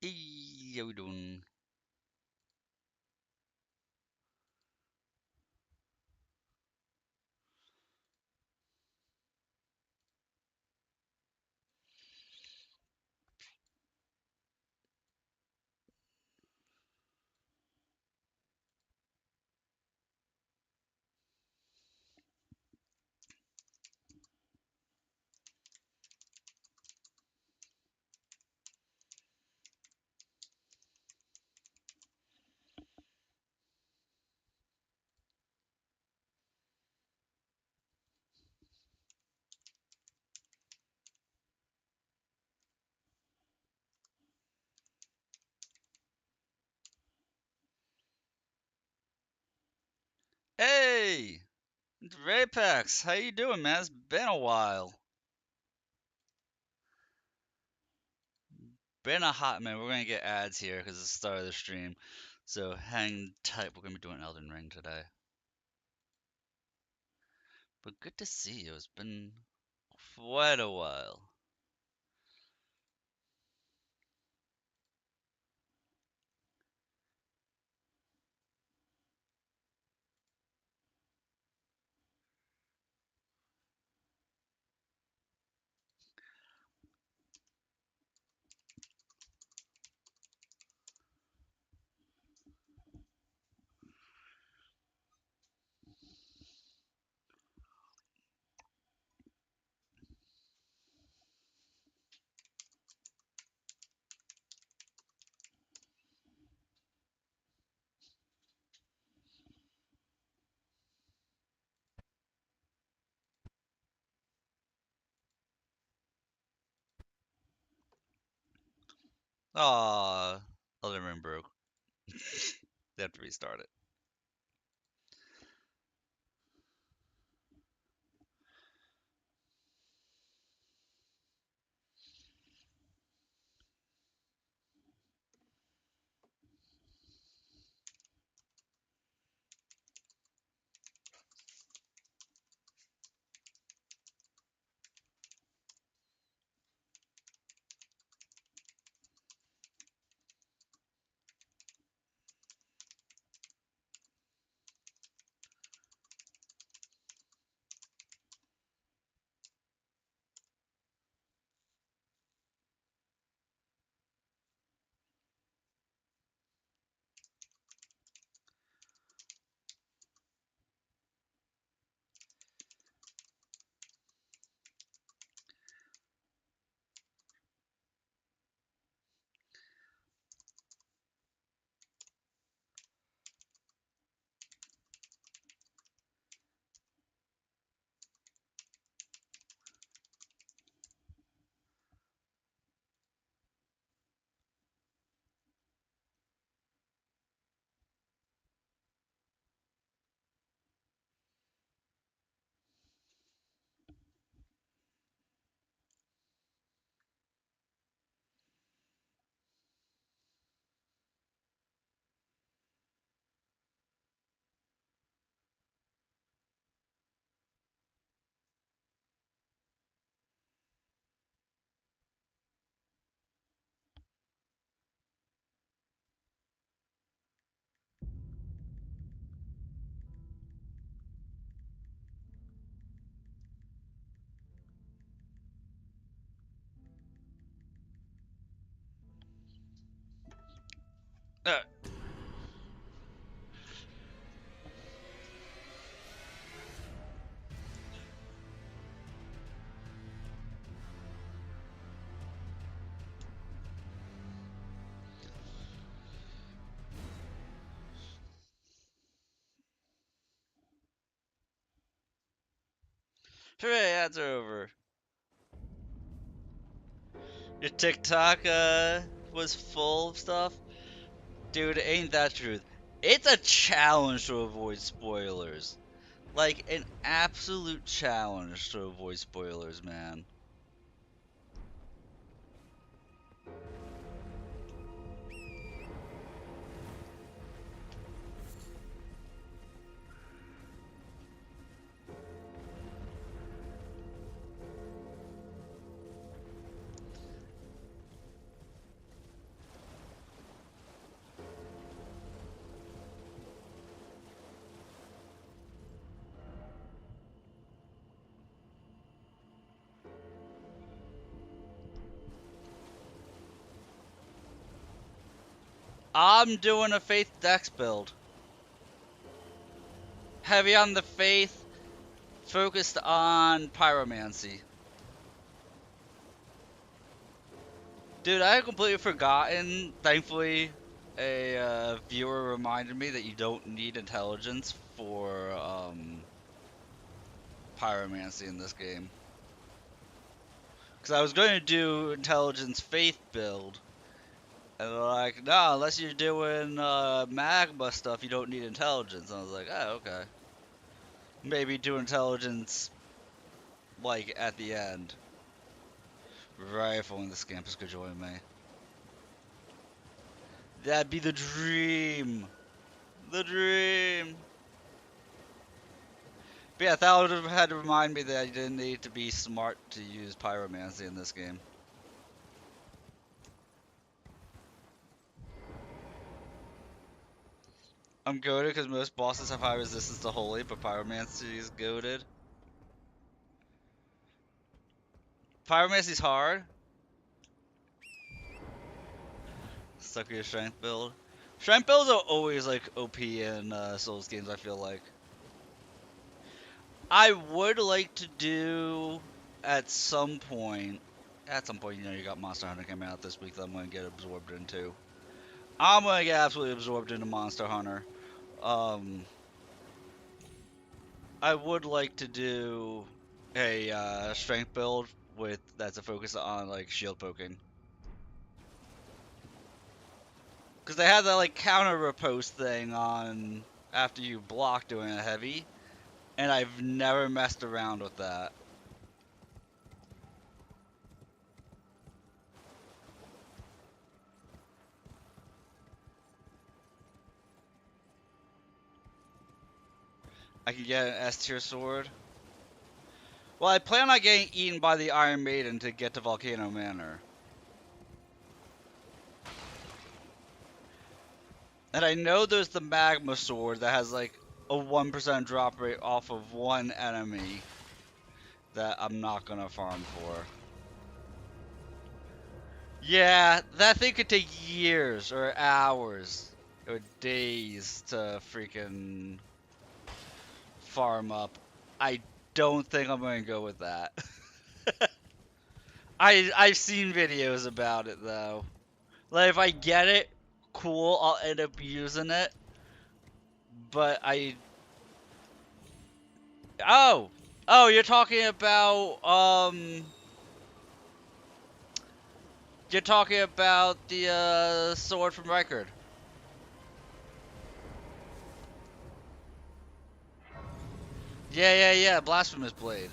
Hey, how we doing? Hey, it's Rapex. How you doing, man? It's been a while. Been a hot minute. We're gonna get ads here because it's the start of the stream. So hang tight. We're gonna be doing Elden Ring today. But good to see you. It's been quite a while. Aw, Elden Ring broke. They have to restart it. Uh, Hooray, ads are over. Your TikTok was full of stuff. Dude, ain't that truth? It's a challenge to avoid spoilers. Like an absolute challenge to avoid spoilers, man. I'm doing a Faith Dex build. Heavy on the Faith, focused on Pyromancy. Dude, I had completely forgotten. Thankfully, a viewer reminded me that you don't need intelligence for Pyromancy in this game. Because I was going to do intelligence Faith build. And they're like, no, unless you're doing magma stuff, you don't need intelligence. And I was like, oh, okay. Maybe do intelligence, like, at the end. Right, if only the Scampus could join me. That'd be the dream. The dream. But yeah, that would have had to remind me that I didn't need to be smart to use Pyromancy in this game. I'm goaded because most bosses have high resistance to Holy, but Pyromancy is goaded. Pyromancy's hard. Stuck with your strength build. Strength builds are always like OP in Souls games, I feel like. I would like to do at some point, you know, you got Monster Hunter coming out this week that I'm going to get absorbed into. I'm going to get absolutely absorbed into Monster Hunter. I would like to do a strength build with that's a focus on like shield poking. Because they have that like counter riposte thing on after you block doing a heavy, and I've never messed around with that. I can get an S tier sword. Well, I plan on getting eaten by the Iron Maiden to get to Volcano Manor. And I know there's the Magma Sword that has like a 1% drop rate off of one enemy that I'm not gonna farm for. Yeah, that thing could take years or hours or days to freaking farm up. I don't think I'm gonna go with that. I've seen videos about it though. Like if I get it, cool, I'll end up using it. But oh, you're talking about the sword from Rykard. Yeah, Blasphemous Blade.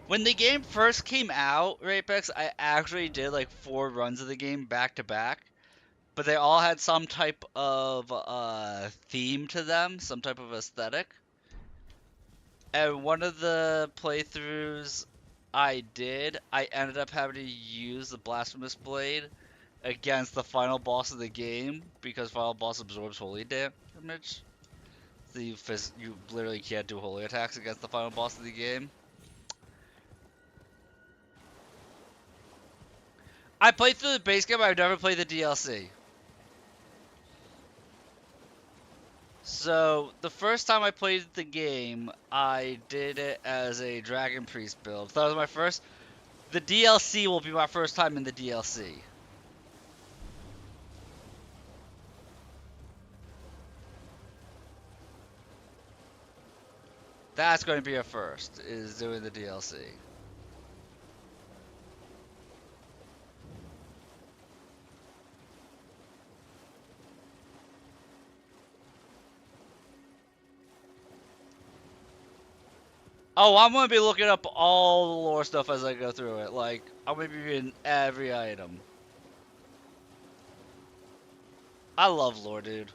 When the game first came out, Rapex, I actually did like 4 runs of the game back to back, but they all had some type of theme to them, some type of aesthetic. And one of the playthroughs I ended up having to use the Blasphemous Blade against the final boss of the game because final boss absorbs holy damage. So you literally can't do holy attacks against the final boss of the game. I played through the base game, I've never played the DLC. So, the first time I played the game, I did it as a Dragon Priest build. That was my first. The DLC will be my first time in the DLC. That's going to be a first, is doing the DLC. Oh, I'm going to be looking up all the lore stuff as I go through it. Like, I'm going to be reading every item. I love lore, dude.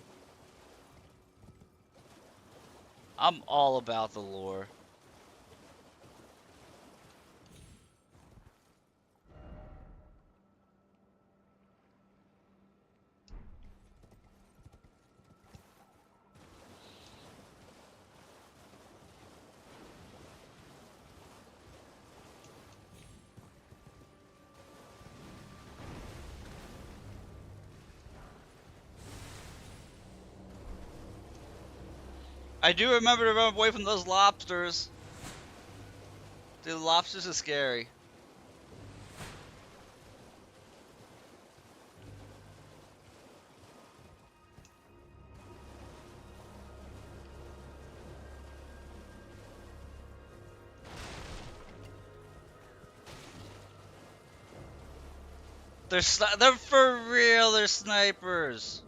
I'm all about the lore. I do remember to run away from those lobsters. Dude, lobsters are scary. They're for real. They're snipers.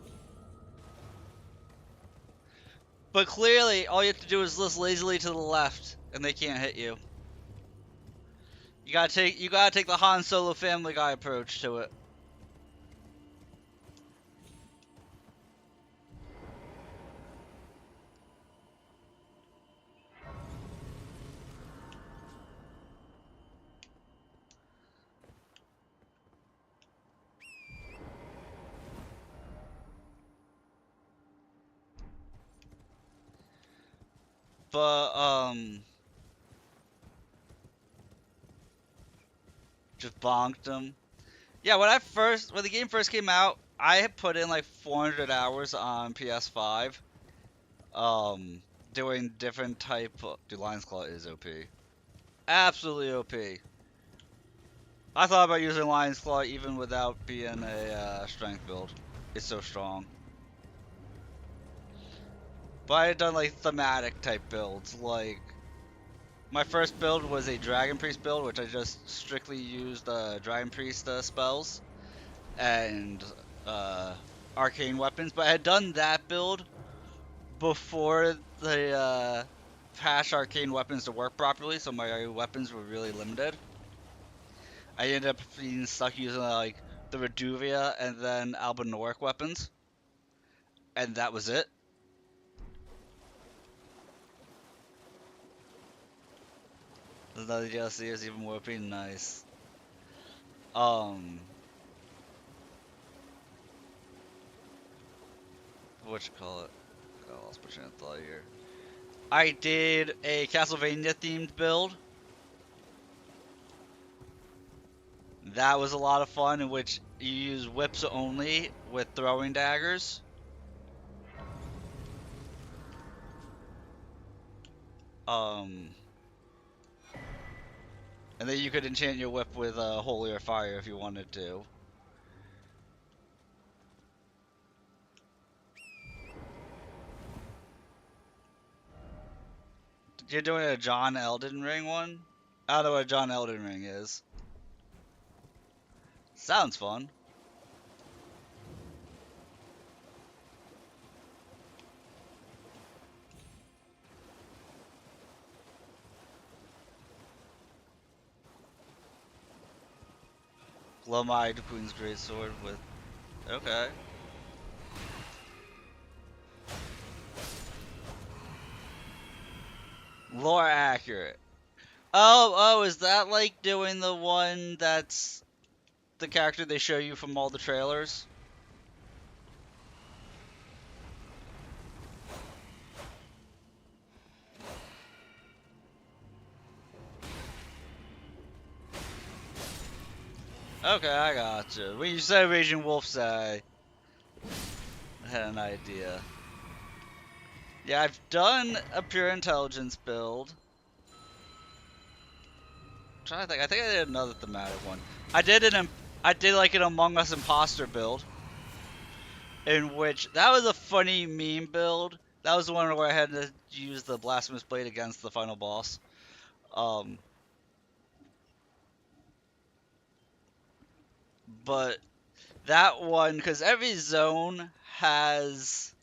But clearly, all you have to do is list lazily to the left, and they can't hit you. You gotta take the Han Solo Family Guy approach to it. But just bonked them. Yeah, when the game first came out, I had put in like 400 hours on PS5. Um, doing different type. Dude, Lion's Claw is OP. Absolutely OP. I thought about using Lion's Claw even without being a strength build. It's so strong. But I had done like thematic type builds. Like my first build was a Dragon Priest build, which I just strictly used Dragon Priest spells and uh, arcane weapons. But I had done that build before the patch arcane weapons to work properly, so my weapons were really limited. I ended up being stuck using like the Reduvia and then Albinoric weapons, and that was it. Another DLC is even more pretty nice. Um, what you call it? Oh, I lost my train of thought here. I did a Castlevania themed build. That was a lot of fun, in which you use whips only with throwing daggers. Um, and then you could enchant your whip with holy or fire if you wanted to. You're doing a John Elden Ring one? I don't know what a John Elden Ring is. Sounds fun. Glomide Queen's Greatsword with. Okay. Lore accurate. Oh, is that like doing the one that's the character they show you from all the trailers? Okay, I gotcha. When you said Raging Wolf's Eye, I had an idea. Yeah, I've done a pure intelligence build. I'm trying to think. I think I did another thematic one. I did like an Among Us imposter build, in which that was a funny meme build. That was the one where I had to use the blasphemous blade against the final boss. Um, but that one, because every zone has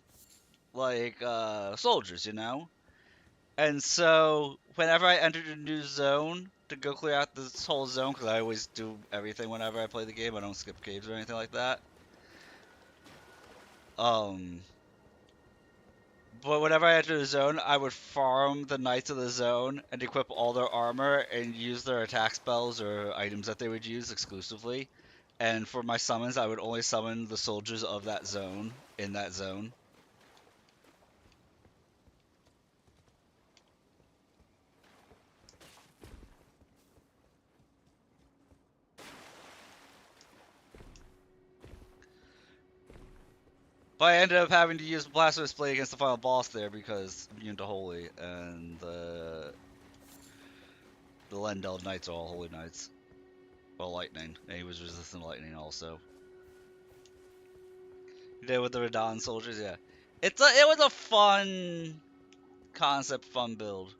like soldiers, you know. And so, whenever I entered a new zone to go clear out this whole zone, because I always do everything whenever I play the game, I don't skip caves or anything like that. Um, but whenever I enter the zone, I would farm the knights of the zone and equip all their armor and use their attack spells or items that they would use exclusively. And for my summons, I would only summon the soldiers of that zone in that zone. But I ended up having to use Blasphemous Blade against the final boss there because I'm immune to Holy, and the Lendel Knights are all Holy Knights. Well, Lightning. And he was resistant to Lightning also. You did with the Radon soldiers, yeah. It was a fun concept, fun build.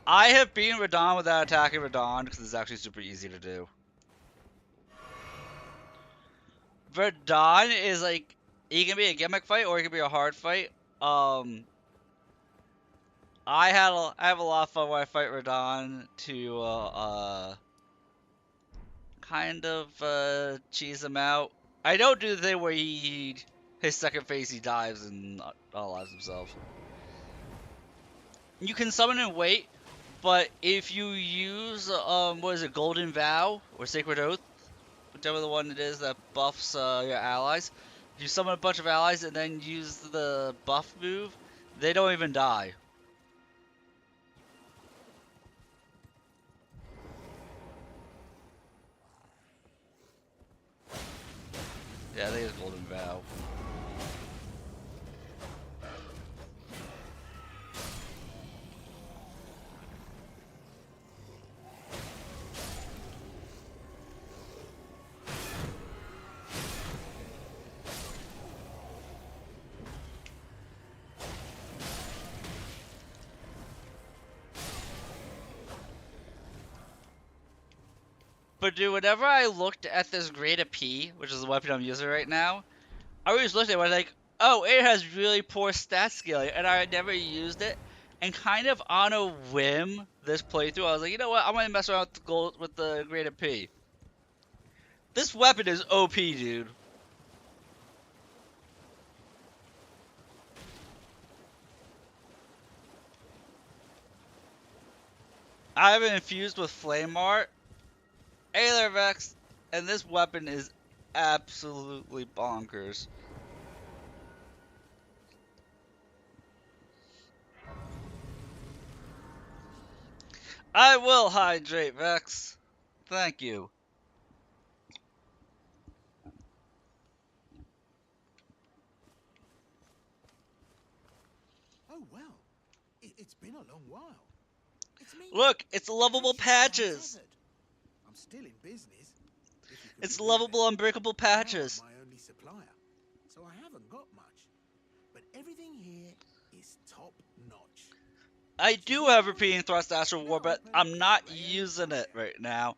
I have beaten Radon without attacking Radon because it's actually super easy to do. Radon is like, he can be a gimmick fight or it can be a hard fight. I have a lot of fun when I fight Radon to kind of cheese him out. I don't do the thing where his second phase he dives and unalives himself. You can summon and wait, but if you use what is it, Golden Vow or Sacred Oath, whichever the one it is that buffs your allies, if you summon a bunch of allies and then use the buff move, they don't even die. Yeah, they use Golden Vow. But dude, whenever I looked at this Grade of P, which is the weapon I'm using right now, I always looked at it and was like, oh, it has really poor stat scaling, and I never used it. And kind of on a whim, this playthrough, I was like, you know what, I'm gonna mess around with the gold with the Grade of P. This weapon is OP, dude. I have it infused with Flame Art, Ailer Vex, and this weapon is absolutely bonkers. I will hydrate, Vex. Thank you. Oh well, it's been a long while. It's me. Look, it's lovable patches. I'm still in business. It's lovable, unbreakable patches. I'm my only supplier, so I haven't got much. But everything here is top notch. I do have repeating thrust astral war, but I'm not using it right now.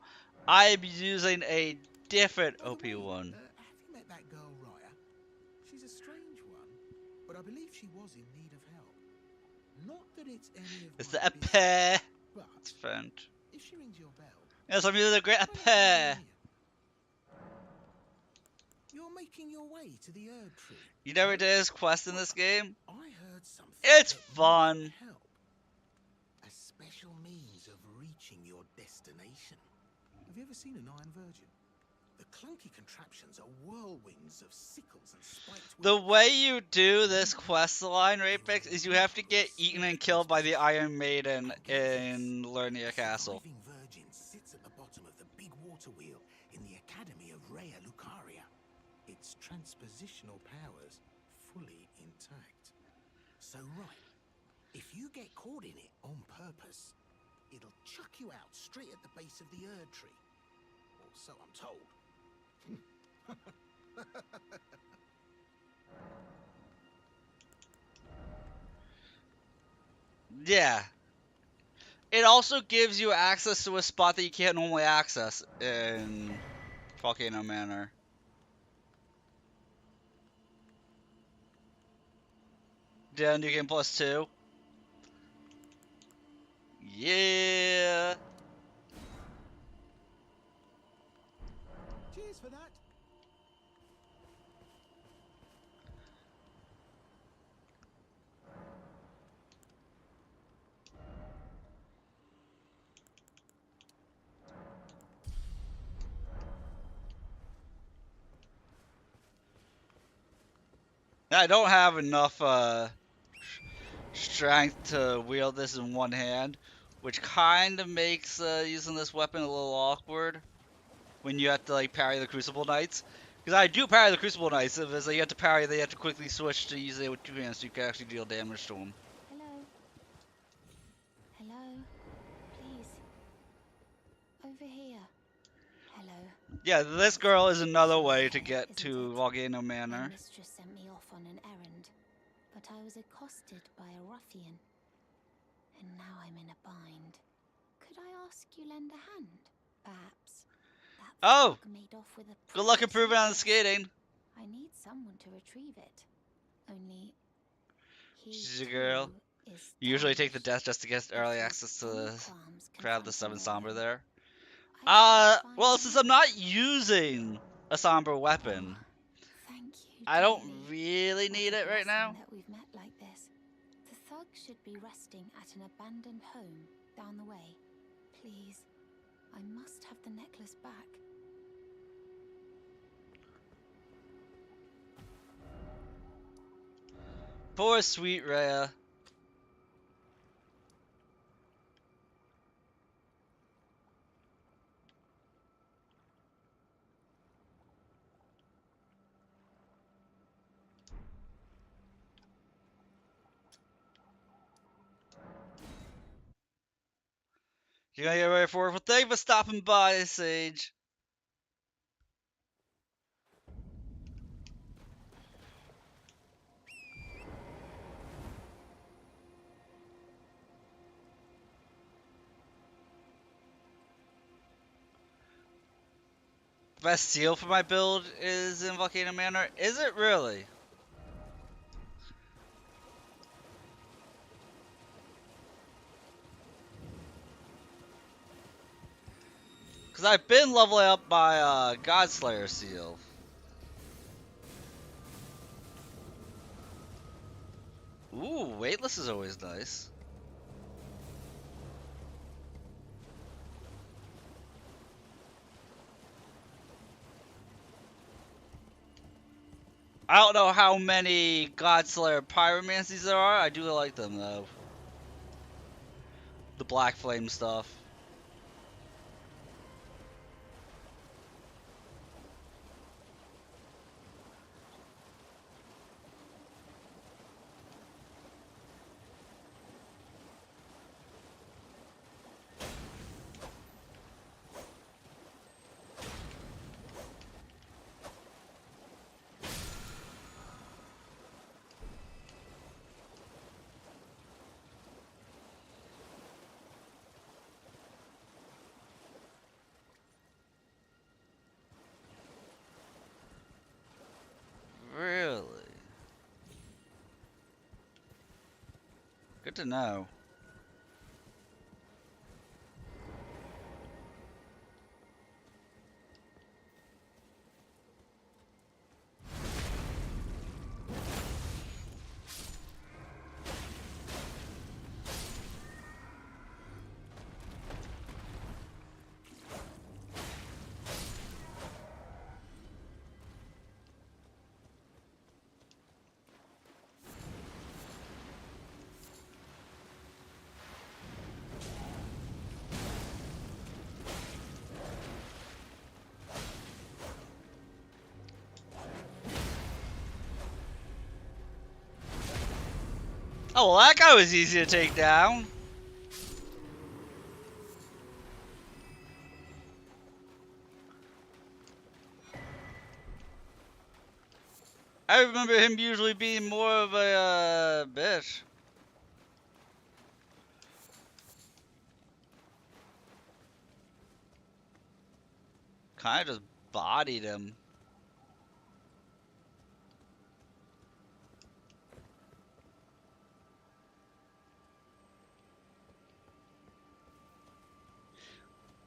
I'm using a different OP one. Have you met that girl Raya? She's a strange one, but I believe she was in need of help. Not that it's any of It's my the business, AP. but It's friend. if she rings your bell, Yes, I'm using a great AP. you're making your way to the Erd Tree. You never did his quest in this game? I heard something. It's that fun. might help. A special means of reaching your destination. Have you ever seen an Iron Virgin? The clunky contraptions are whirlwinds of sickles and spiked The wings. way you do this quest line, Rapix, is you have to get eaten and killed by the Iron Maiden in Lurnia Castle. Surviving Virgin sits at the bottom of the big water wheel in the Academy of Rhea Lucaria. Its transpositional powers fully intact. So right, if you get caught in it on purpose, it'll chuck you out straight at the base of the Erd Tree. Or so I'm told. Yeah. It also gives you access to a spot that you can't normally access in Volcano Manor. Yeah, new game +2. Yeah. Cheers for that. I don't have enough strength to wield this in one hand, which kind of makes using this weapon a little awkward when you have to like parry the Crucible Knights. Because I do parry the Crucible Knights, if it's like you have to parry, they have to quickly switch to using it with two hands so you can actually deal damage to them. Hello? Hello? Please. Over here. Hello. Yeah, this girl is another way to Here, get isn't to it? Volcano My Manor. mistress sent me off on an errand, but I was accosted by a ruffian, and now I'm in a bind. Could I ask you lend a hand? Perhaps. That Oh! thug made off with a Good luck precious improving on the necklace. skating. I need someone to retrieve it. Only he She's a too girl. is You usually take the tarnished. death just to get early If you've access to any the qualms crowd, the confronting 7 the Sombra rogue, there. I shall Well, find since you. I'm not using a Sombra weapon, Oh, thank you, I don't dearly. really What need a it right blessing now. that we've met like this. The thug should be resting at an abandoned home down the way. Please, I must have the necklace back. Poor sweet Rhea. You gonna get ready for it? Well, thank you for stopping by, Sage. Best seal for my build is in Volcano Manor. Is it really? Because I've been leveling up my Godslayer seal. Ooh, weightless is always nice. I don't know how many Godslayer pyromancies there are. I do like them though. The black flame stuff. Really? Good to know. Oh, well, that guy was easy to take down. I remember him usually being more of a bitch. Kind of just bodied him.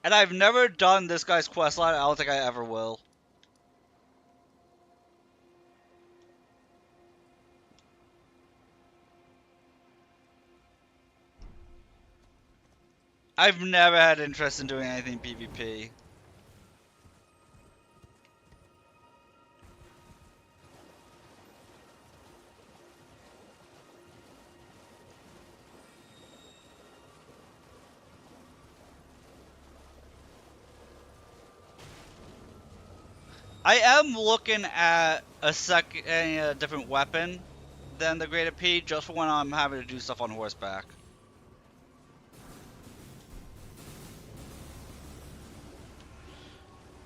And I've never done this guy's questline. I don't think I ever will. I've never had interest in doing anything PvP. I am looking at a different weapon than the Greater P, just for when I'm having to do stuff on horseback.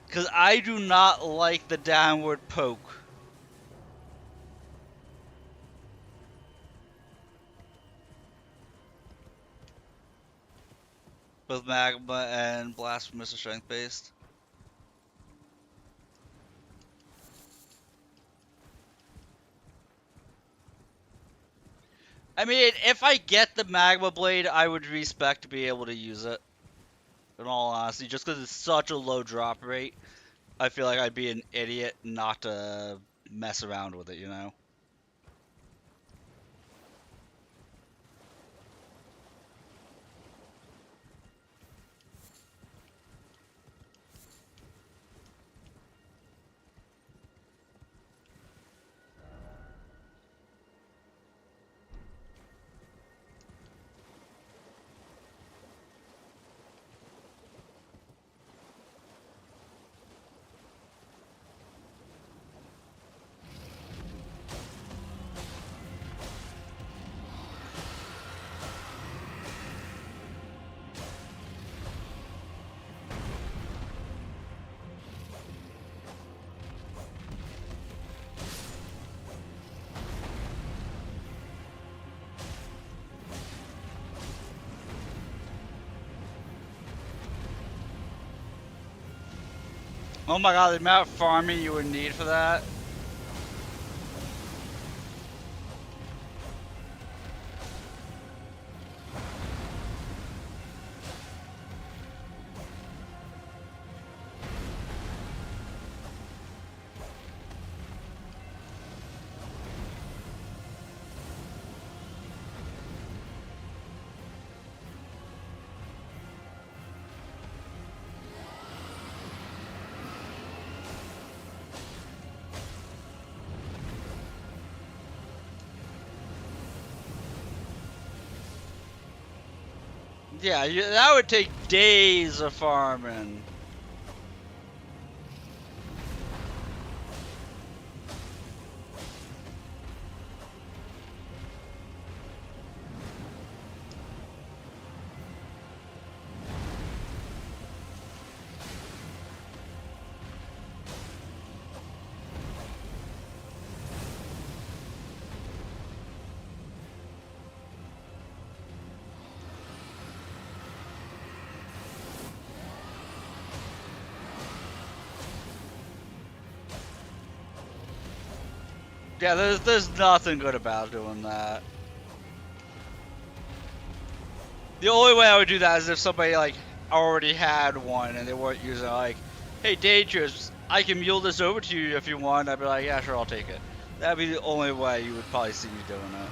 Because I do not like the downward poke. Both magma and blasphemous are strength based. I mean, if I get the magma blade, I would respect to be able to use it. In all honesty, just because it's such a low drop rate, I feel like I'd be an idiot not to mess around with it, you know? Oh my god, the amount of farming you would need for that. Yeah, that would take days of farming. Yeah, there's nothing good about doing that. The only way I would do that is if somebody like already had one and they weren't using it, like, hey Dangerous, I can mule this over to you if you want. I'd be like, yeah, sure, I'll take it. That'd be the only way you would probably see me doing it.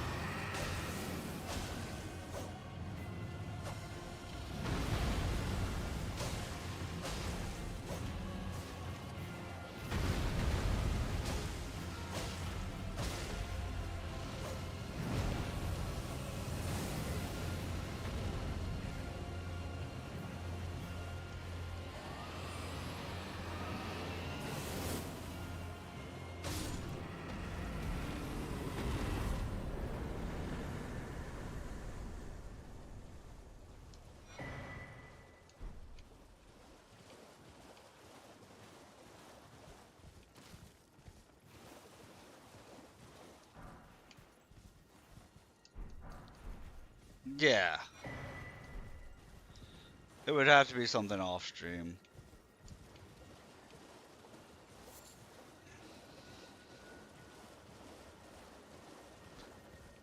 Yeah. It would have to be something off stream.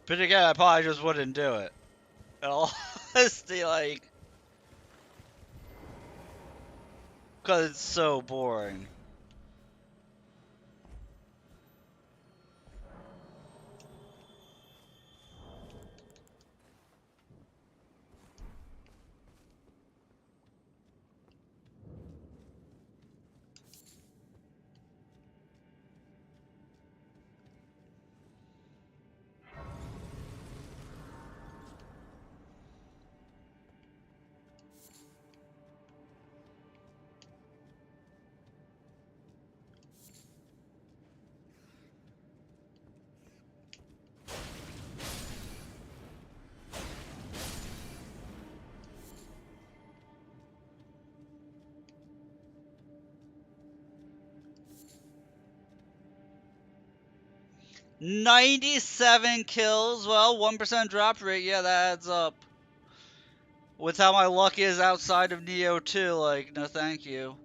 But again, I probably just wouldn't do it. In all honesty, like, because it's so boring. 97 kills. Well, 1% drop rate. Yeah, that adds up. With how my luck is outside of Neo 2, like, no thank you.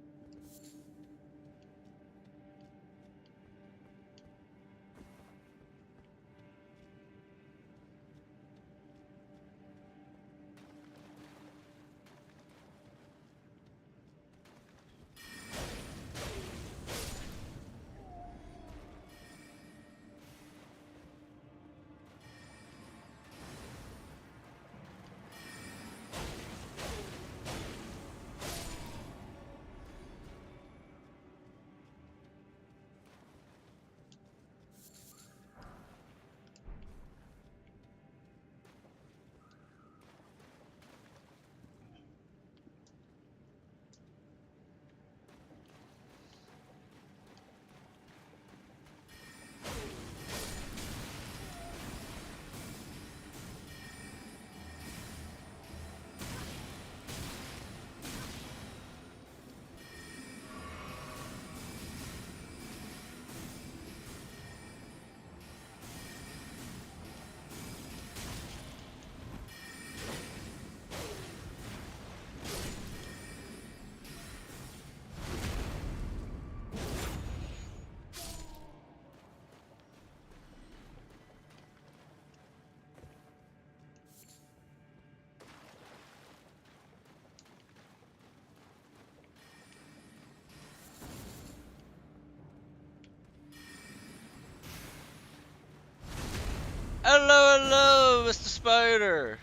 Hello, hello, Mr. Spider.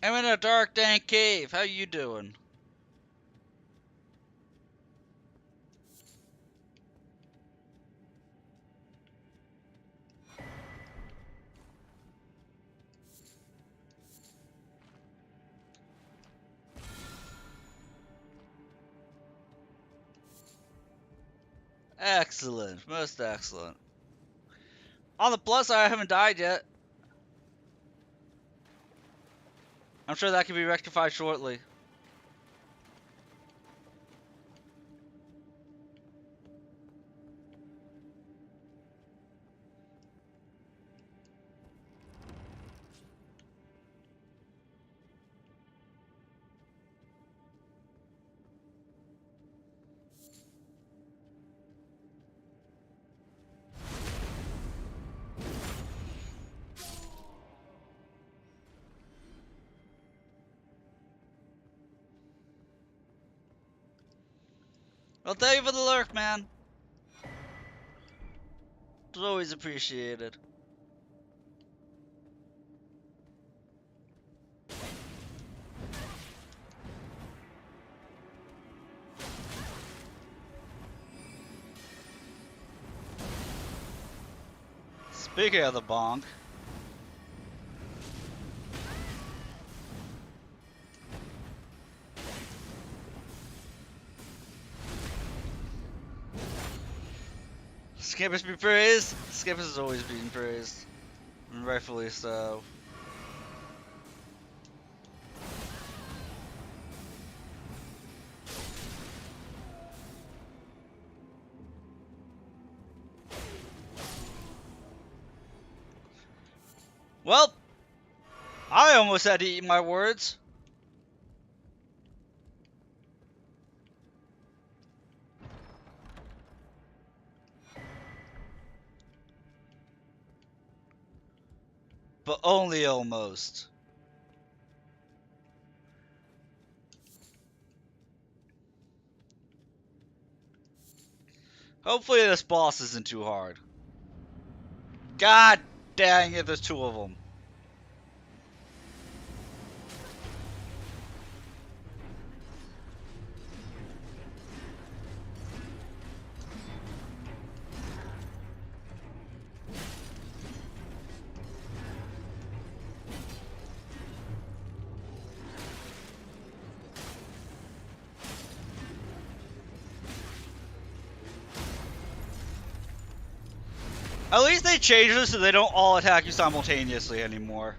I'm in a dark, dank cave. How you doing? Excellent, most excellent. On the plus side, I haven't died yet. I'm sure that can be rectified shortly. Well, thank you for the lurk, man. It's always appreciated. Speaking of the bonk. Skippers be praised. Skippers has always been praised. And rightfully so. Well, I almost had to eat my words. But only almost. Hopefully this boss isn't too hard. God dang it, there's two of them. At least they changed it so they don't all attack you simultaneously anymore.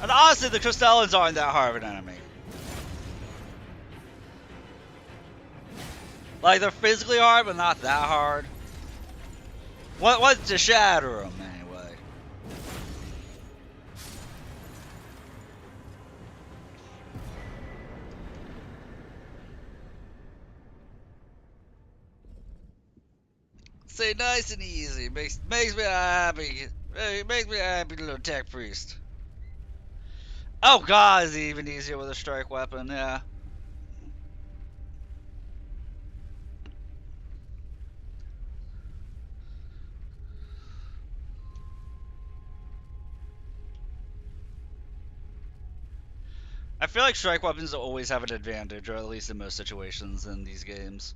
And honestly, the Crystallans aren't that hard of an enemy. Like, they're physically hard, but not that hard. What's to shatter them, anyway? Say nice and easy. Makes me happy. Makes me happy, little tech priest. Oh god, is it even easier with a strike weapon? Yeah. I feel like strike weapons always have an advantage, or at least in most situations in these games.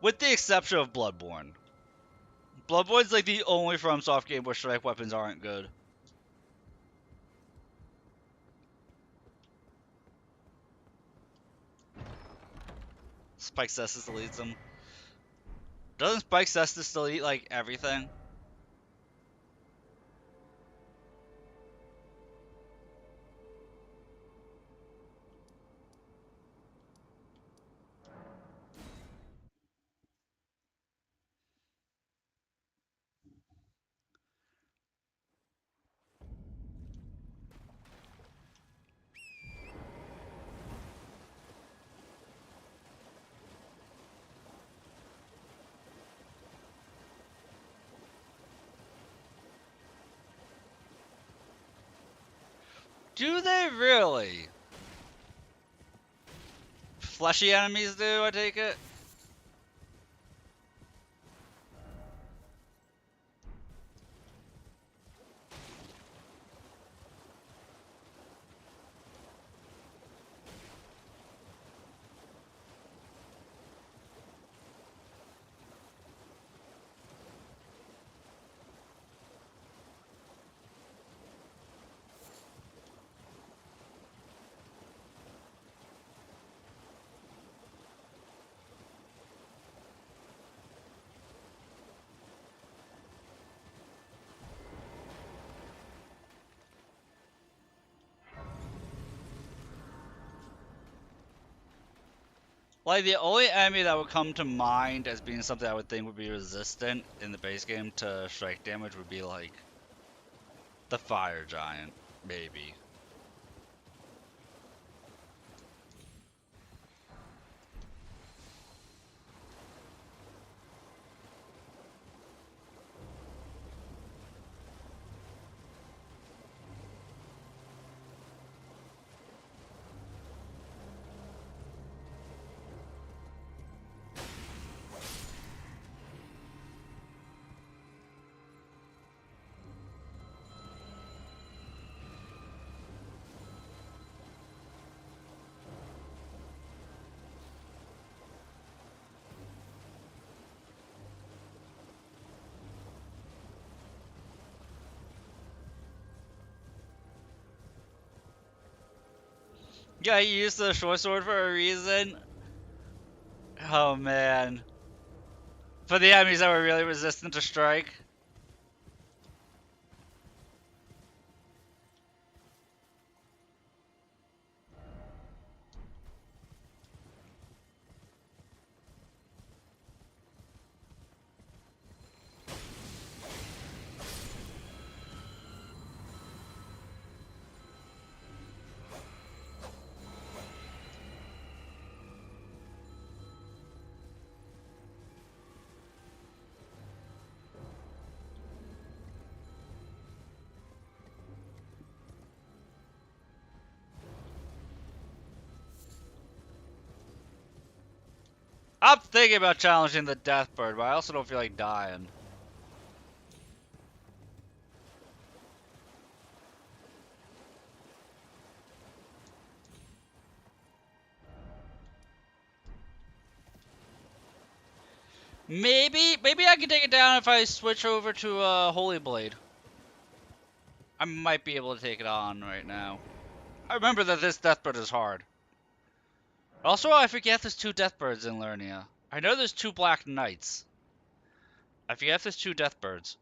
With the exception of Bloodborne. Bloodborne's like the only FromSoft game where strike weapons aren't good. Spike Cestus deletes them. Doesn't Spike Cestus delete like everything? Do they really? Fleshy enemies do, I take it? Like, the only enemy that would come to mind as being something I would think would be resistant in the base game to strike damage would be, like, the Fire Giant, maybe. Yeah, you used the short sword for a reason. Oh man. For the enemies that were really resistant to strike. I'm thinking about challenging the Deathbird, but I also don't feel like dying. Maybe I can take it down if I switch over to Holy Blade. I might be able to take it on right now. I remember that this Deathbird is hard. Also, I forget there's two Deathbirds in Lurnia. I know there's two Black Knights. I forget there's two Deathbirds.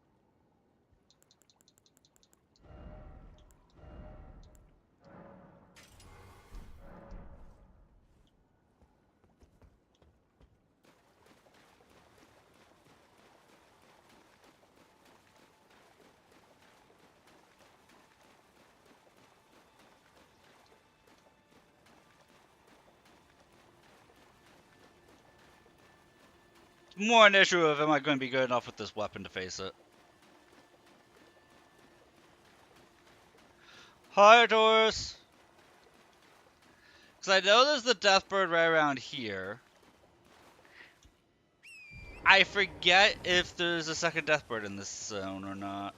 more an issue of am I going to be good enough with this weapon to face it. Hi, Taurus! Because I know there's the death bird right around here. I forget if there's a second death bird in this zone or not.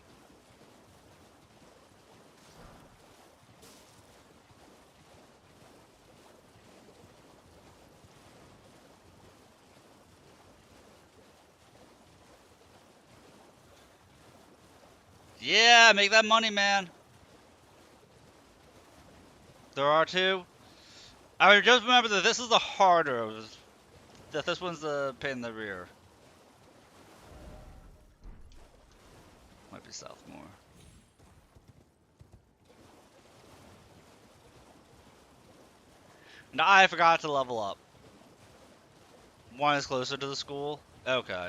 Yeah, make that money, man. There are two. I just remember that this is the harder. That this one's the pain in the rear. Might be south more. No, I forgot to level up. One is closer to the school. Okay.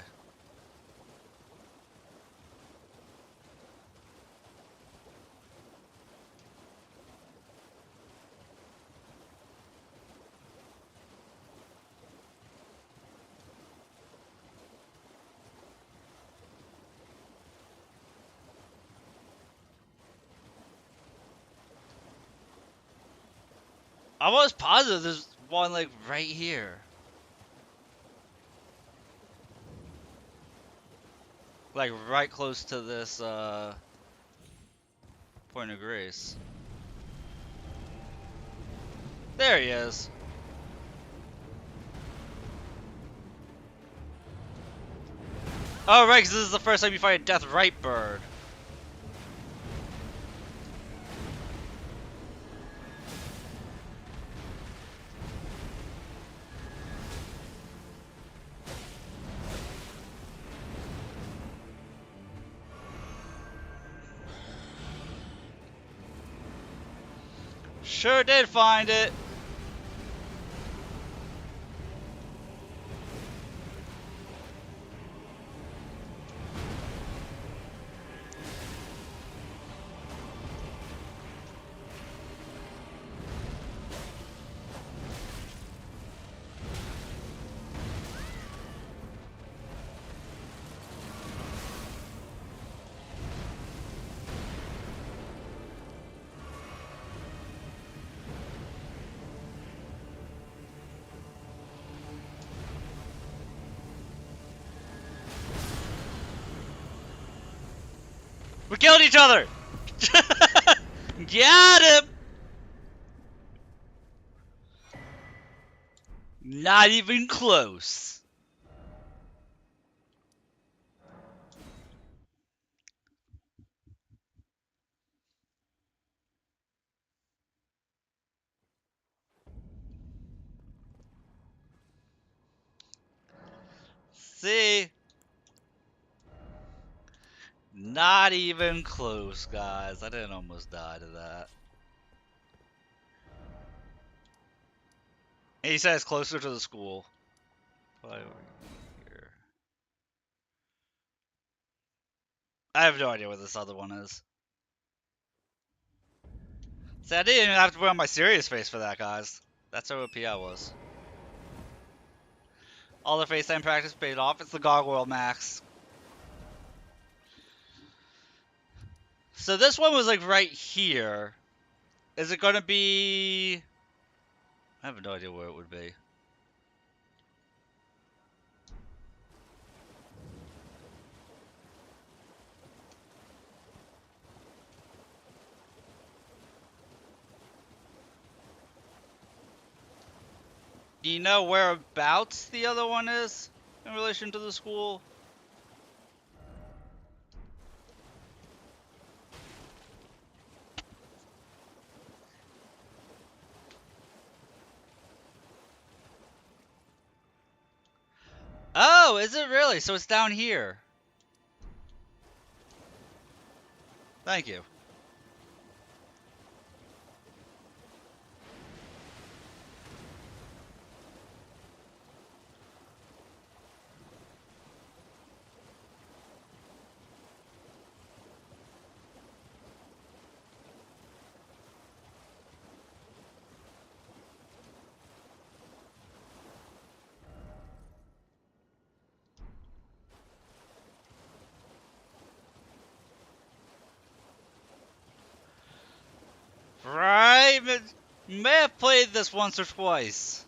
I was positive there's one like right here. Like right close to this point of grace. There he is. Oh right, because this is the first time you fight a death right bird. Sure did find it. We killed each other! Got him! Not even close. See? Not even close, guys. I didn't almost die to that. And he says closer to the school. Probably over here. I have no idea where this other one is. See, I didn't even have to put on my serious face for that, guys. That's how OP I was. All the FaceTime practice paid off. It's the Gargoyle Max. So this one was like right here. Is it gonna be... I have no idea where it would be. Do you know whereabouts the other one is in relation to the school? Oh, is it really? So it's down here. Thank you. Right? May have played this once or twice.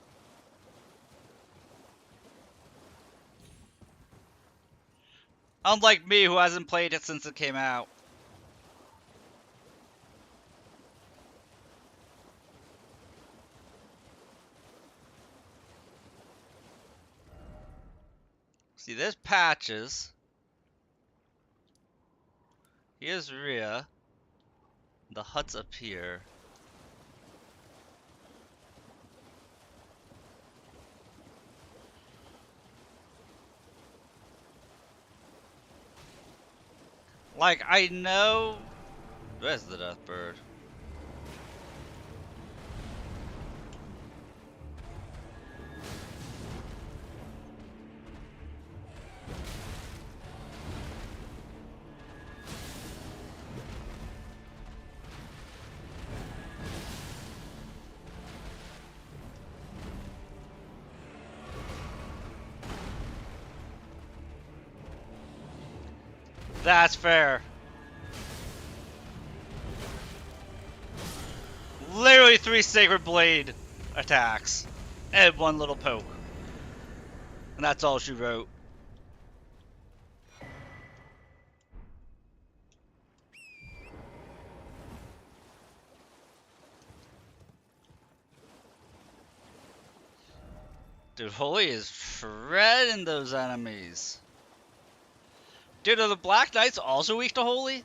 Unlike me, who hasn't played it since it came out. See, there's Patches. Here's Rhea. The hut's up here. Like, I know... Where's the death bird? That's fair. Literally 3 Sacred Blade attacks. And 1 little poke. And that's all she wrote. Dude, Holy is shredding those enemies. Dude, are the Black Knights also weak to Holy?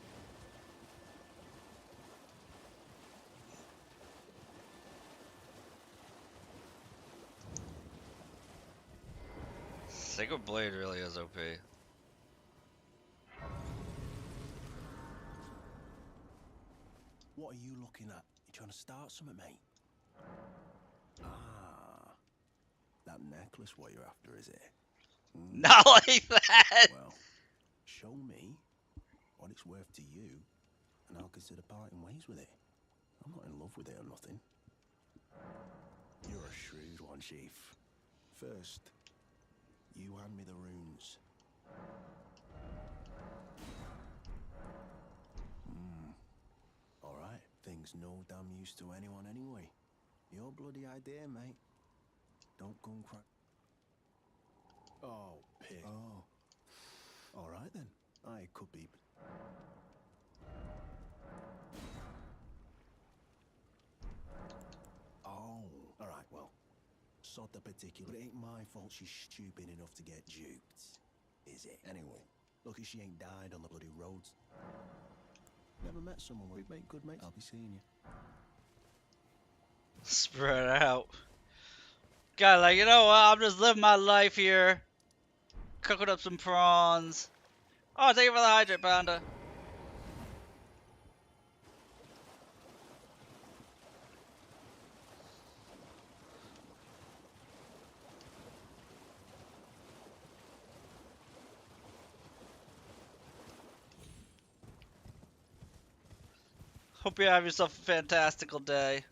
Sacred Blade really is OP. What are you looking at? You trying to start something, mate? Ah, that necklace what you're after, is it? Not like that! Well, show me what it's worth to you, and I'll consider parting ways with it. I'm not in love with it or nothing. You're a shrewd one, Chief. First, you hand me the runes. All right, thing's no damn use to anyone anyway. Your bloody idea, mate. Don't go and cry. Oh, pig. Oh. All right then. I could be. Oh. All right, well. Sod the particular. It ain't my fault she's stupid enough to get duped. Is it? Anyway, lucky she ain't died on the bloody roads. Never met someone where we'd make good mates. I'll be seeing you. Spread out. God, like, you know what? I'm just living my life here. Cooking up some prawns. Oh, thank you for the hydrate, Panda. Hope you have yourself a fantastical day.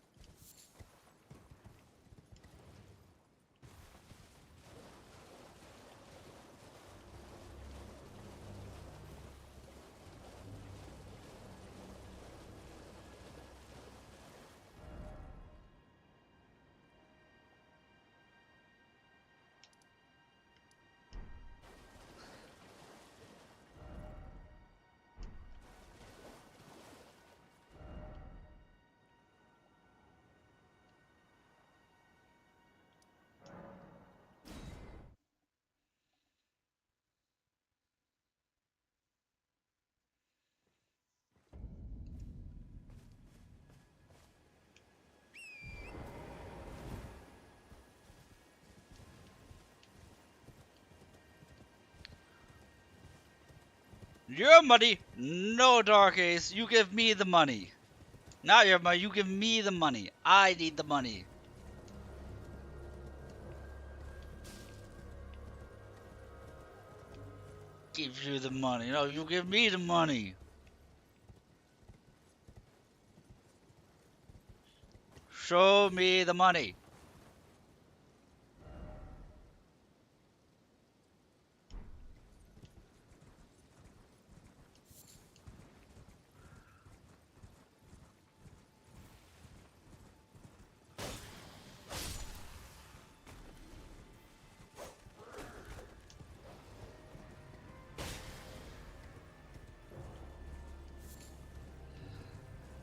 Your money? No, Dark Ace. You give me the money. Not your money. You give me the money. I need the money. Give you the money. No, you give me the money. Show me the money.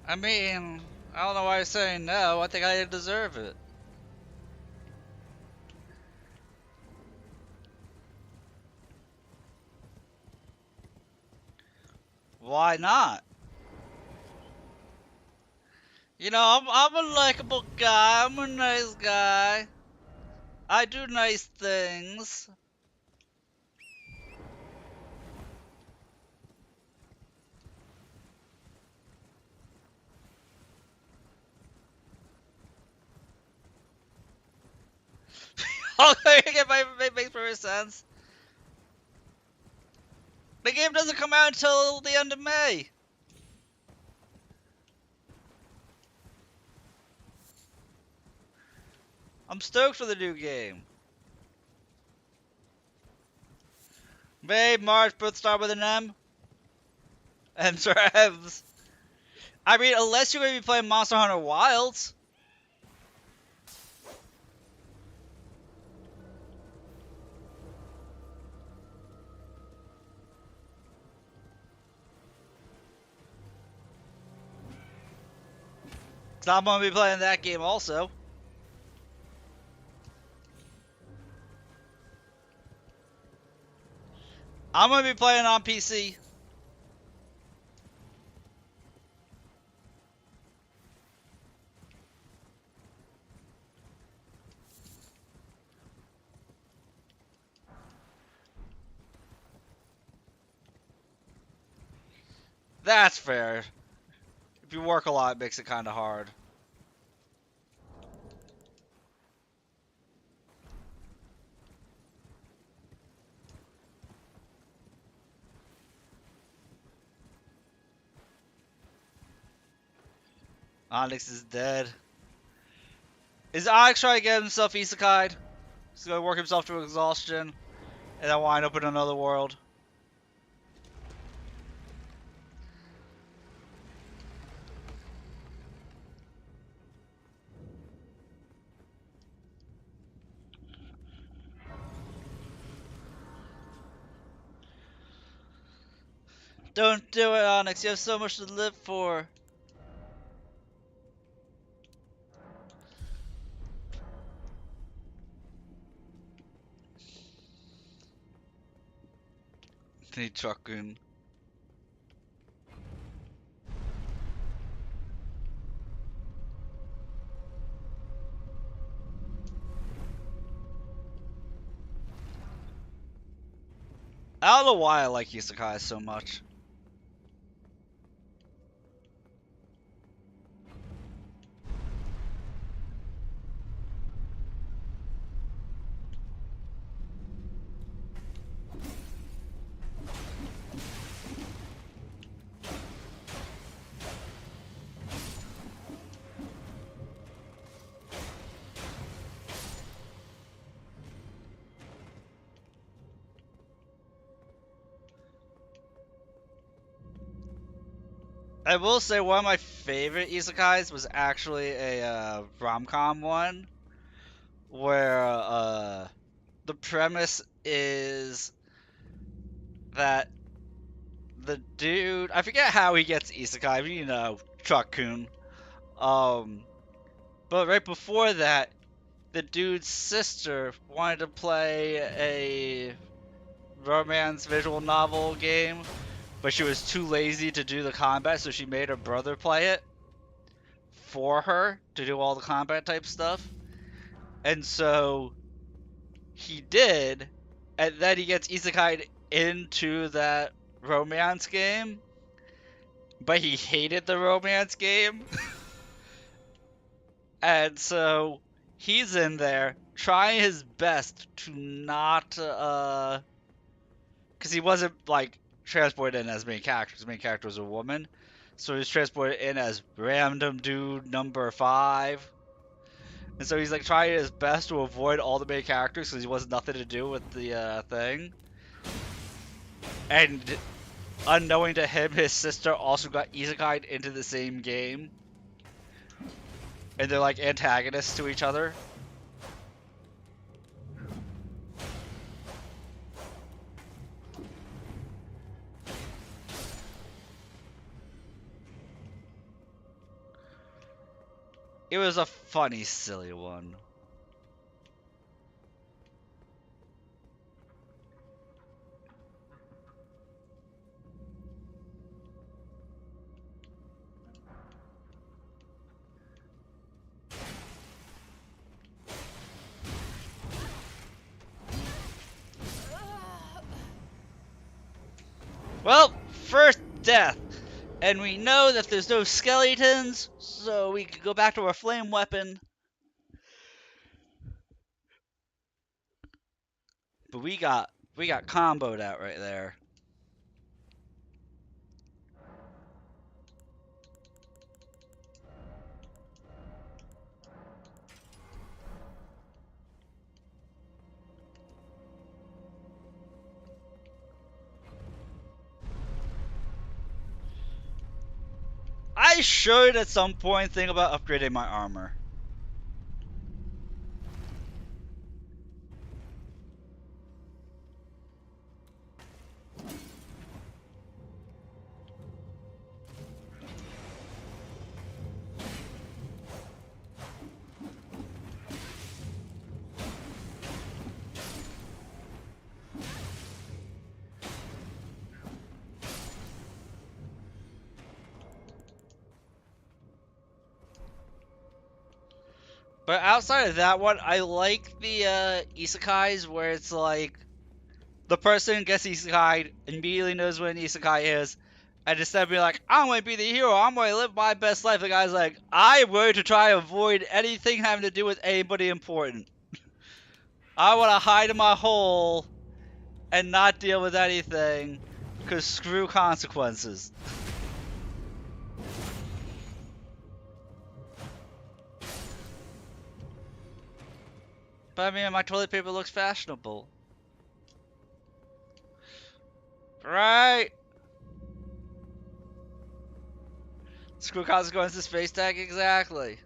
I mean, I don't know why you're saying no. I think I deserve it. Why not? You know, I'm a likable guy. I'm a nice guy. I do nice things. Okay, it makes perfect sense. The game doesn't come out until the end of May. I'm stoked for the new game. May, March, both start with an M. And Revs. I mean, unless you're going to be playing Monster Hunter Wilds. Because I'm going to be playing that game also. I'm going to be playing on PC. That's fair. If you work a lot, it makes it kind of hard. Onyx is dead. Is Onyx trying to get himself isekai'd? He's going to work himself to exhaustion. And then wind up in another world. Don't do it, Onyx. You have so much to live for. Hey, Truckun. I don't know why I like isekai so much. I will say one of my favorite isekais was actually a rom-com one where the premise is that the dude, I forget how he gets isekai, but you know, Truckun. Um, but right before that, the dude's sister wanted to play a romance visual novel game, but she was too lazy to do the combat, so she made her brother play it for her to do all the combat type stuff. And so he did, and then he gets isekai'd into that romance game, but he hated the romance game. And so he's in there trying his best to not because he wasn't like transported in as main character. His main character was a woman, so he was transported in as random dude number 5. And so he's like trying his best to avoid all the main characters because he wants nothing to do with the thing. And unknowing to him, his sister also got isekai'd into the same game, and they're like antagonists to each other. It was a funny, silly one. Well, first death. And we know that there's no skeletons, so we can go back to our flame weapon. But we got comboed out right there. I should at some point think about upgrading my armor. But outside of that one, I like the isekais where it's like the person gets isekai, immediately knows what an isekai is, and instead of being like, I'm going to be the hero, I'm going to live my best life, the guy's like, I'm going to try to avoid anything having to do with anybody important. I want to hide in my hole and not deal with anything, because screw consequences. But I mean, my toilet paper looks fashionable. Right? Screw consequences, face tag, exactly.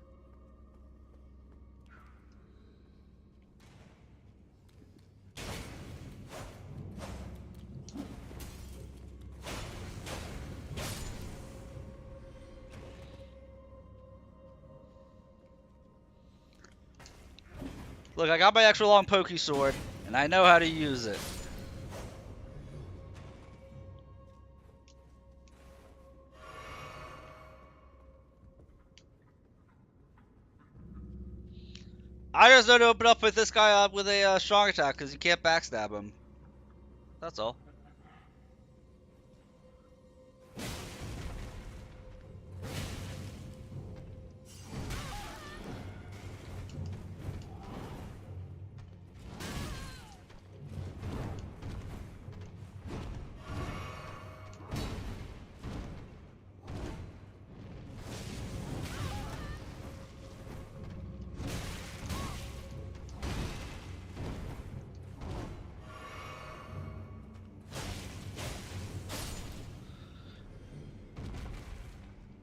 Look, I got my extra long pokey sword, and I know how to use it. I just know to open up with this guy up with a strong attack, because you can't backstab him. That's all.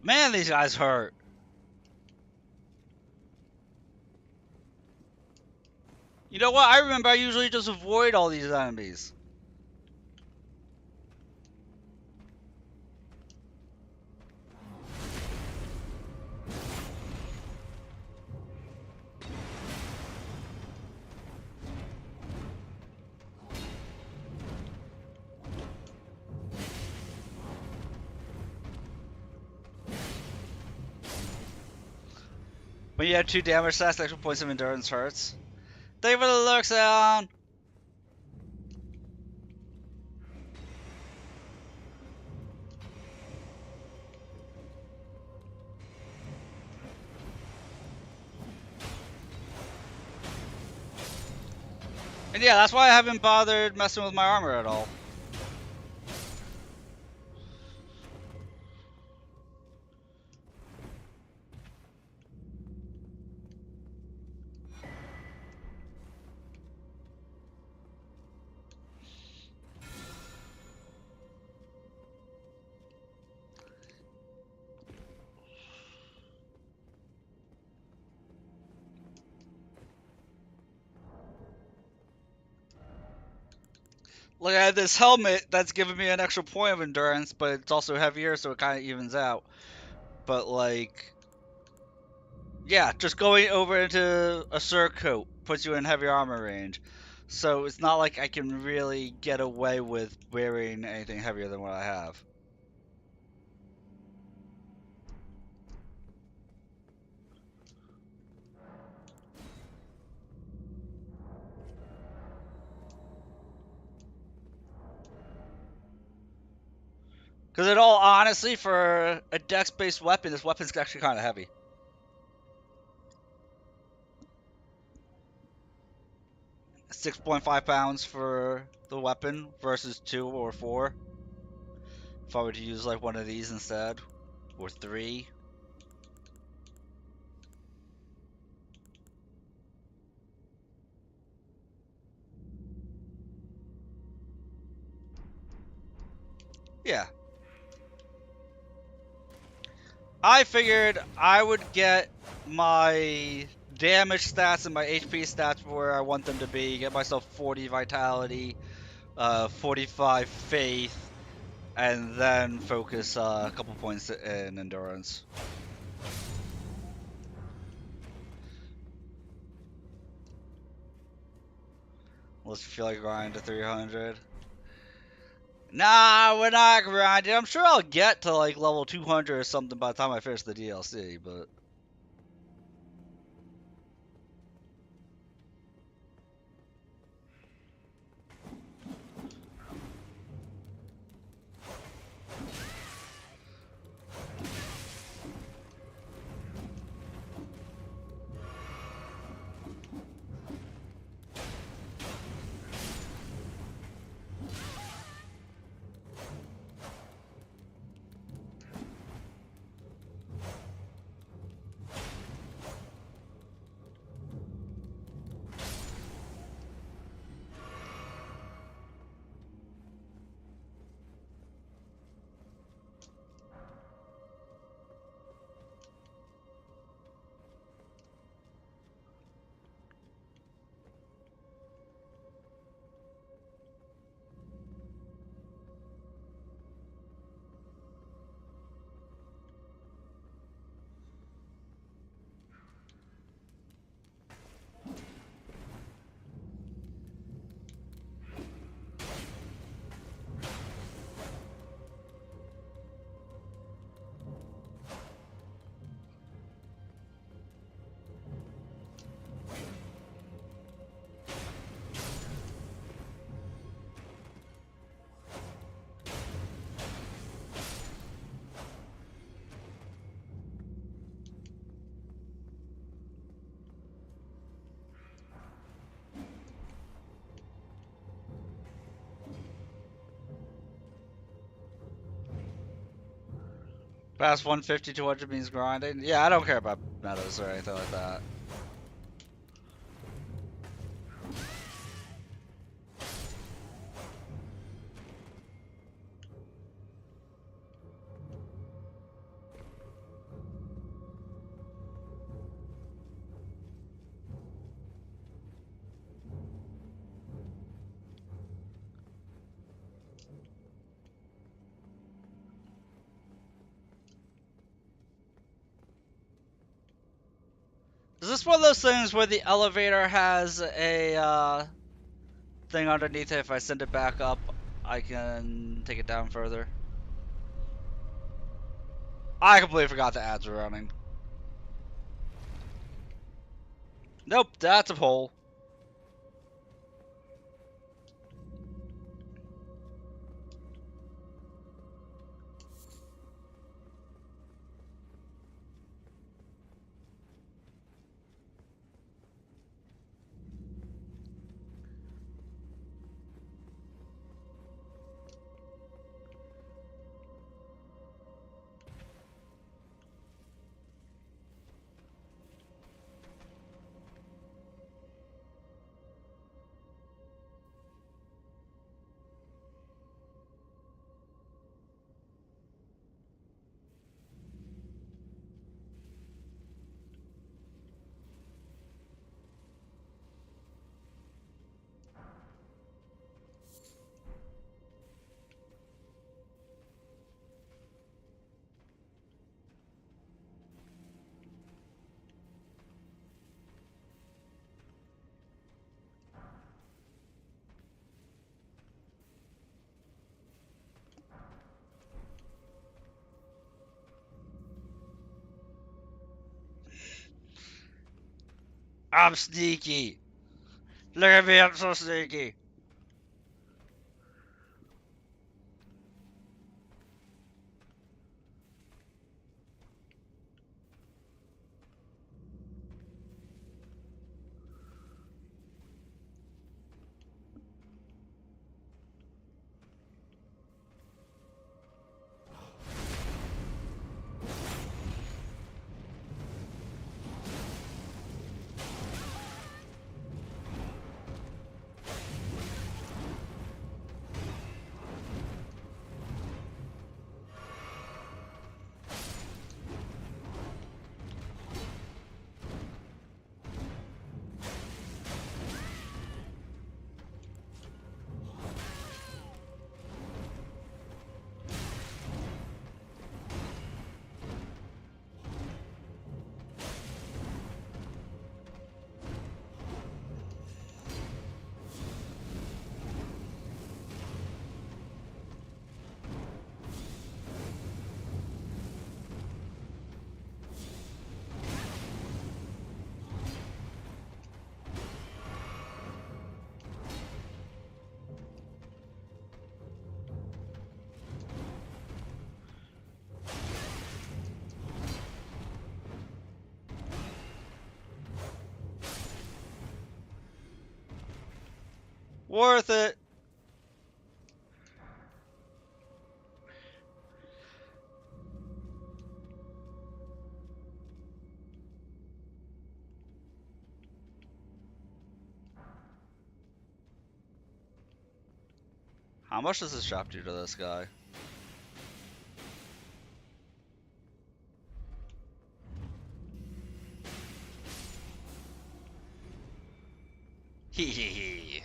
Man, these guys hurt. You know what? I remember I usually just avoid all these enemies. When you have 2 damage stats, extra points of endurance hurts. Thank you for the lurk sound. And yeah, that's why I haven't bothered messing with my armor at all. Look, I have this helmet that's giving me an extra point of endurance, but it's also heavier, so it kind of evens out. But like, Yeah, just going over into a surcoat puts you in heavy armor range. So it's not like I can really get away with wearing anything heavier than what I have. Because in all honesty, for a dex-based weapon, this weapon's actually kind of heavy. 6.5 pounds for the weapon versus 2 or 4. If I were to use like one of these instead, or 3. Yeah. I figured I would get my damage stats and my HP stats where I want them to be. Get myself 40 vitality, 45 faith, and then focus a couple points in endurance. Let's feel like grind to 300. Nah, we're not grinding. I'm sure I'll get to like level 200 or something by the time I finish the DLC, but... Past 150, 200 means grinding? Yeah, I don't care about metas or anything like that. Is this one of those things where the elevator has a thing underneath it? If I send it back up, I can take it down further? I completely forgot the ads were running. Nope, that's a hole. I'm sneaky. Look at me, I'm so sneaky. Worth it. How much does this shop do to this guy? Hee hee hee.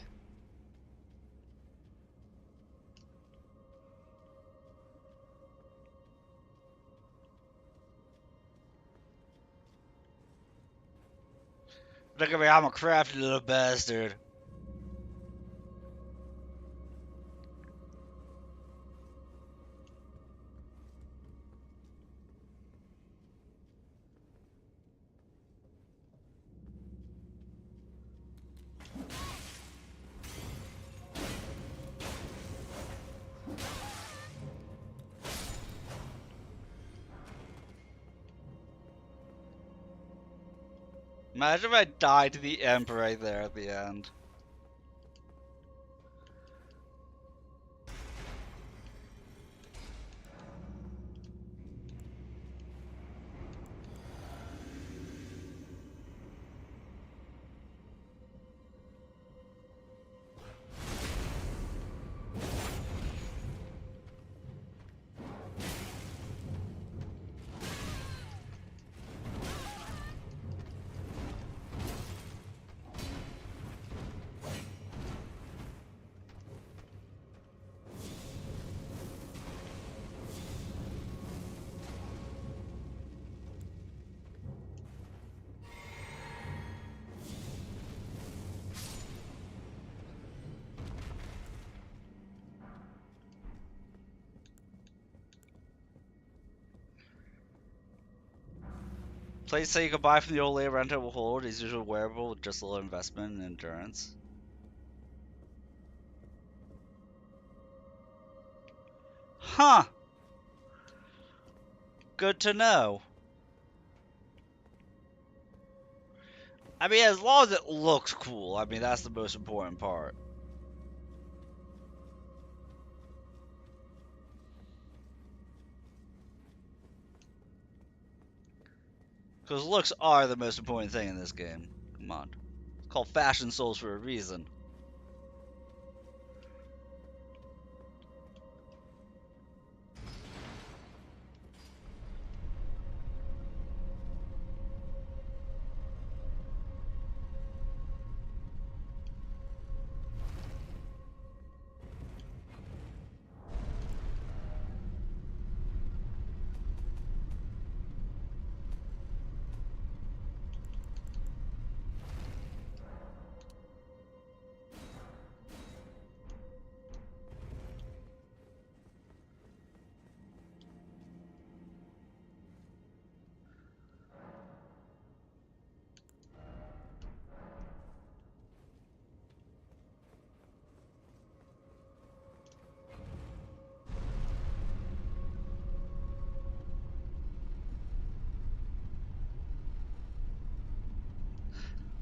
Look at me, I'm a crafty little bastard. Imagine if I died to the Emp right there at the end. Place that you can buy from the old lady renter will hold is usually wearable with just a little investment and endurance. Huh. Good to know. I mean, as long as it looks cool, I mean, that's the most important part. Because looks are the most important thing in this game. Come on. It's called Fashion Souls for a reason.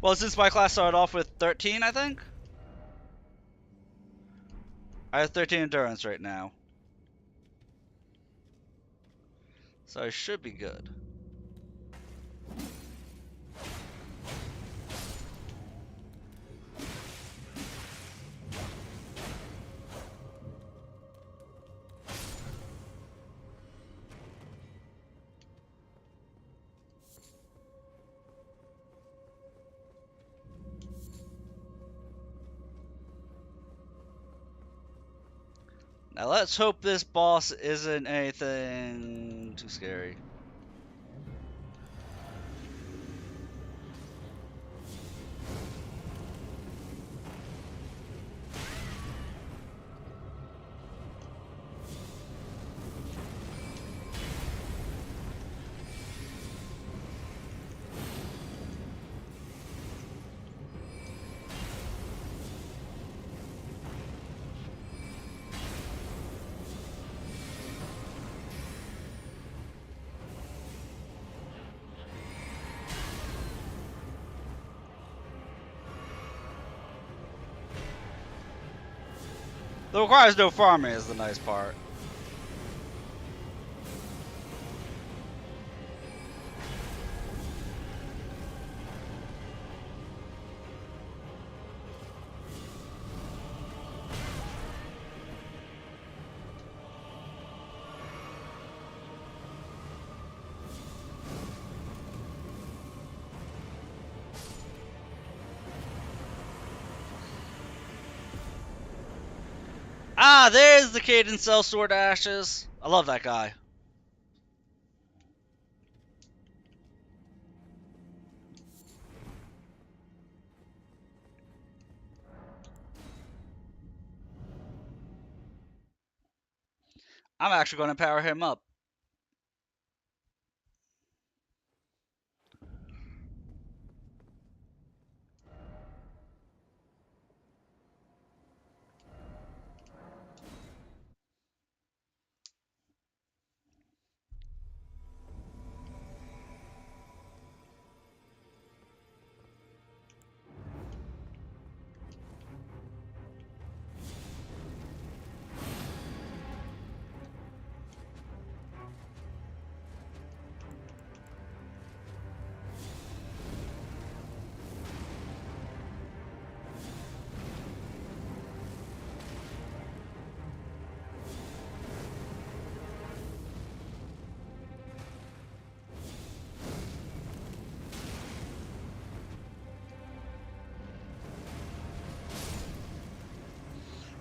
Well, since my class started off with 13, I think? I have 13 endurance right now. So I should be good. Now let's hope this boss isn't anything too scary. It requires no farming is the nice part. Ah, there's the Caden Cell Sword Ashes. I love that guy. I'm actually going to power him up.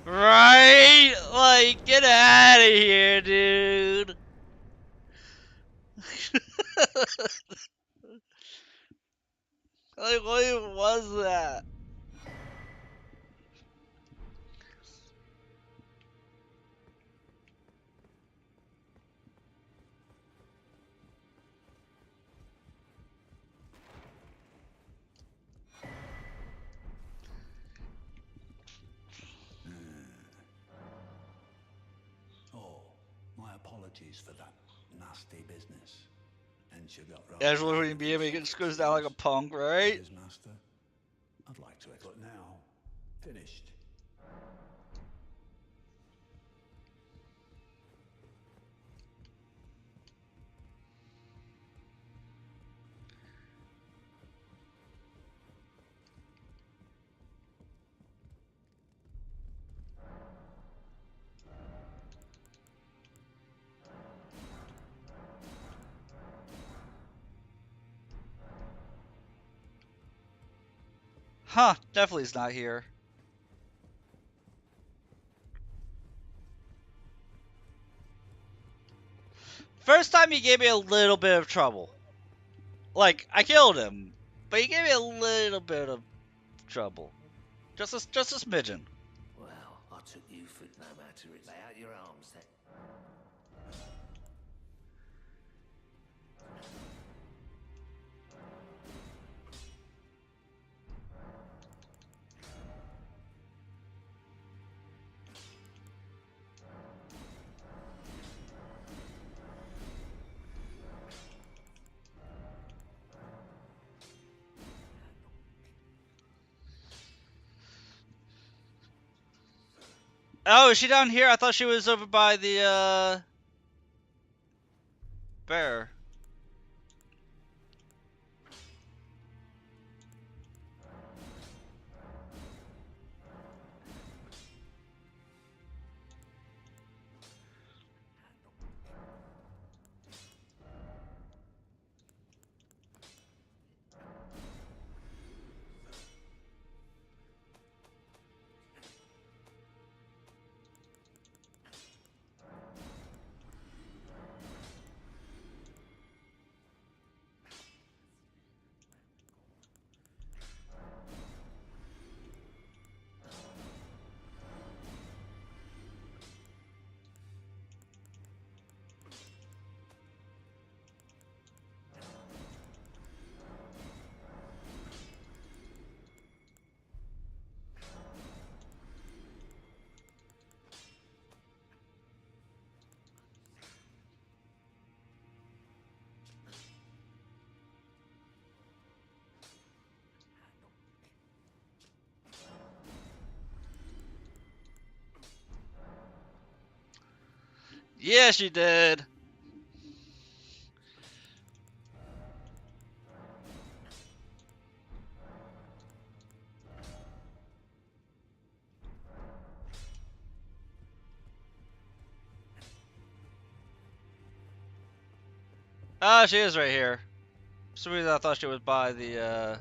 Right? Like, get out of here, dude. Like, what even was that? Oh, my apologies for that nasty business. And she got right. Casual wouldn't be able to get screws down like a punk, right? Yes, master. I'd like to, but now finished. Huh, definitely is not here. First time he gave me a little bit of trouble. Like, I killed him, but he gave me a little bit of trouble. Just a smidgen. Well, I took you for no matter it. Lay out your arms then. Oh, is she down here? I thought she was over by the bear. Yeah, she did. Ah, she is right here. For some reason I thought she was by the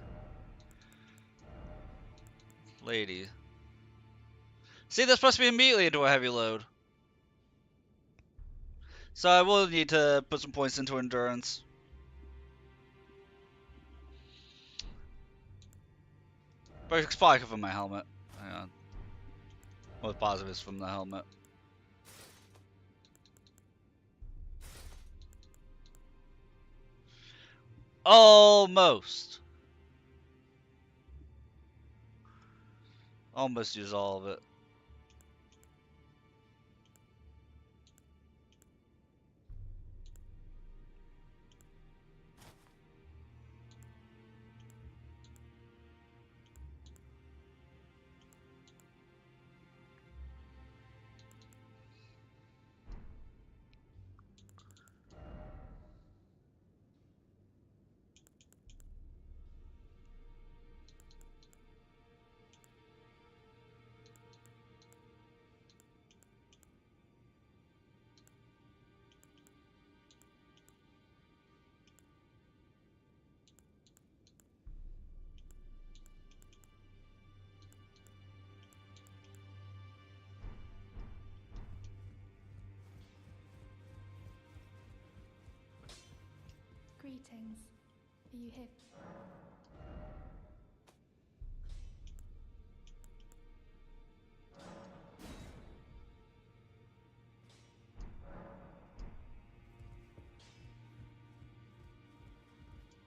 lady. See, that's supposed to be immediately into a heavy load. So I will need to put some points into endurance. But it's probably from my helmet. Hang on. Most positive is from the helmet. Almost. Almost use all of it. Greetings. Are you here?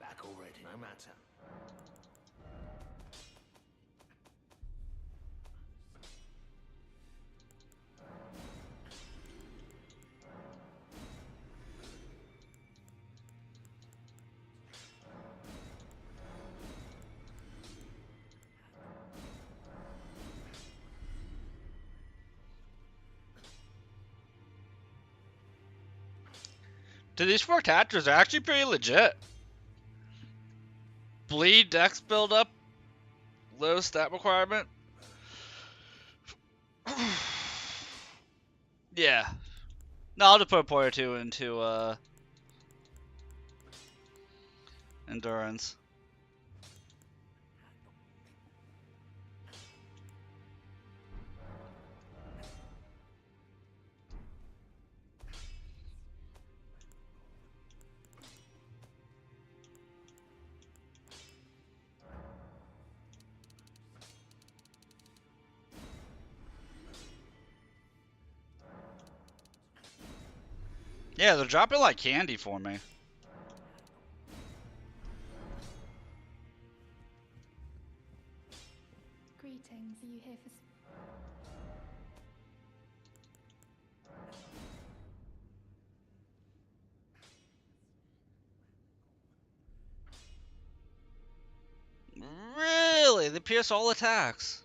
Back already, no matter. Dude, these four characters are actually pretty legit. Bleed, dex build up, low stat requirement. Yeah. No, I'll just put a point or two into endurance. Yeah, they're dropping like candy for me. Greetings. Are you here for? Really? They pierce all attacks.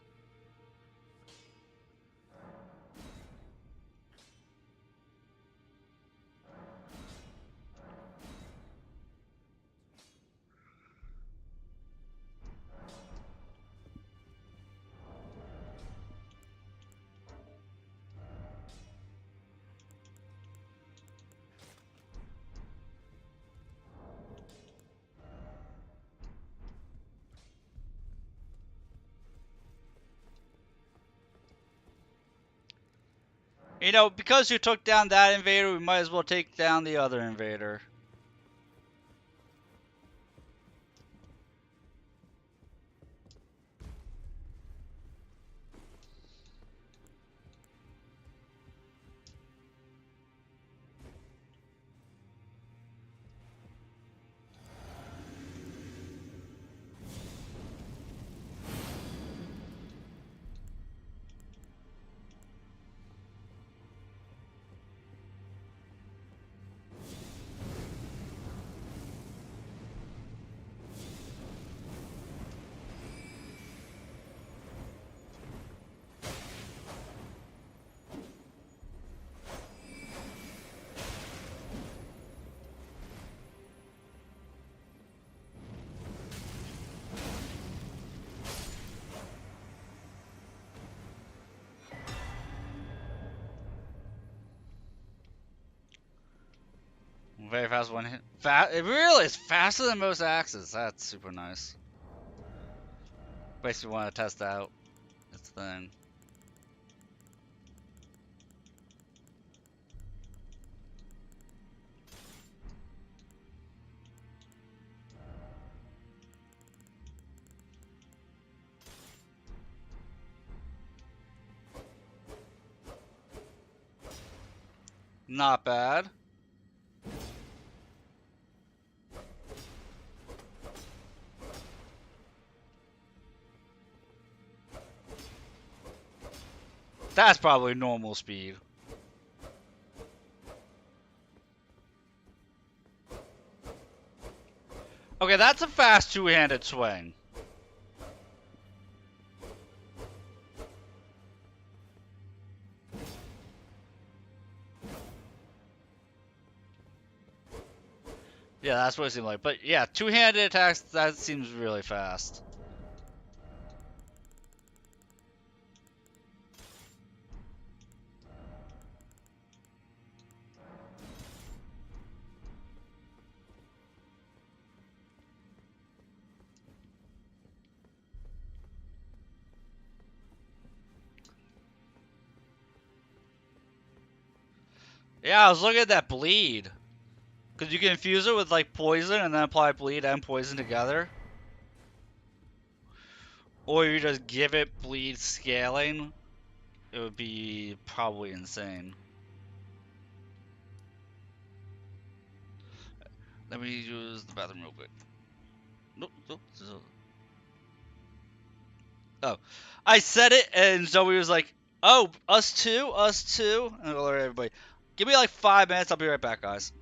You know, because you took down that invader, we might as well take down the other invader. Very fast one hit. It really is faster than most axes. That's super nice. Basically want to test out this thing. Not bad. That's probably normal speed. Okay, that's a fast two-handed swing. Yeah, that's what it seemed like. But yeah, two-handed attacks, that seems really fast. Yeah, I was looking at that bleed. Because you can infuse it with like poison and then apply bleed and poison together. Or you just give it bleed scaling. It would be probably insane. Let me use the bathroom real quick. Nope, nope. Oh. I said it and Zoe was like, oh, us too? Us too? And I alert everybody. Give me like 5 minutes, I'll be right back, guys.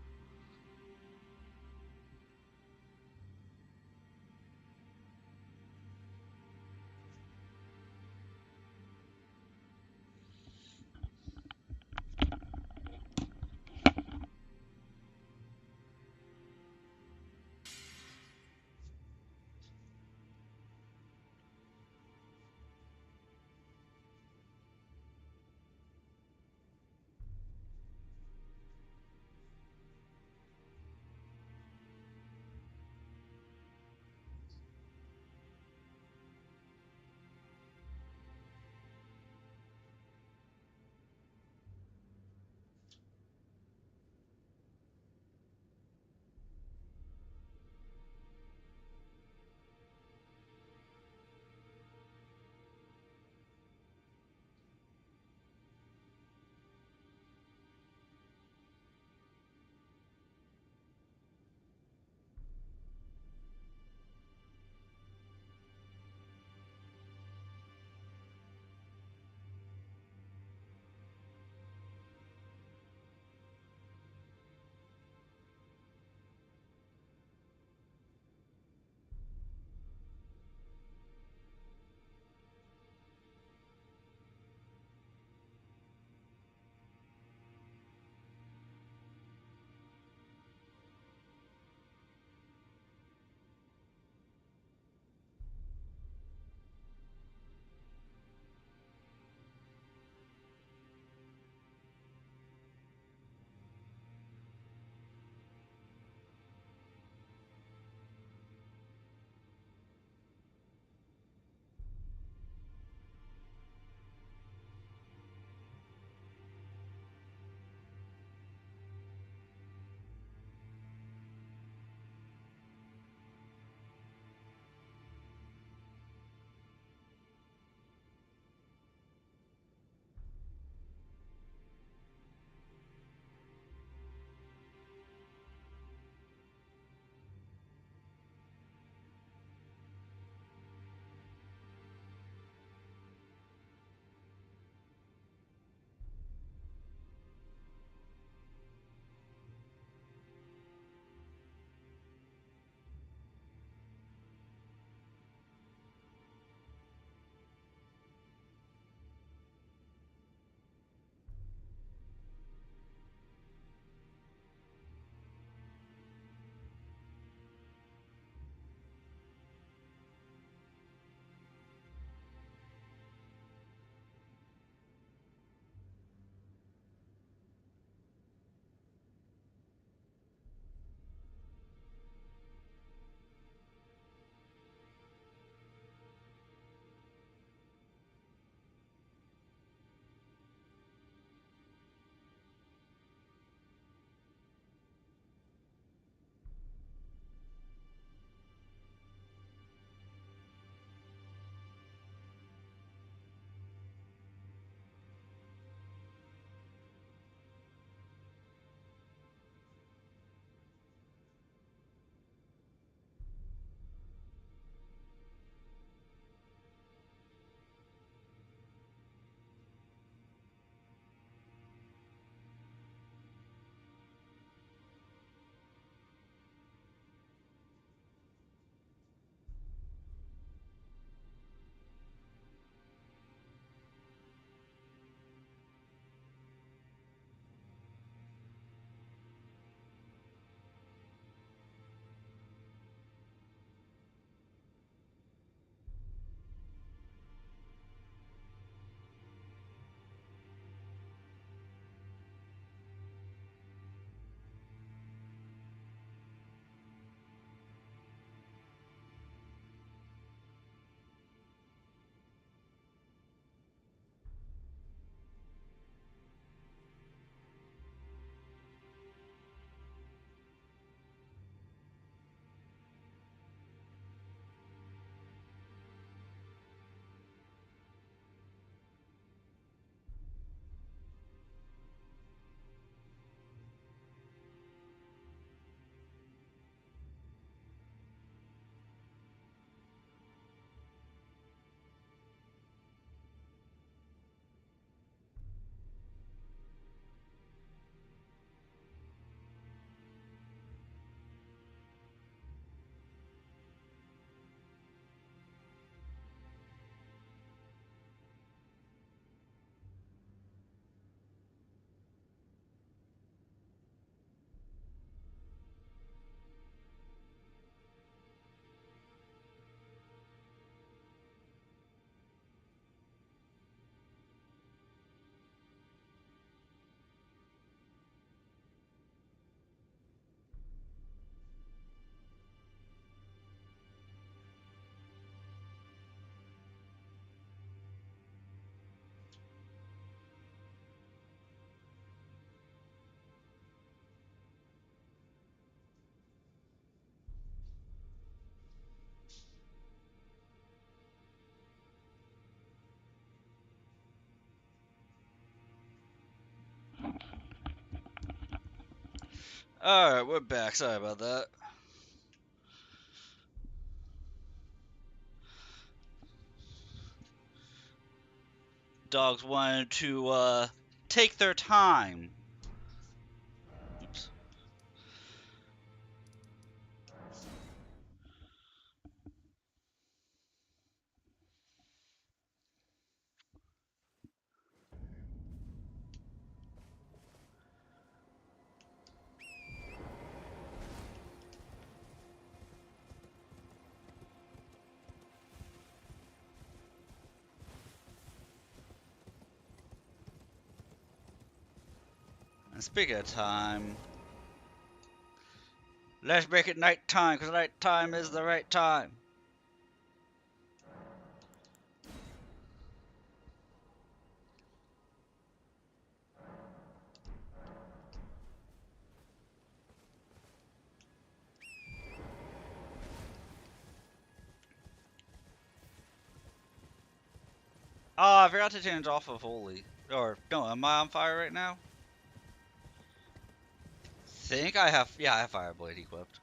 Alright, we're back. Sorry about that. Dogs wanted to take their time. Oops. And speaking of time, let's make it nighttime, because nighttime is the right time. Oh, I forgot to change off of holy. Or, no, am I on fire right now? Think I have, yeah, I have Fireblade equipped.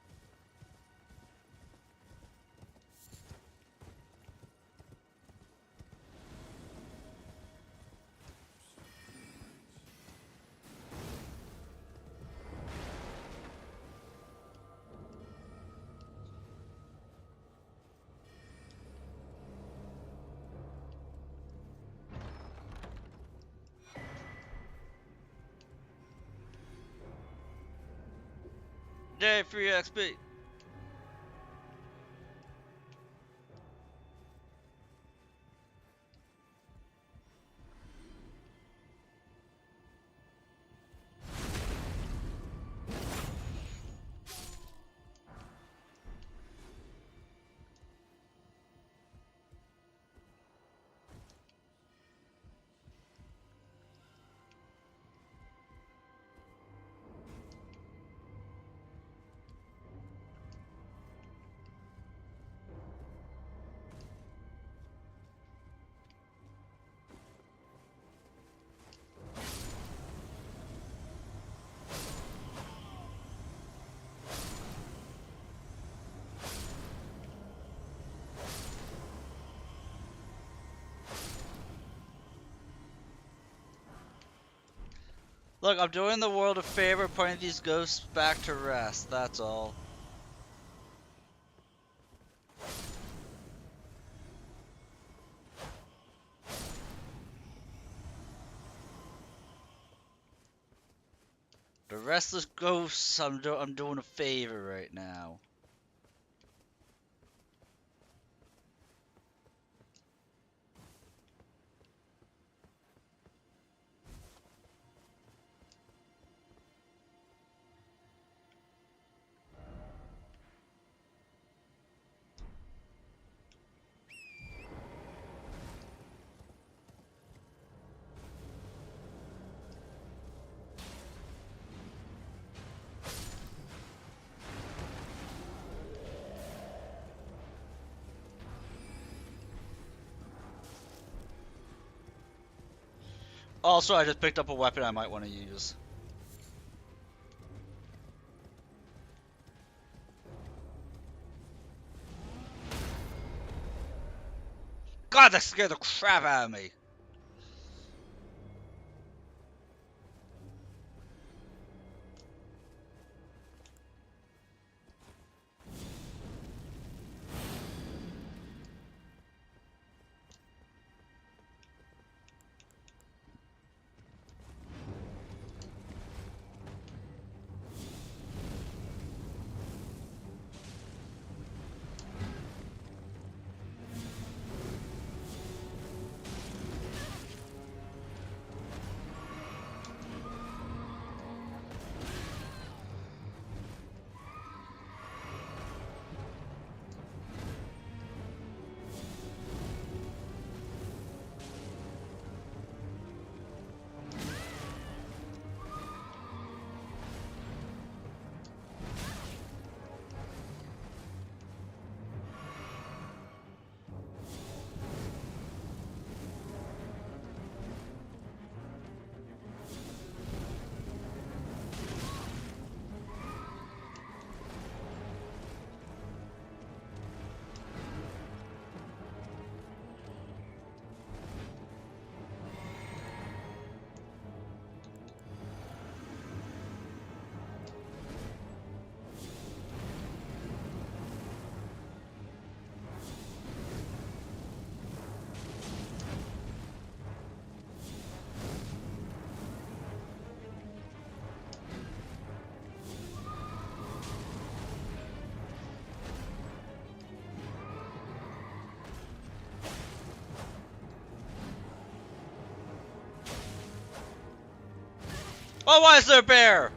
Yay, free XP! Look, I'm doing the world a favor putting these ghosts back to rest, that's all. The restless ghosts, I'm doing a favor right now. Also, I just picked up a weapon I might want to use. God, that scared the crap out of me! Oh, why is there a bear?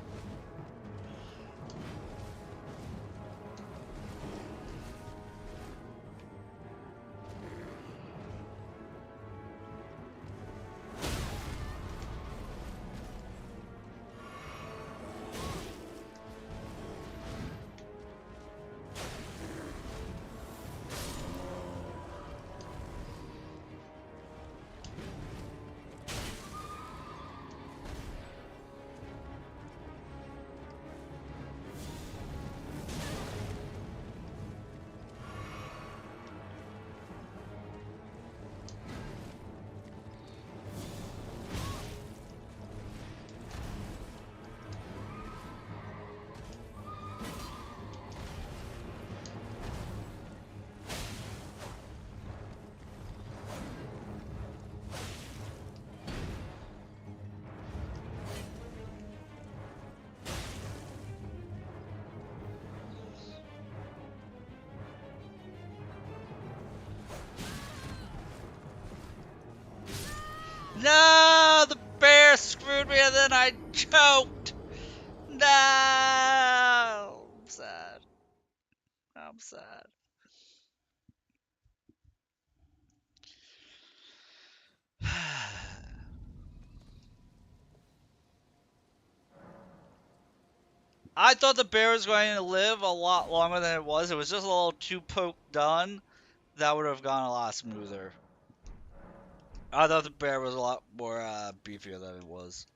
No, the bear screwed me and then I choked. No, I'm sad. I'm sad. I thought the bear was going to live a lot longer than it was. It was just a little too poked done. That would have gone a lot smoother. I thought the bear was a lot more beefier than it was.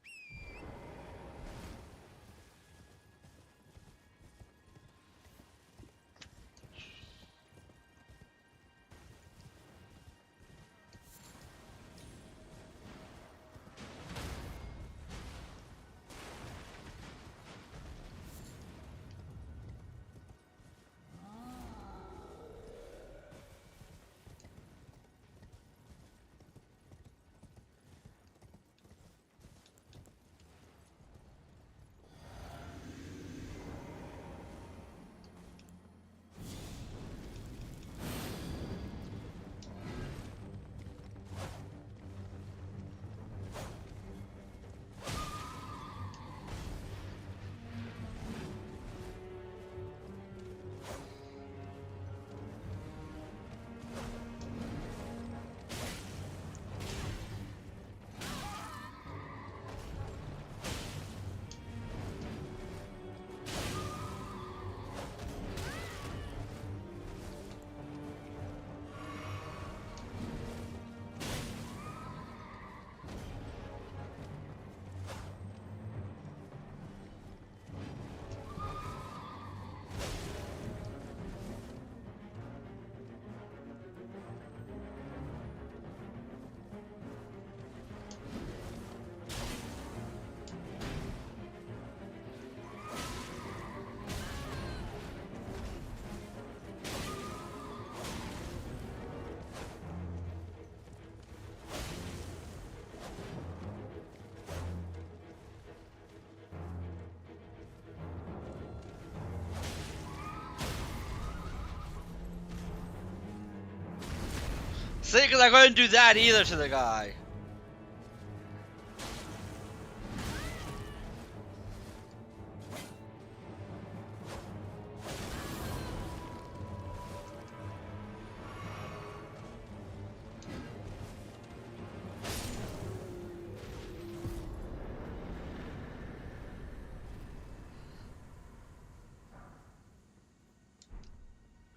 See, because I couldn't do that either to the guy.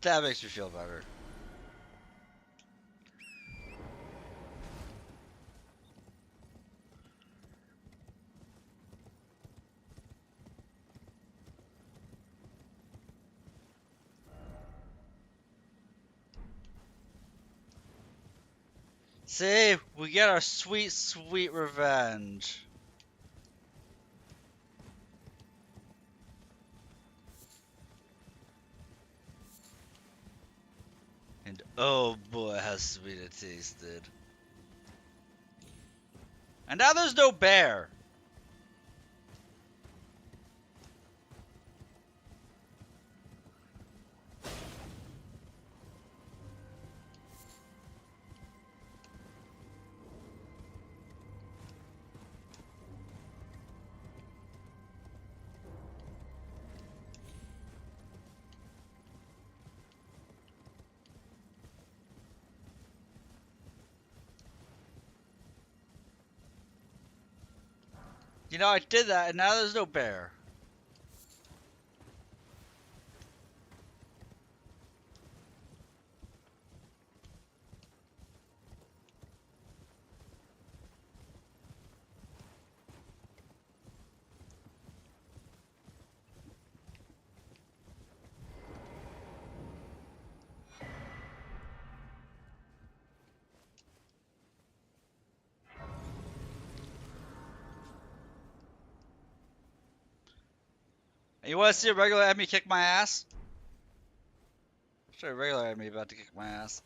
That makes me feel better. See, we get our sweet, sweet revenge. And oh boy, how sweet it tasted. And now there's no bear. You know, I did that, and now there's no bear. And you want to see a regular enemy kick my ass? Sure, a regular enemy about to kick my ass.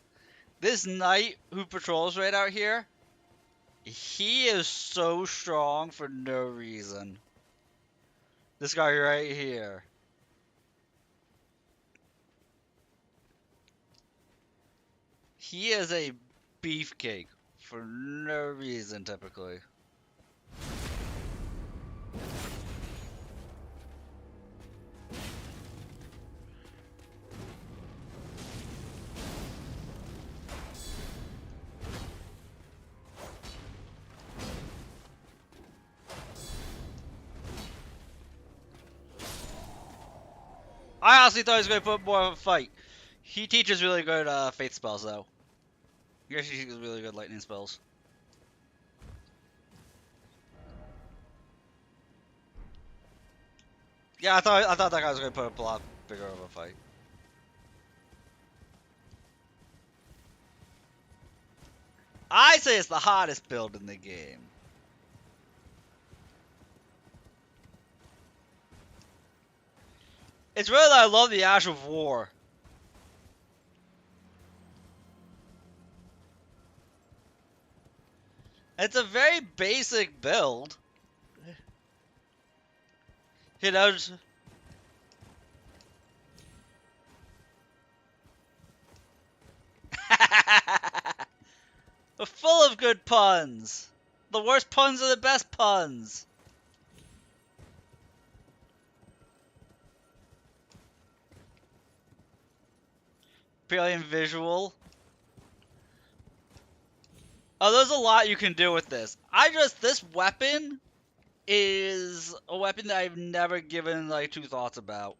This knight who patrols right out here, he is so strong for no reason. This guy right here. He is a beefcake for no reason, typically. I honestly thought he was going to put more of a fight. He teaches really good faith spells, though. He actually teaches really good lightning spells. Yeah, I thought that guy was going to put up a lot bigger of a fight. I say it's the hottest build in the game. It's really that I love the Ash of War. It's a very basic build. You know, full of good puns. The worst puns are the best puns. Brilliant visual. Oh, there's a lot you can do with this. This weapon is a weapon that I've never given like two thoughts about.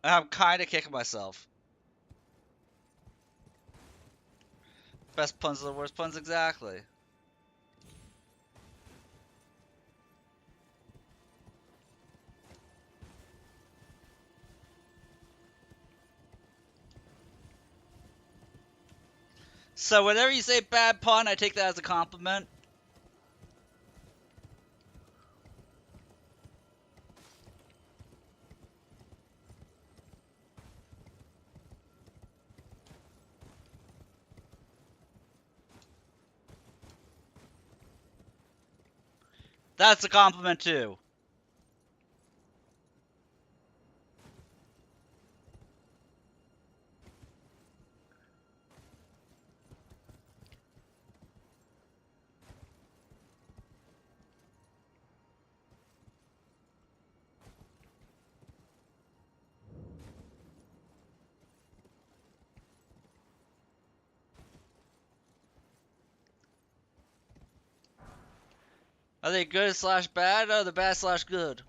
And I'm kind of kicking myself. Best puns are the worst puns, exactly. So whenever you say bad pun, I take that as a compliment. That's a compliment too. Are they good slash bad, or the bad slash good?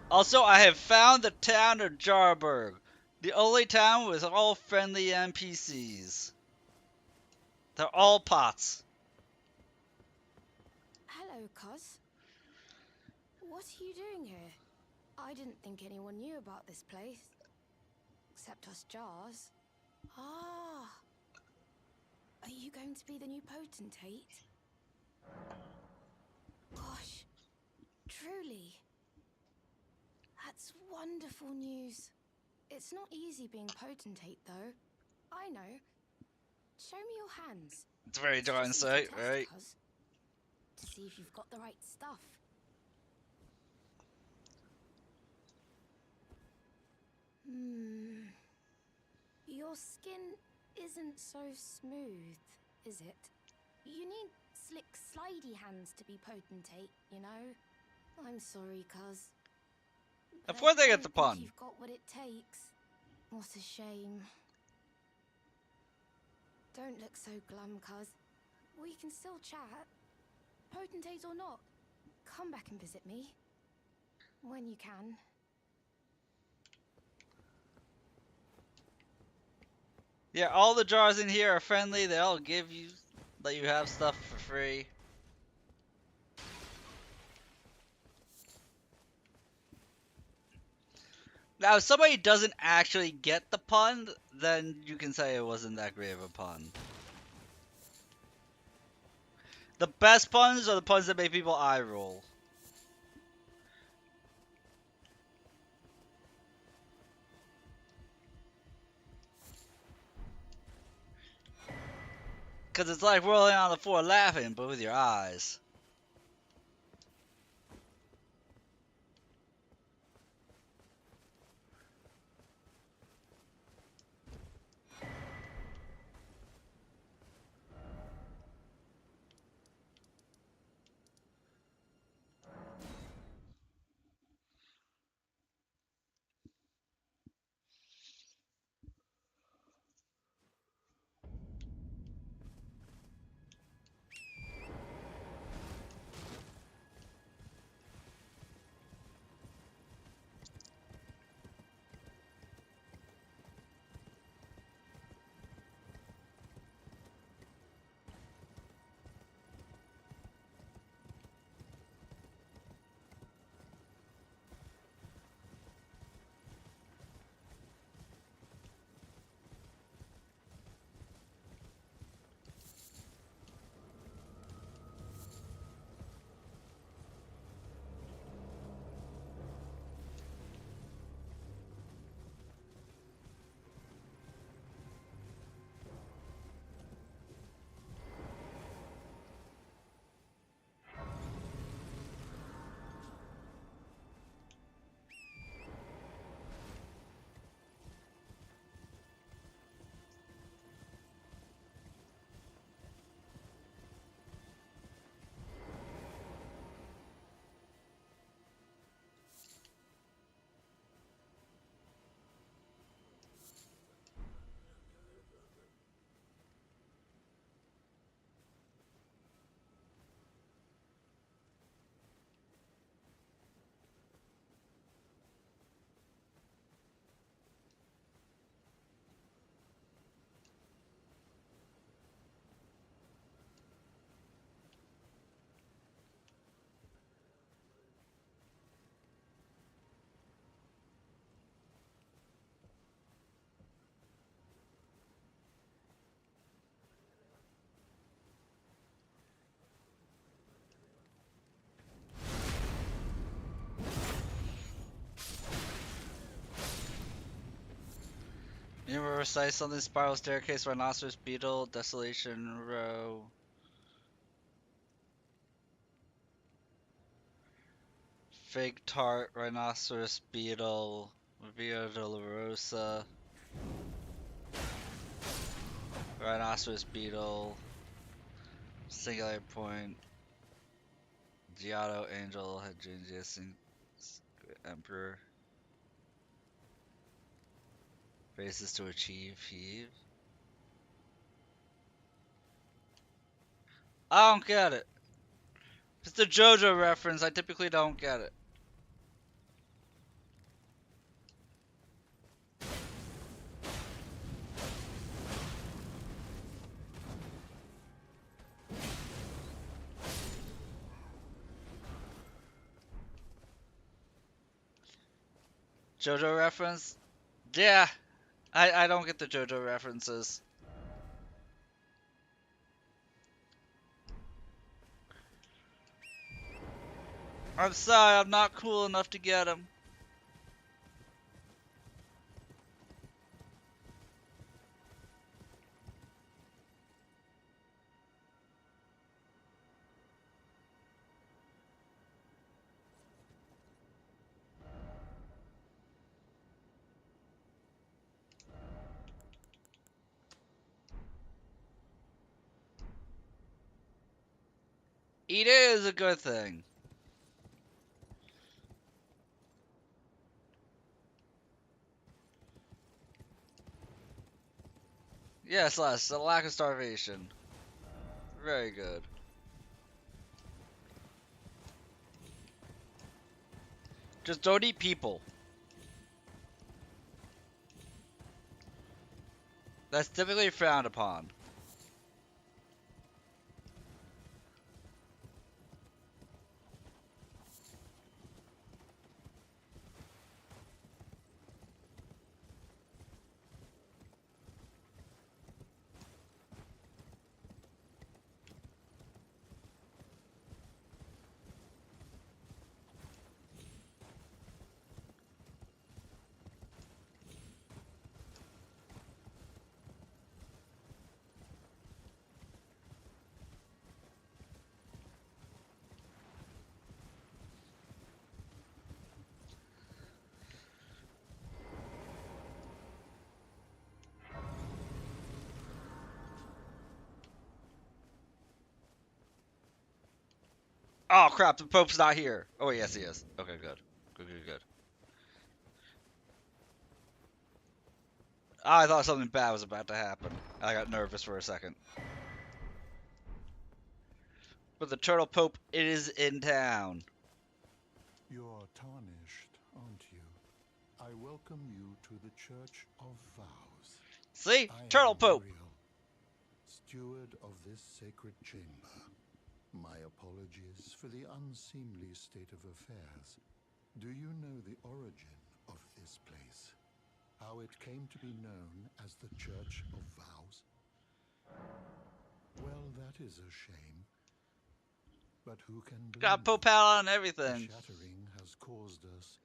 Also, I have found the town of Jarburg. The only town with all friendly NPCs. They're all pots. Hello, Cuz. What are you doing here? I didn't think anyone knew about this place. Except us Jars. Ah. Are you going to be the new potentate? Gosh. Truly. That's wonderful news. It's not easy being potentate, though. I know. Show me your hands. It's very It's darn just sight, some test, right? Cuz, to see if you've got the right stuff. Your skin isn't so smooth, is it? You need slick, slidey hands to be potentate, you know? I'm sorry, cuz. Of But course I they get don't the think pun. you've got what it takes. What a shame. Don't look so glum, cuz. We can still chat. Potentate or not, come back and visit me. When you can. Yeah, all the jars in here are friendly. They all give you, let you have stuff for free. Now, if somebody doesn't actually get the pun, then you can say it wasn't that great of a pun. The best puns are the puns that make people eye roll. Cause it's like rolling on the floor laughing, but with your eyes. You ever recite something? Spiral staircase, rhinoceros beetle, desolation row. Fig tart, rhinoceros beetle, Via Dolorosa, rhinoceros beetle, singular point, Giotto angel, hydrangea, emperor. Races to achieve, heave. I don't get it. If it's a JoJo reference, I typically don't get it. JoJo reference? Yeah, I don't get the JoJo references. I'm sorry, I'm not cool enough to get them. Eat it is a good thing. Yes, Les, a lack of starvation. Very good. Just don't eat people. That's typically frowned upon. Oh crap, the Pope's not here. Oh yes he is. Okay, good. Good. I thought something bad was about to happen. I got nervous for a second. But the Turtle Pope is in town. You're tarnished, aren't you? I welcome you to the Church of Vows. See? I Turtle am Pope! Ariel, steward of this sacred chamber. My apologies for the unseemly state of affairs. Do you know the origin of this place? How it came to be known as the Church of Vows? Well, that is a shame. But who can blame Got Pope them? Pal on The everything. shattering has caused us,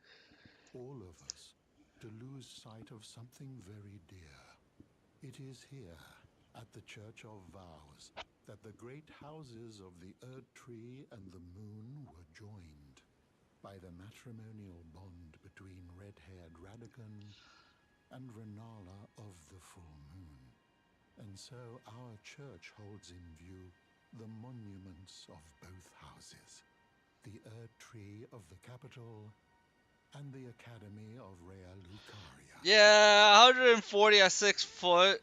all of us, to lose sight of something very dear. It is here, at the Church of Vows, that the great houses of the Erd Tree and the Moon were joined by the matrimonial bond between red-haired Radagon and Renala of the Full Moon. And so our church holds in view the monuments of both houses, the Erd Tree of the capital and the Academy of Rea Lucaria. Yeah, 140 at 6 foot.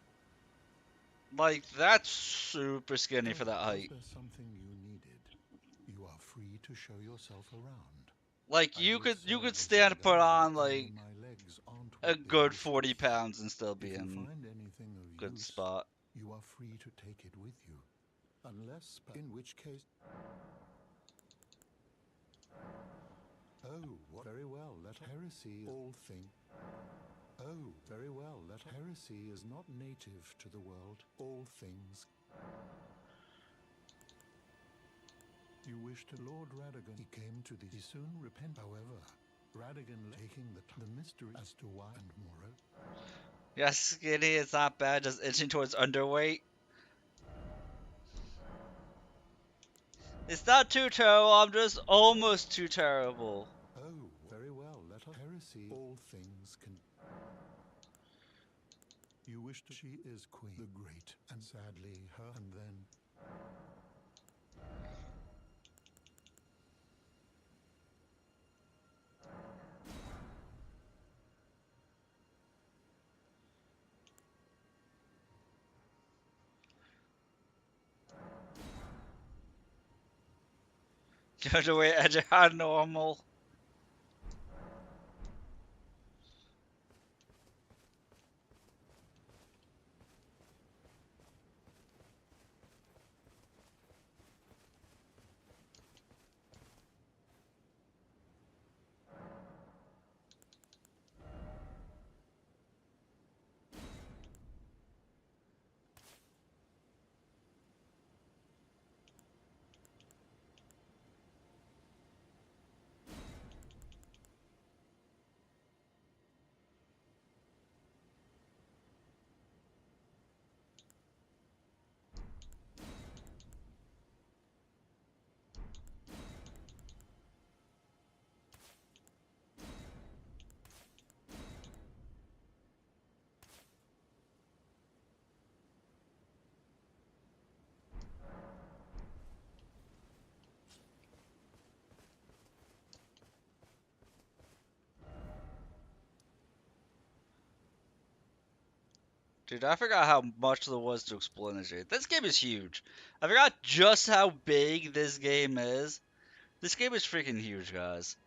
Like, that's super skinny for that height. Is there something you needed? You are free to show yourself around. Like, I you would could say stand to that put on, only like, my legs aren't a what they good used 40 to be. pounds and still be If you in find anything of good use, spot. you are free to take it with you. Unless, in which case... Oh, very well, let heresy all thing. Oh, very well, let heresy is not native to the world. All things. You wish to Lord Radagon. He came to the... He soon repent, however. Radagon taking the mystery as to why and Moro. Yeah, skinny, it's not bad, just inching towards underweight. It's not too terrible, I'm just almost too terrible. Oh, very well, let us heresy all things can... You wish to... She is queen, the great, and sadly her, and then... Underweight edge how normal. Dude, I forgot how much there was to explore in this game. This game is huge. I forgot just how big this game is. This game is freaking huge, guys.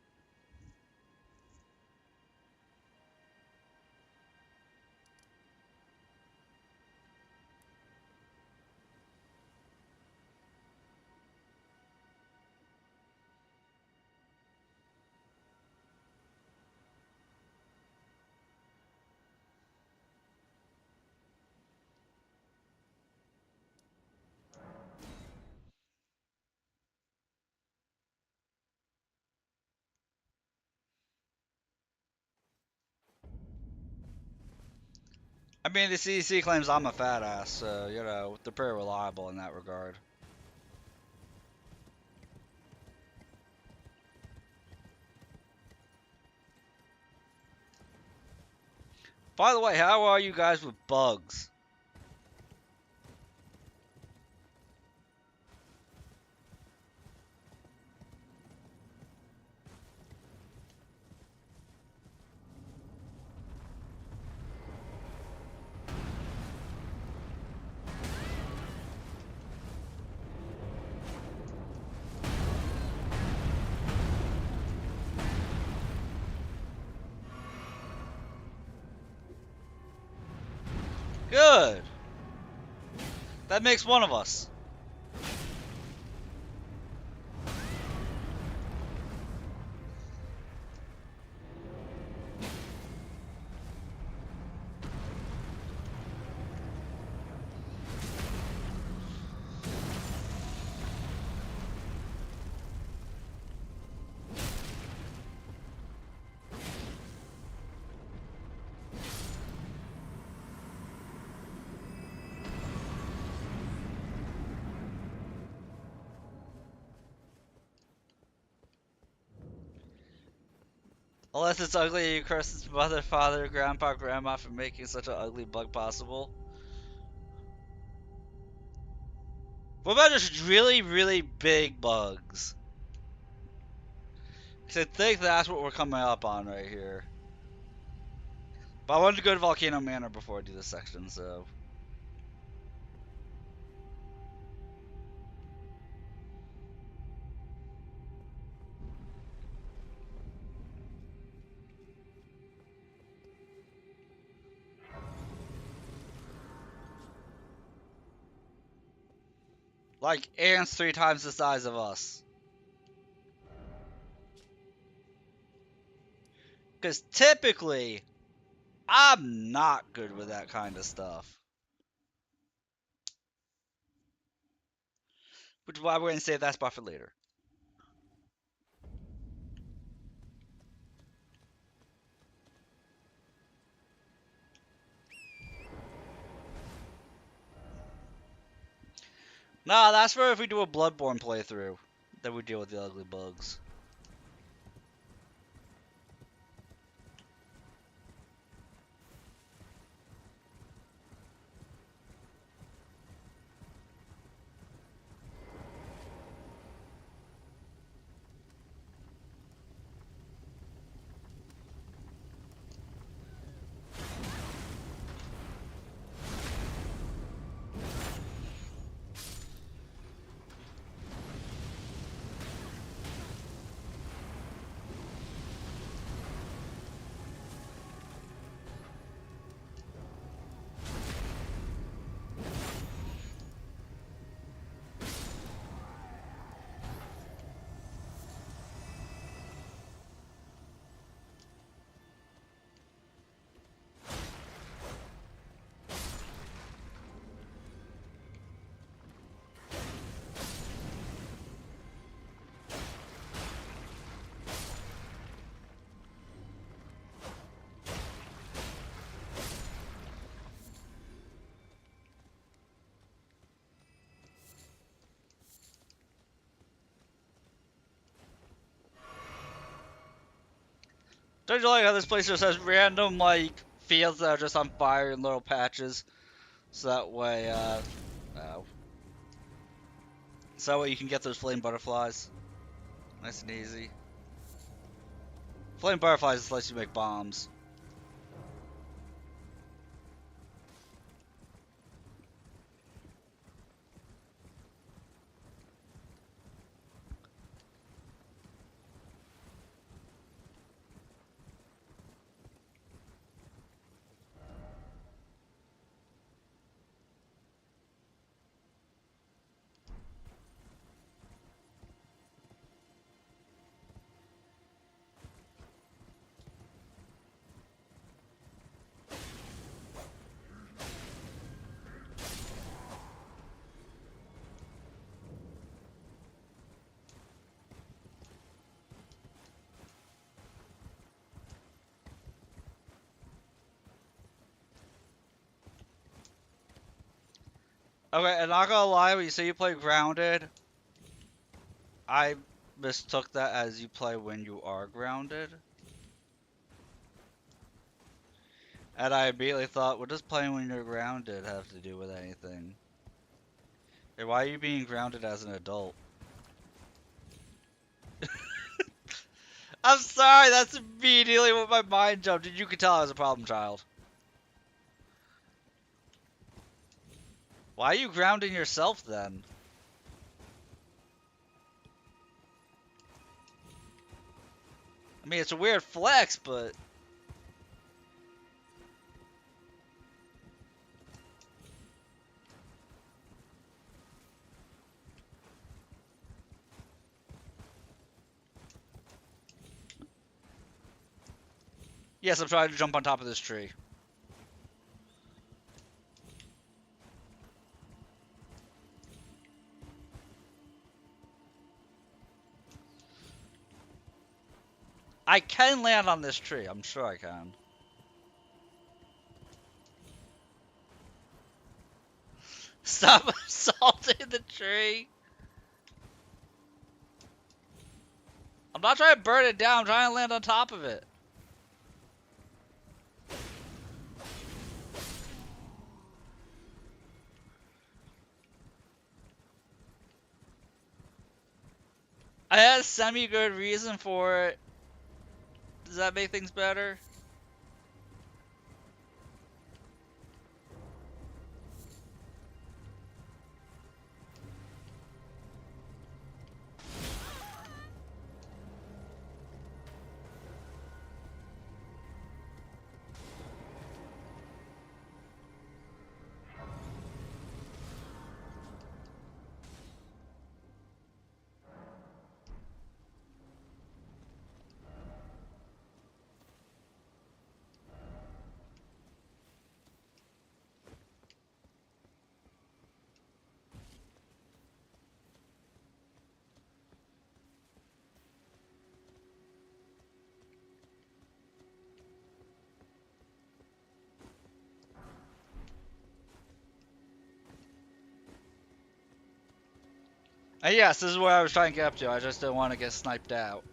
I mean, the CDC claims I'm a fat ass, so, you know, they're pretty reliable in that regard. By the way, how are you guys with bugs? Good. That makes one of us. Unless it's ugly, you curse its mother, father, grandpa, grandma for making such an ugly bug possible. What about just really, really big bugs? Because I think that's what we're coming up on right here. But I wanted to go to Volcano Manor before I do this section, so... Like, ants 3 times the size of us. Because typically, I'm not good with that kind of stuff. Which is why we're going to save that spot for later. Nah, that's for if we do a Bloodborne playthrough. Then we deal with the ugly bugs. Don't you like how this place just has random, like, fields that are just on fire in little patches? So that way, ow. So that way you can get those flame butterflies. Nice and easy. Flame butterflies just lets you make bombs. Okay, and not gonna lie, when you say you play grounded, I mistook that as you play when you are grounded. And I immediately thought, what does playing when you're grounded have to do with anything? Hey, why are you being grounded as an adult? I'm sorry, that's immediately what my mind jumped. You could tell I was a problem child. Why are you grounding yourself then? I mean, it's a weird flex, but... Yes, I'm trying to jump on top of this tree. I can land on this tree. I'm sure I can. Stop assaulting the tree. I'm not trying to burn it down. I'm trying to land on top of it. I had a semi-good reason for it. Does that make things better? And yes, this is where I was trying to get up to. I just didn't want to get sniped out.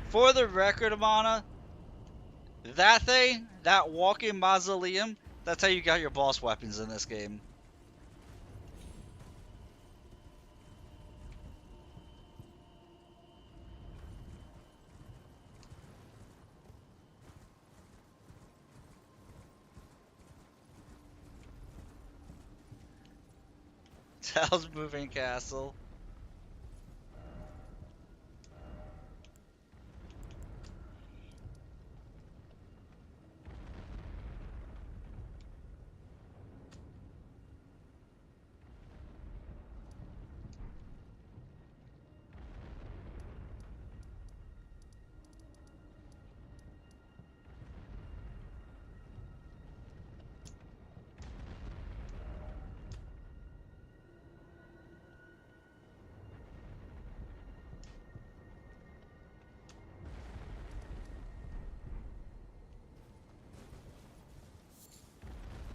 For the record, Amana, that thing, that walking mausoleum, that's how you got your boss weapons in this game. Tal's moving castle.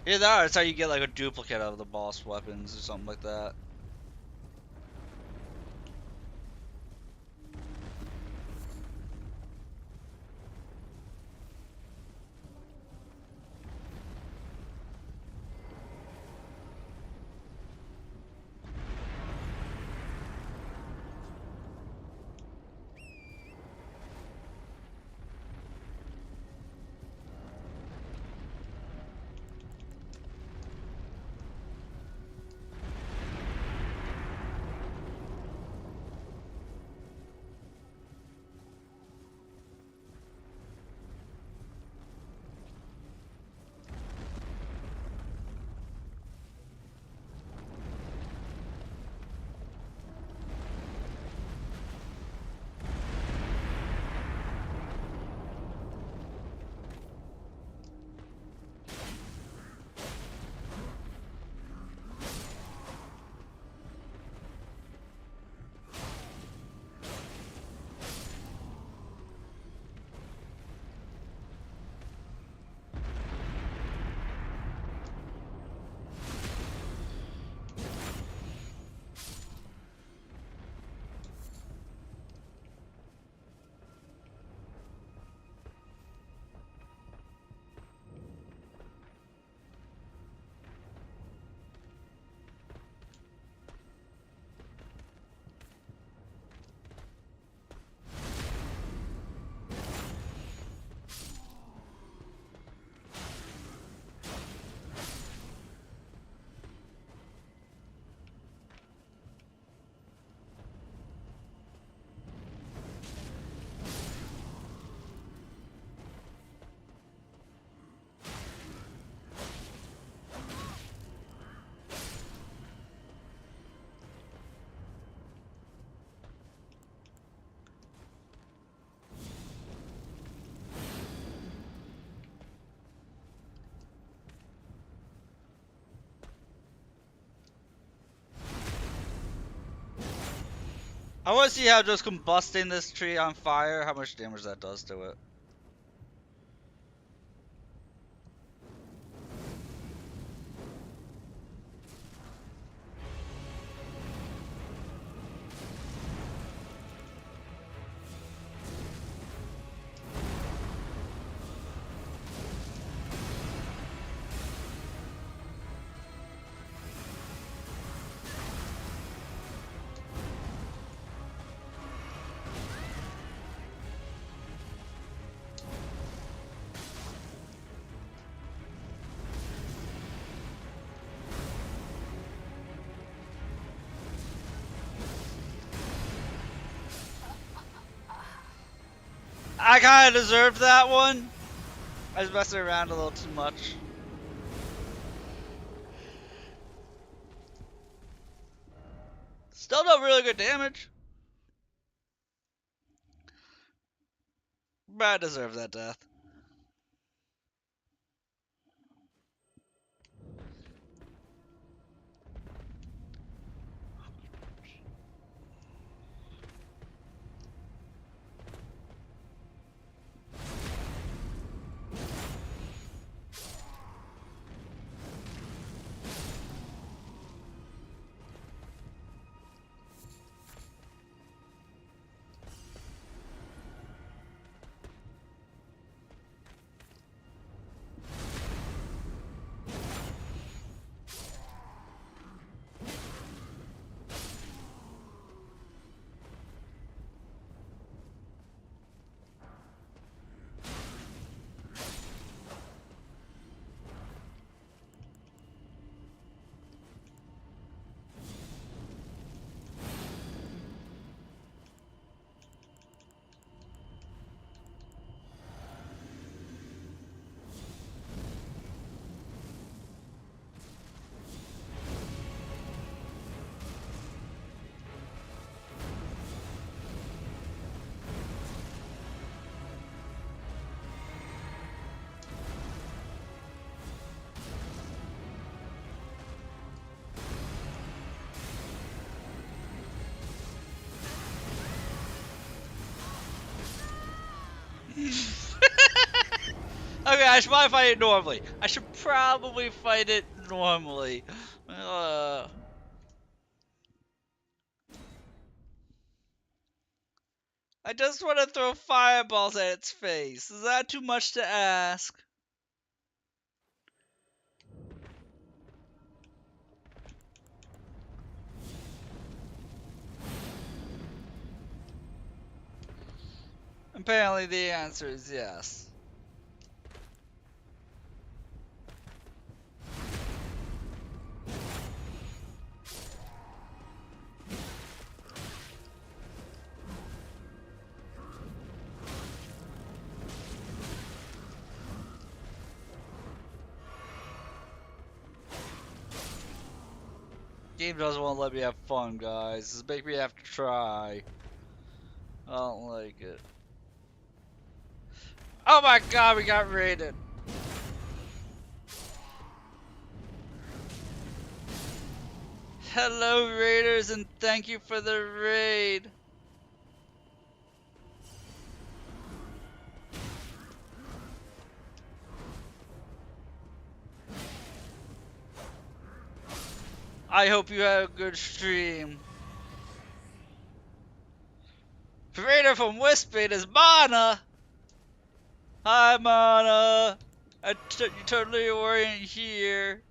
Either that or it's how you get like a duplicate of the boss weapons or something like that. I want to see how just combusting this tree on fire, how much damage that does to it. I kind of deserved that one. I was messing around a little too much. Still no really good damage. But I deserve that death. Okay, I should probably fight it normally. I should probably fight it normally. Uh, I just want to throw fireballs at its face. Is that too much to ask? Apparently the answer is yes. Game doesn't want to let me have fun, guys. This make me have to try. I don't like it. Oh my god, we got raided. Hello, raiders, and thank you for the raid. I hope you had a good stream. Raider from Wispin is Mana. Hi, Mana. You totally weren't here.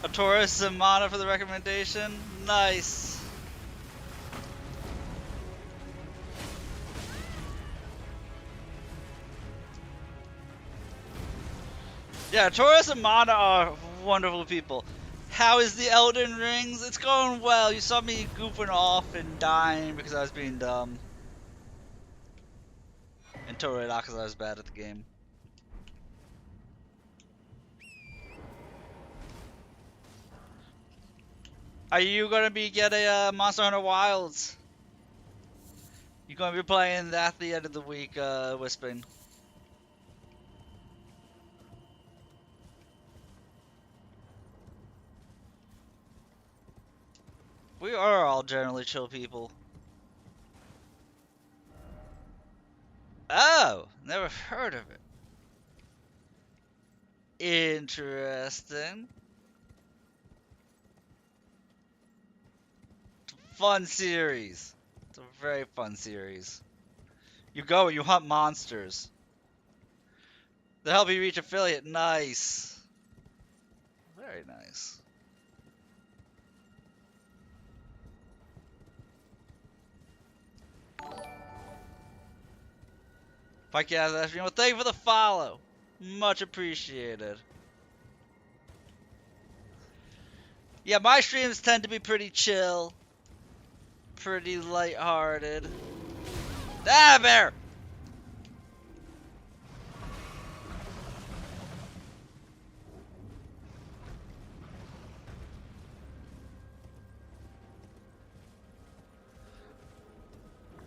A Taurus and Mana for the recommendation. Nice. Yeah, Taurus and Mana are wonderful people. How is the Elden Rings? It's going well. You saw me goofing off and dying because I was being dumb. And totally not because I was bad at the game. Are you gonna be getting Monster Hunter Wilds? You gonna be playing that at the end of the week, Wispin? We are all generally chill people. Oh, never heard of it. Interesting. Fun series. It's a very fun series. You go and you hunt monsters. They help you reach affiliate. Nice. Very nice. Fuck yeah, that's well, thank you for the follow. Much appreciated. Yeah, my streams tend to be pretty chill. Pretty lighthearted. Ah, bear!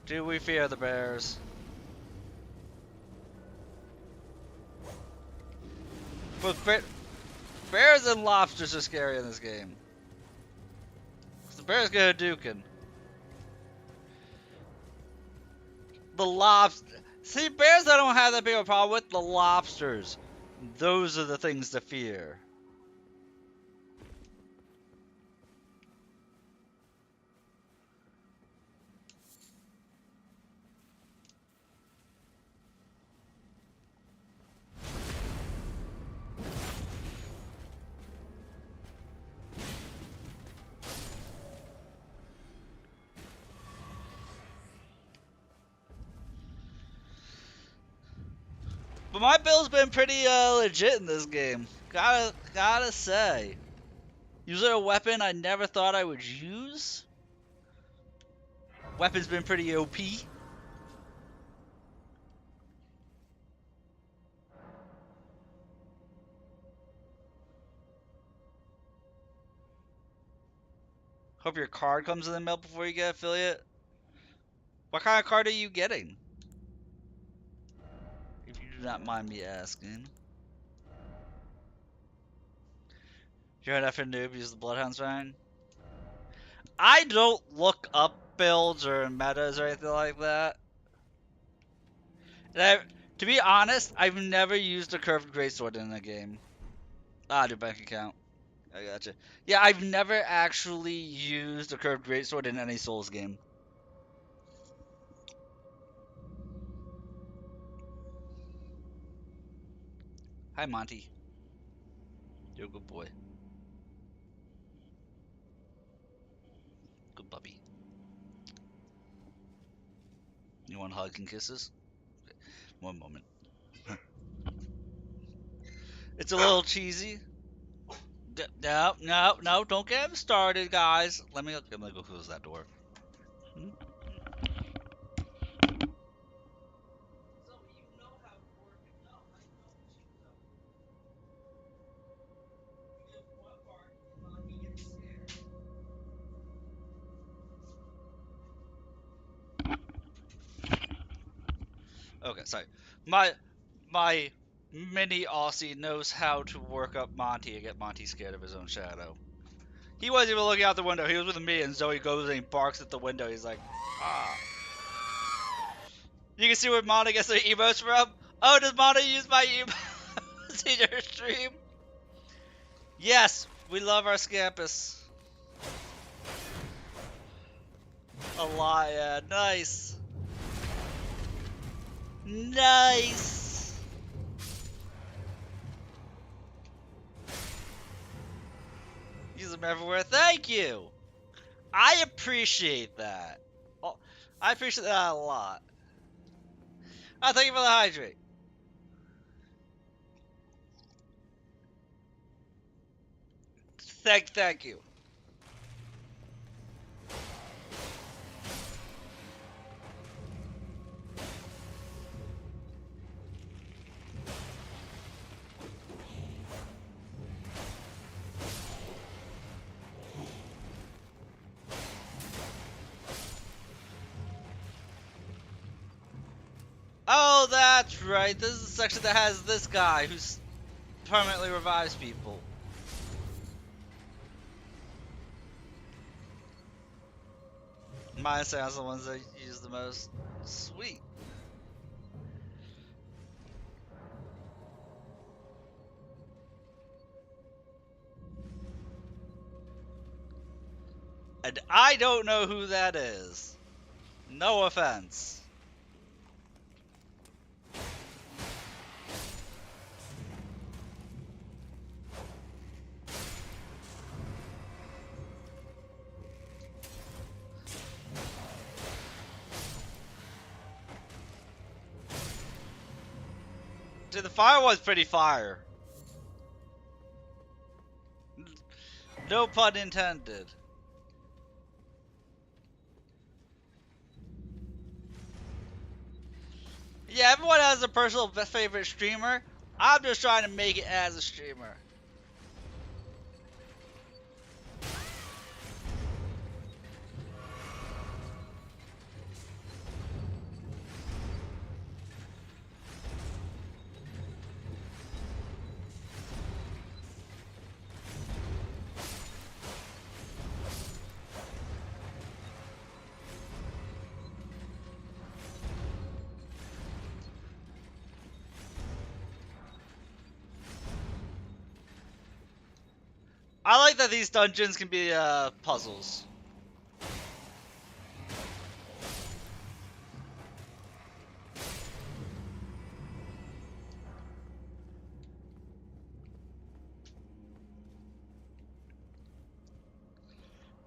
Do we fear the bears? But bears and lobsters are scary in this game. The bear's gonna dukin'. The lobster. See, bears I don't have that big of a problem with. The lobsters. Those are the things to fear. But my build's been pretty legit in this game. Gotta say. Using a weapon I never thought I would use. Weapon's been pretty OP. Hope your card comes in the mail before you get affiliate. What kind of card are you getting? If you do not mind me asking. You're an effing noob, use the Bloodhounds fine. I don't look up builds or metas or anything like that. And to be honest, I've never used a curved greatsword in a game. Ah, new bank account. I gotcha. Yeah, I've never actually used a curved greatsword in any Souls game. Hi, Monty. You're a good boy. Good puppy. You want hugs and kisses? Okay. One moment. It's a little cheesy. No, no, no, don't get him started, guys. Let me go close that door. Hmm? Okay, sorry. My mini Aussie knows how to work up Monty and get Monty scared of his own shadow. He wasn't even looking out the window. He was with me, and Zoe goes and he barks at the window. He's like, ah. You can see where Monty gets the emotes from. Oh, does Monty use my emotes in your stream? Yes, we love our Scampus. A lot, yeah. Nice. Nice. Use them everywhere. Thank you. I appreciate that. Oh, I appreciate that a lot. Oh, thank you for the hydrate. Thank you. Oh, that's right. This is the section that has this guy who's permanently revives people. Mine sounds the ones that use the most. Sweet. And I don't know who that is. No offense. Dude, the fire was pretty fire. No pun intended. Yeah, everyone has a personal favorite streamer. I'm just trying to make it as a streamer. I like that these dungeons can be puzzles.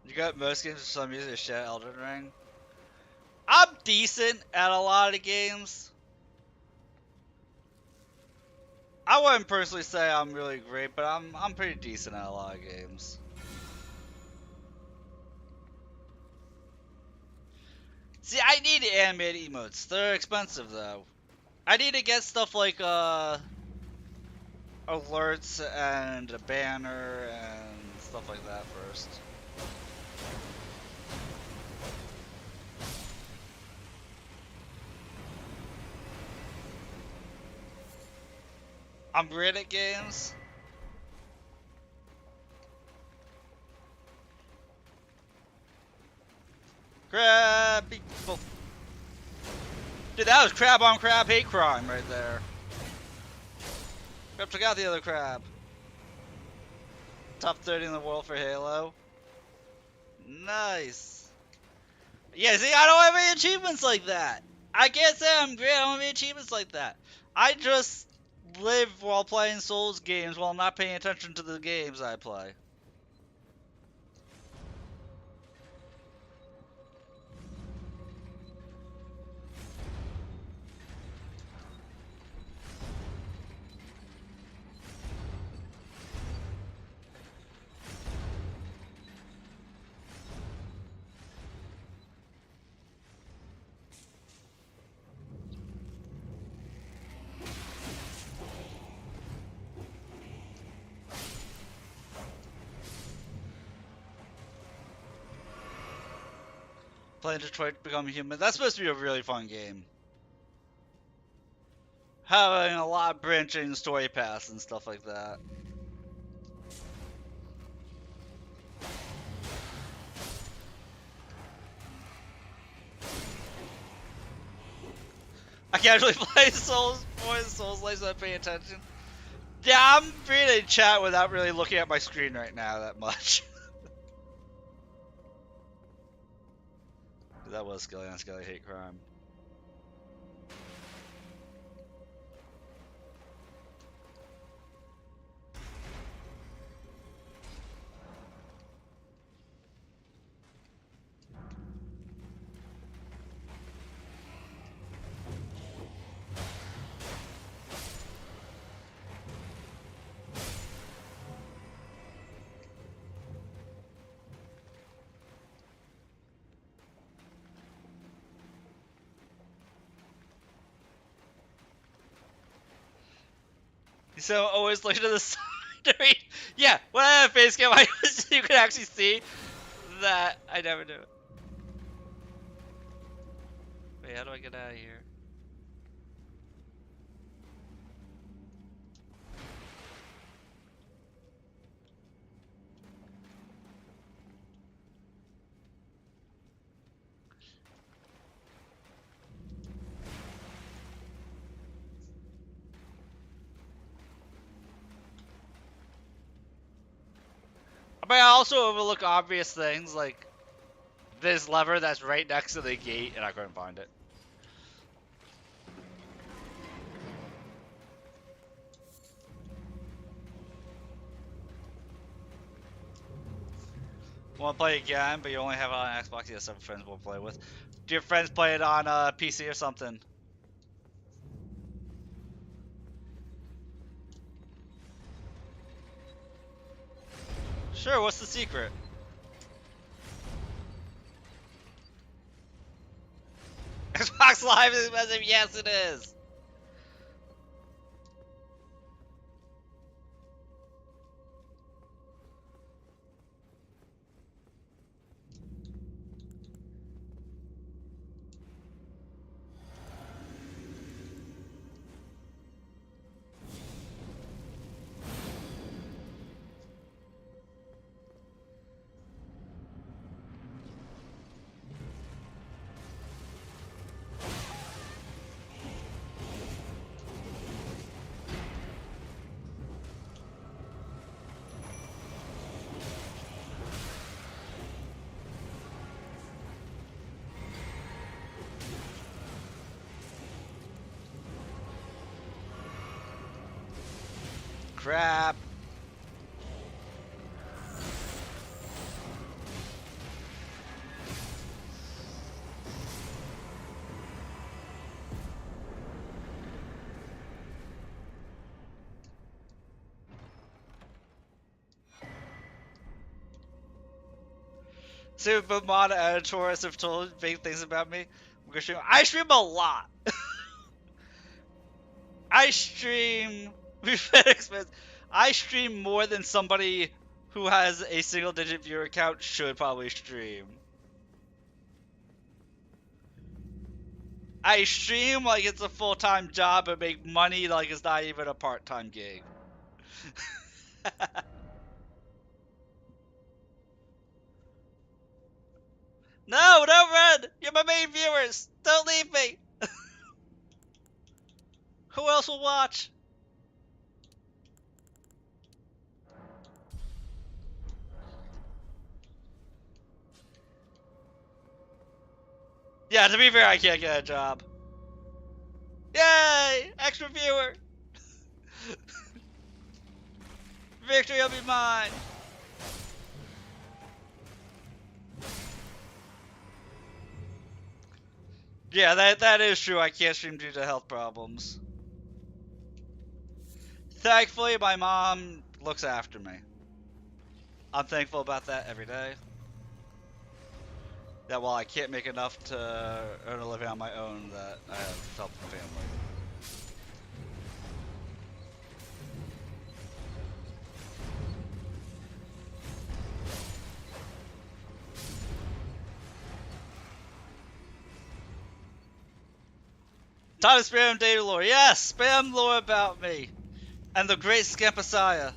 You got most games for some reason to share Elden Ring. I'm decent at a lot of games. I wouldn't personally say I'm really great, but I'm pretty decent at a lot of games. See, I need animated emotes. They're expensive though. I need to get stuff like alerts and a banner and stuff like that first. I'm great at games. Crab people. Dude, that was crab on crab hate crime right there. Crab took out the other crab. Top 30 in the world for Halo. Nice. Yeah, see, I don't have any achievements like that. I can't say I'm great. I don't have any achievements like that. I just live while playing Souls games while I'm not paying attention to the games I play. Playing Detroit Become Human. That's supposed to be a really fun game. Having a lot of branching story paths and stuff like that. I casually play Souls Boys, Souls like so I pay attention. Yeah, I'm reading chat without really looking at my screen right now that much. That was Skelly on Skelly Hate Crime. So always look to the side to read. Yeah, when I have face cam, you can actually see that I never do it. Wait, how do I get out of here? But I also overlook obvious things like this lever that's right next to the gate, and I couldn't find it. Want to play again, but you only have it on Xbox? Yeah, 7 friends will play with. Do your friends play it on PC or something? Sure, what's the secret? Xbox Live is expensive? Yes, it is. Crap. Super Mod editors have told big things about me. I stream a lot. I stream. I stream more than somebody who has a single-digit viewer count should probably stream. I stream like it's a full-time job and make money like it's not even a part-time gig. No, don't run! You're my main viewers! Don't leave me! Who else will watch? Yeah, to be fair, I can't get a job. Yay! Extra viewer! Victory will be mine! Yeah, that is true. I can't stream due to health problems. Thankfully, my mom looks after me. I'm thankful about that every day. That while I can't make enough to earn a living on my own, that I have help the family. Time to spam data lore. Yes, spam lore about me and the great Scampasiah.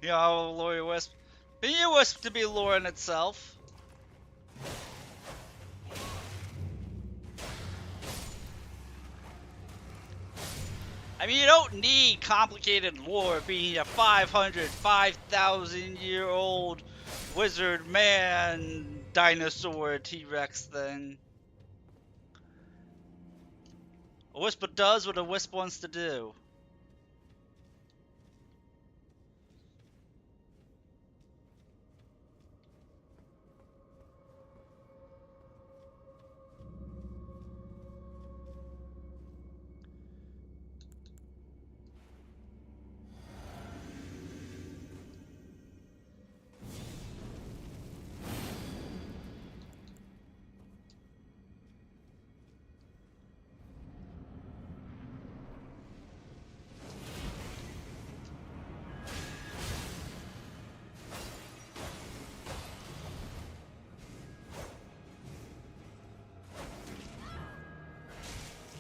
You know, Lore Wisp. But you Wisp to be lore in itself. I mean, you don't need complicated lore being a 5,000-year-old wizard man dinosaur T-Rex thing. A Wisp does what a Wisp wants to do.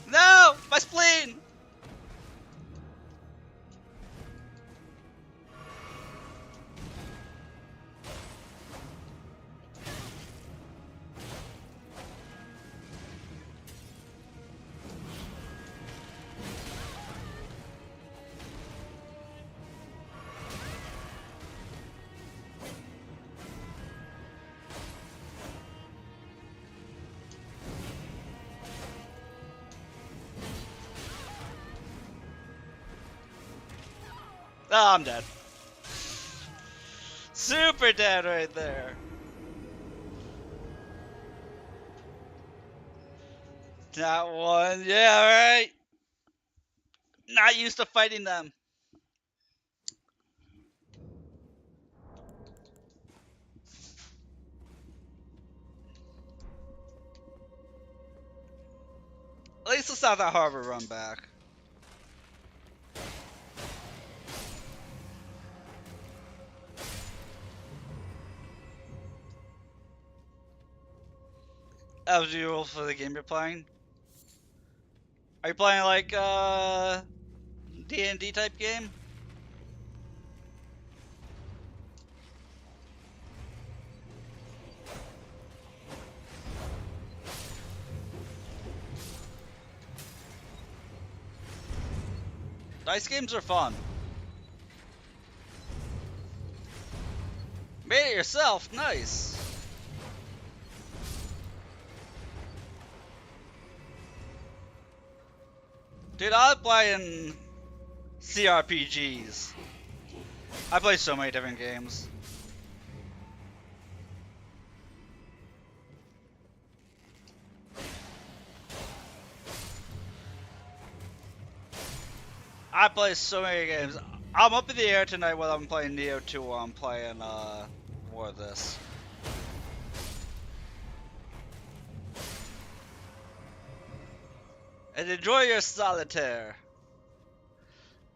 No! My spleen! Oh, I'm dead. Super dead right there. That one. Yeah, right. Not used to fighting them. At least it's not that hard of a run back. As usual for the game you're playing. Are you playing like D&D type game? Dice games are fun. Made it yourself, nice. Dude, I like playing CRPGs. I play so many different games. I play so many games. I'm up in the air tonight whether I'm playing Neo 2 or I'm playing more of this. And enjoy your solitaire.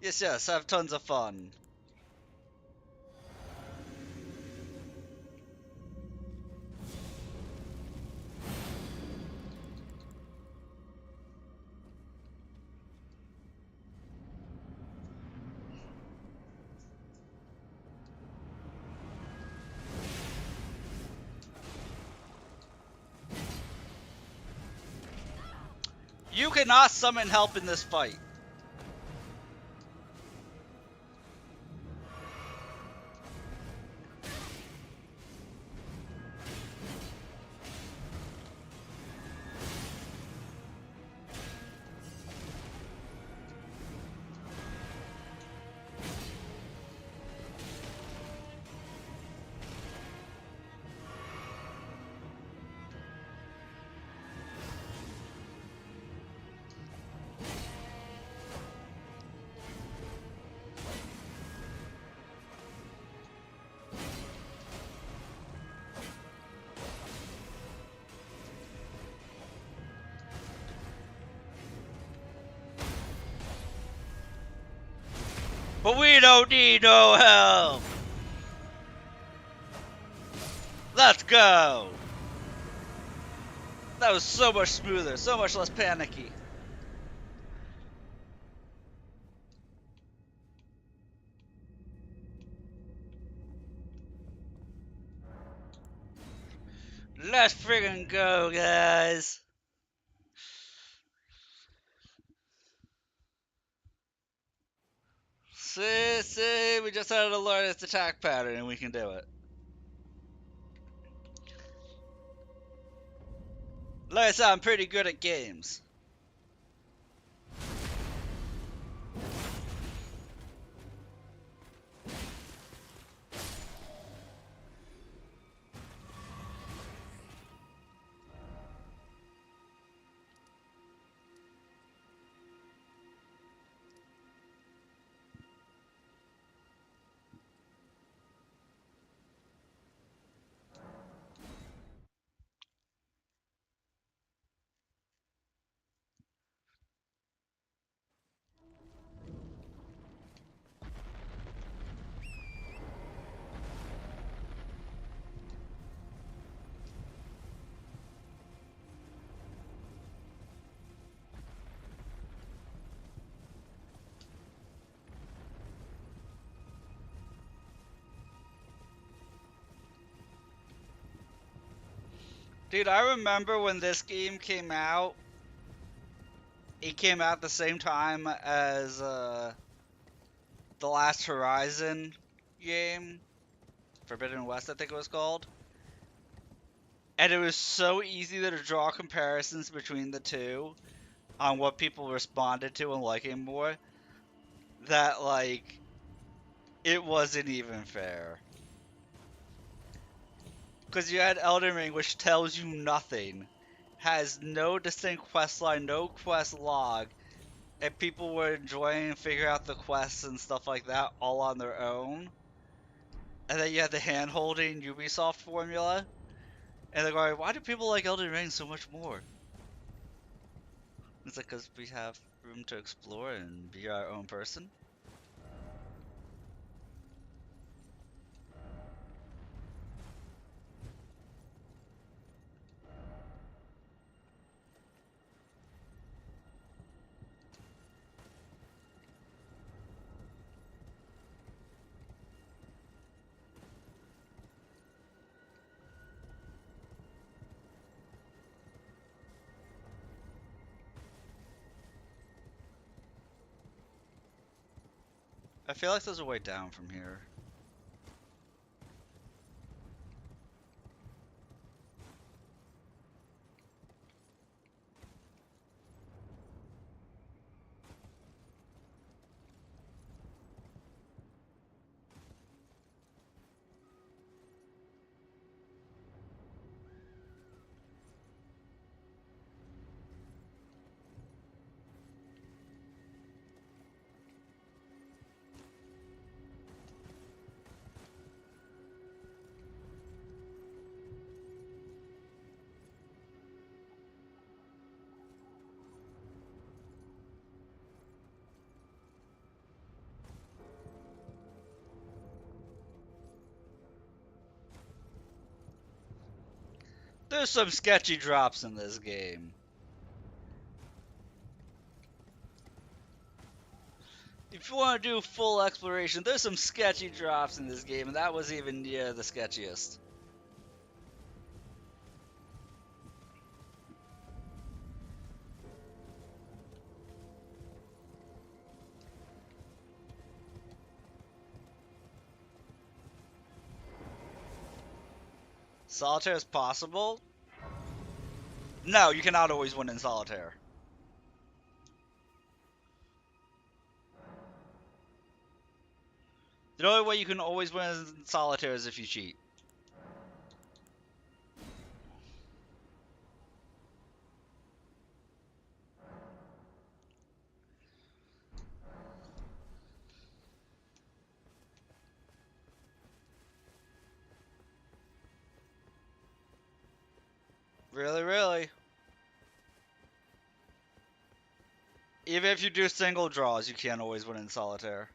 Yes, yes, have tons of fun. You cannot summon help in this fight. But we don't need no help. Let's go. That was so much smoother, so much less panicky. Let's friggin' go, guys. See, we just had to learn its attack pattern and we can do it. Like I said, I'm pretty good at games. Dude, I remember when this game came out. It came out the same time as the Last Horizon game, Forbidden West, I think it was called. And it was so easy to draw comparisons between the two on what people responded to and liking more that, like, it wasn't even fair. Because you had Elden Ring, which tells you nothing, has no distinct quest line, no quest log, and people were enjoying figuring out the quests and stuff like that all on their own. And then you had the hand-holding Ubisoft formula, and they're going, why do people like Elden Ring so much more? It's like, because we have room to explore and be our own person. I feel like there's a way down from here. There's some sketchy drops in this game. If you want to do full exploration, there's some sketchy drops in this game, and that was even the sketchiest. Solitaire is possible? No, you cannot always win in solitaire. The only way you can always win in solitaire is if you cheat. Really, really. Even if you do single draws, you can't always win in solitaire.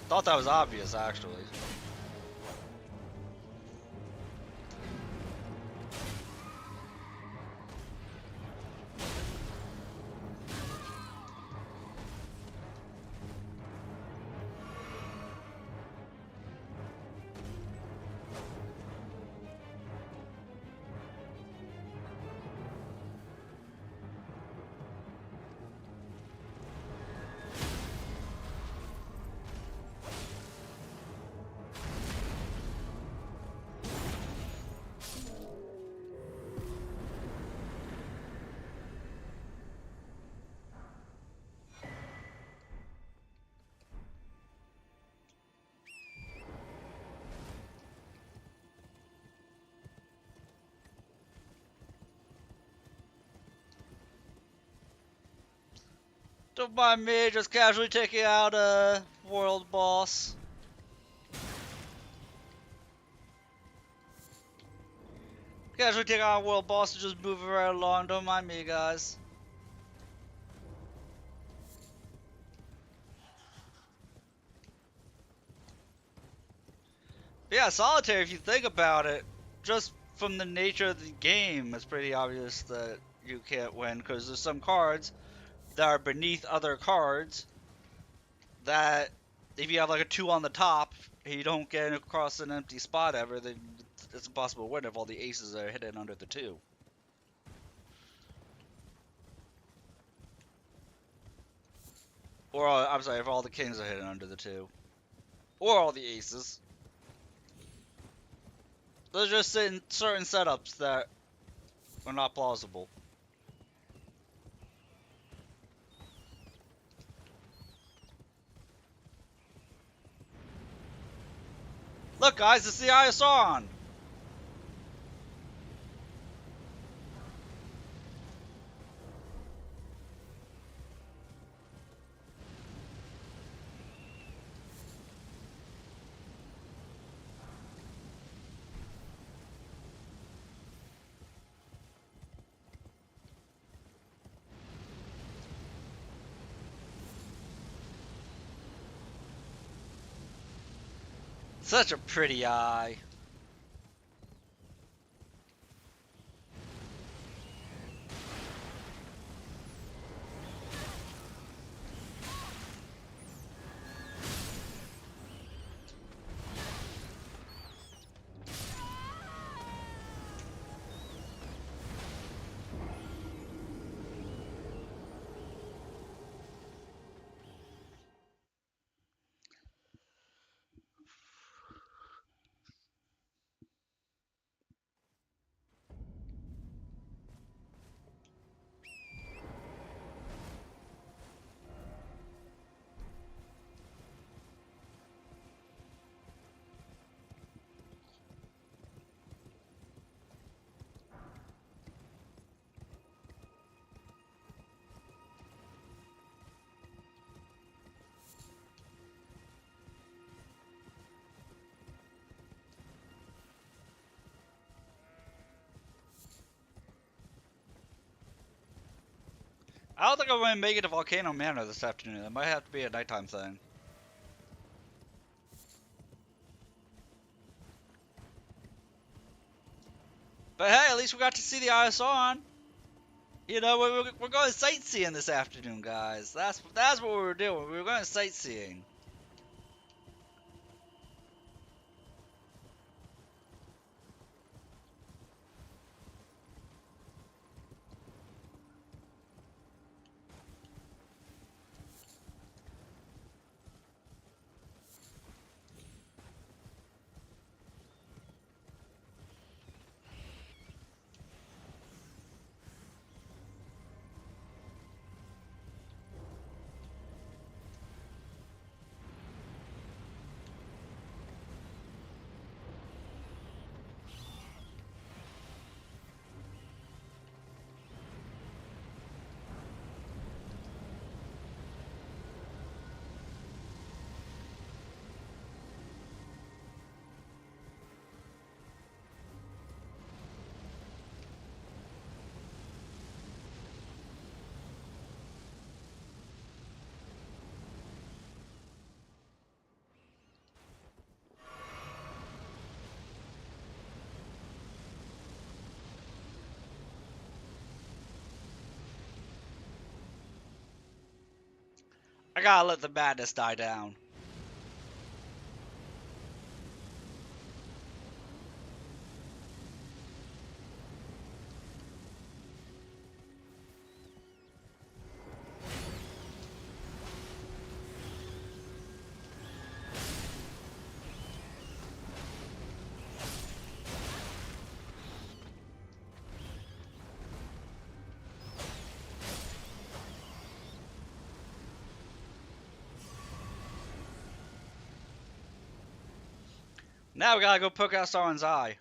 Thought that was obvious, actually. Don't mind me, just casually taking out a world boss. Casually taking out a world boss and just moving right along. Don't mind me, guys. But yeah, solitaire, if you think about it, just from the nature of the game, it's pretty obvious that you can't win because there's some cards that are beneath other cards that if you have like a 2 on the top and you don't get across an empty spot ever, then it's impossible to win if all the aces are hidden under the 2. Or, I'm sorry, if all the kings are hidden under the 2. Or all the aces. Those are just certain setups that are not plausible. Look, guys, it's the Eye of Sauron! Such a pretty eye. I don't think I'm going to make it to Volcano Manor this afternoon. That might have to be a nighttime thing. But hey, at least we got to see the Ison. You know, we're going sightseeing this afternoon, guys. That's what we were doing. We were going sightseeing. I gotta let the madness die down. Now we gotta go poke out Sauron's eye.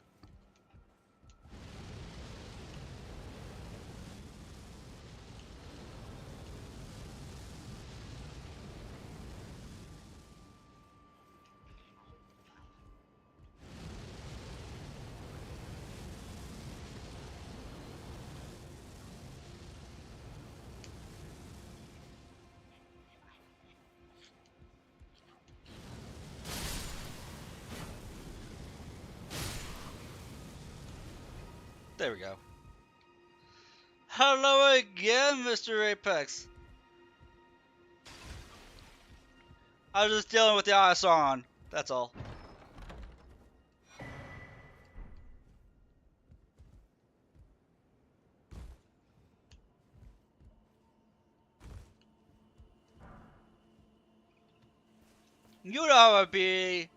There we go. Hello again, Mr. Apex. I was just dealing with the eye of Sauron. That's all. You know how it be.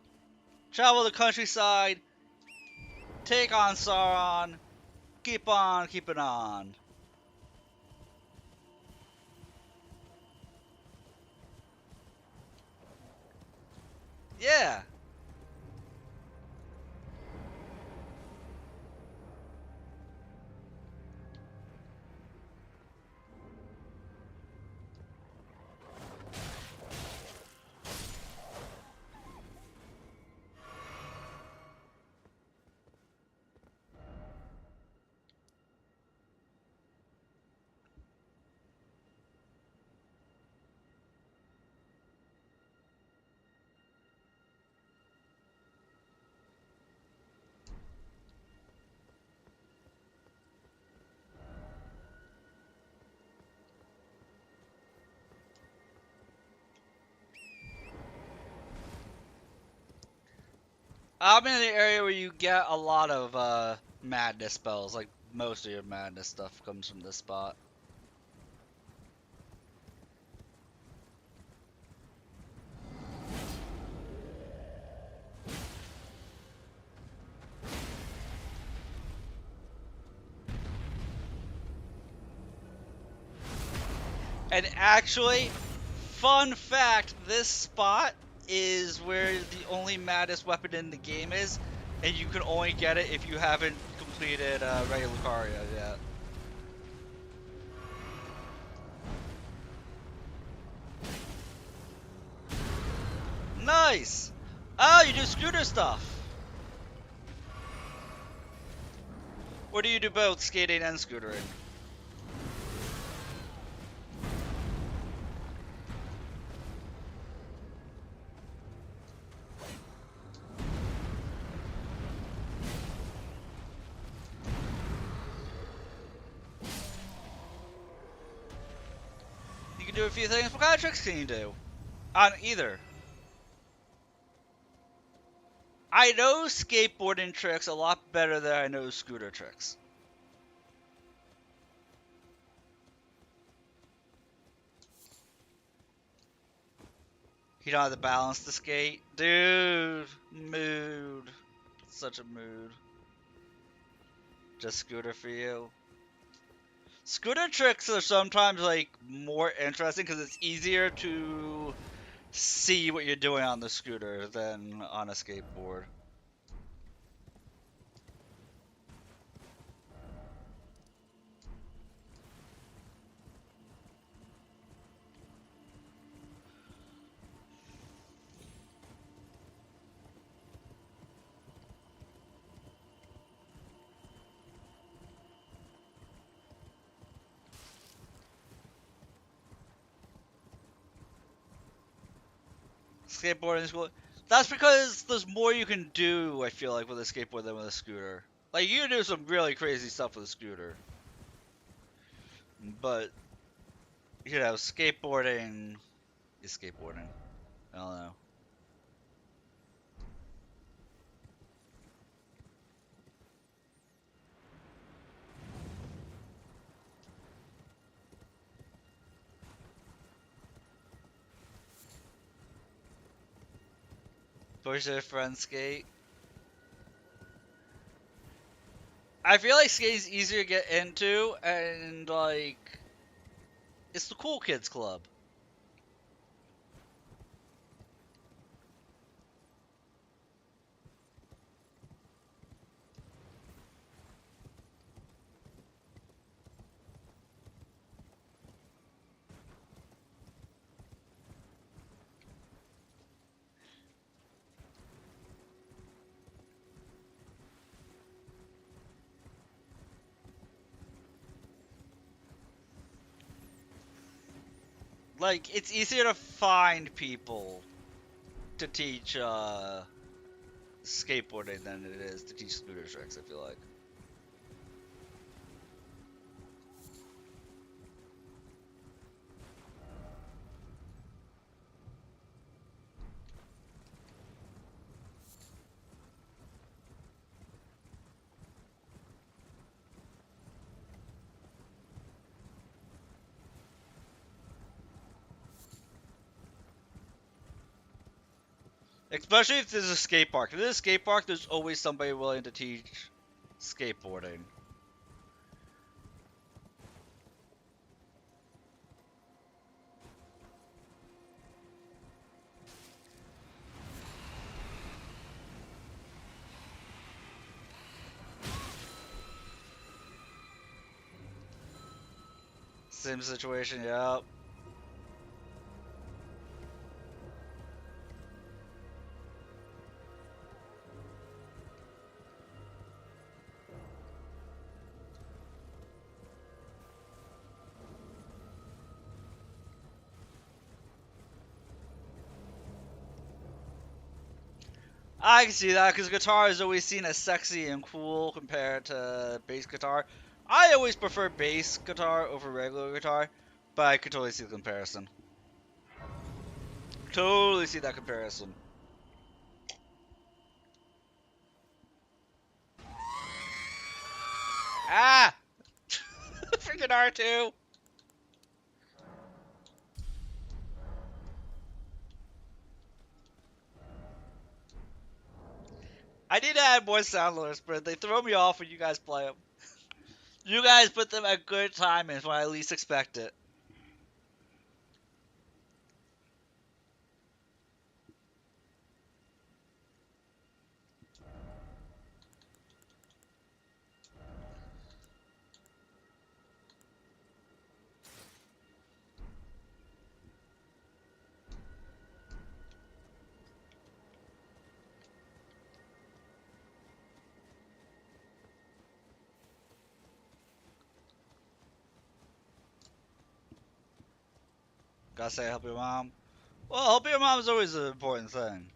Travel the countryside. Take on Sauron. Keep on keeping on. Yeah. I'm in the area where you get a lot of madness spells. Like most of your madness stuff comes from this spot. And actually, fun fact, this spot is where the only madness weapon in the game is, and you can only get it if you haven't completed Raya Lucaria yet. Nice! Oh, you do scooter stuff! Or do you do both skating and scootering? can do a few things. What kind of tricks can you do? On either. I know skateboarding tricks a lot better than I know scooter tricks. You don't have to balance the skate? Dude, mood. Such a mood. Just scooter for you. Scooter tricks are sometimes like more interesting because it's easier to see what you're doing on the scooter than on a skateboard. Skateboarding is cool. That's because there's more you can do, I feel like, with a skateboard than with a scooter. Like, you can do some really crazy stuff with a scooter. But, you know, skateboarding is skateboarding. I don't know. Push it, front skate. I feel like skating's easier to get into, and, like, it's the cool kids club. Like, it's easier to find people to teach, skateboarding than it is to teach scooter tricks, I feel like. Especially if there's a skate park. If there's a skate park, there's always somebody willing to teach skateboarding. Same situation, yep. I can see that, because guitar is always seen as sexy and cool compared to bass guitar. I always prefer bass guitar over regular guitar, but I could totally see the comparison. Totally see that comparison. Ah! Freaking R2! I need to add more sound alerts, but they throw me off when you guys play them. You guys put them at good timings when I least expect it. Gotta say, help your mom. Well, helping your mom is always an important thing.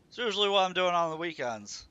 It's usually what I'm doing on the weekends.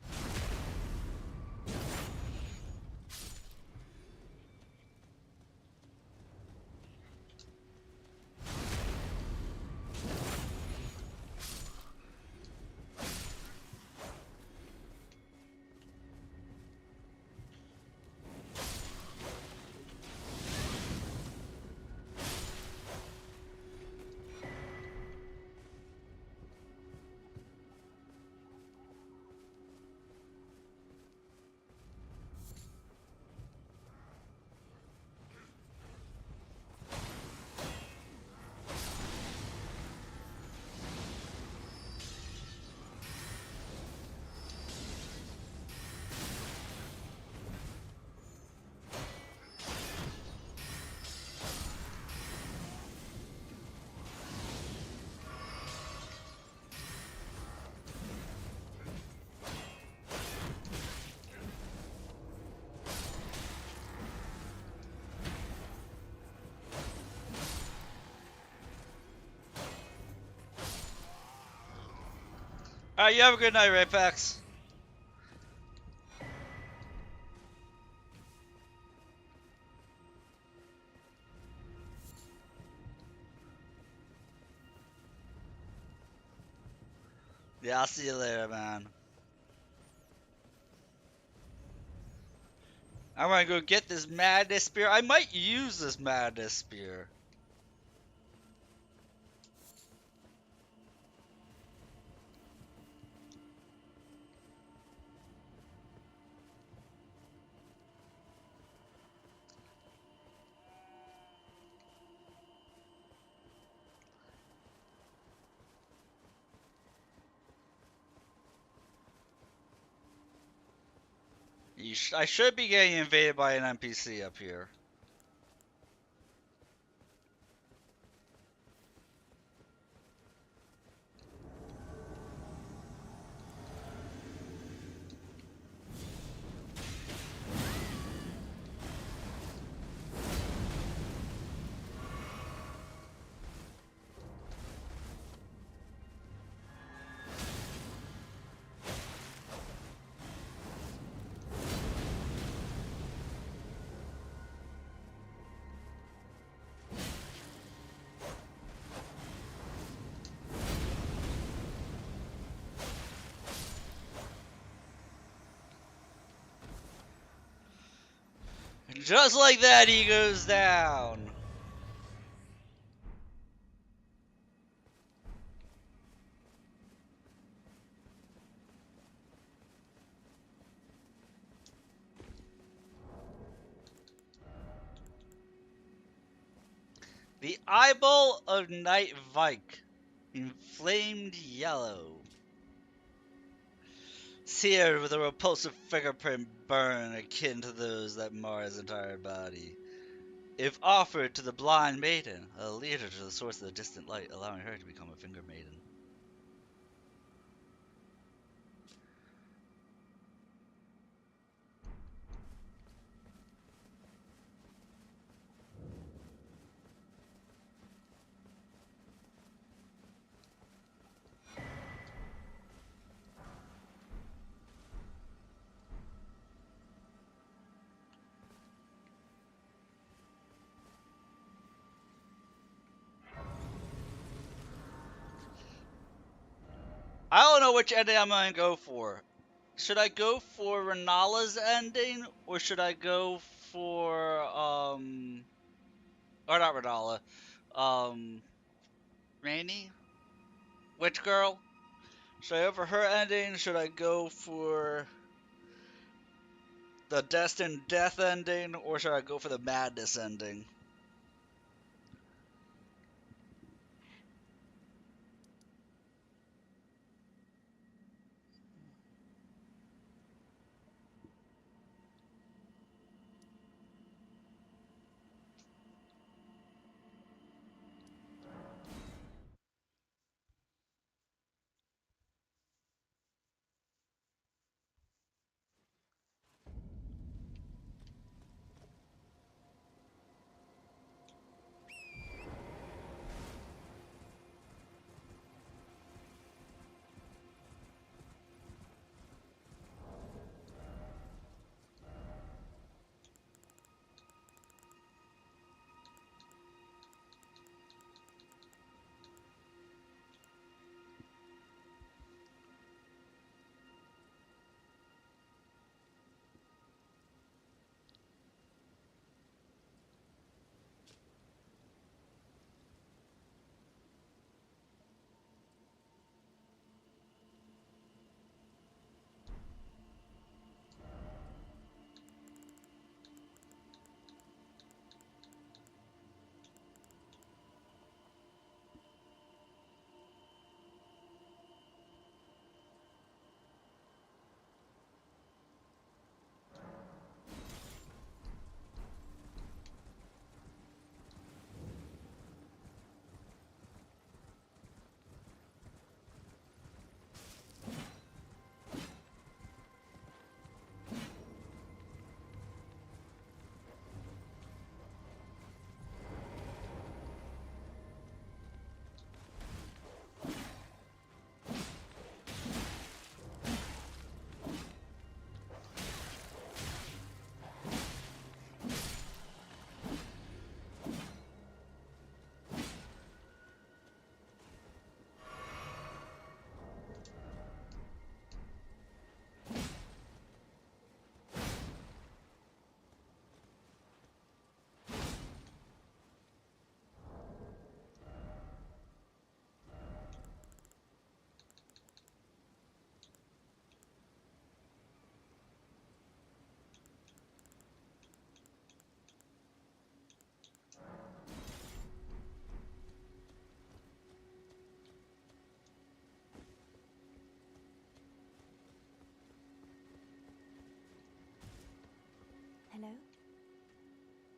Alright, you have a good night, Raypax. Yeah, I'll see you later, man. I'm gonna go get this madness spear. I might use this madness spear. I should be getting invaded by an NPC up here. Just like that, he goes down. The eyeball of Night Vike, inflamed yellow. Seared with a repulsive fingerprint burn akin to those that mar his entire body. If offered to the blind maiden, a lead her to the source of the distant light, allowing her to become a finger maiden. I don't know which ending I'm gonna go for. Should I go for Renala's ending, or should I go for or not Renala, um, Rainy, Witch Girl? Should I go for her ending? Should I go for the Destined Death ending, or should I go for the Madness ending?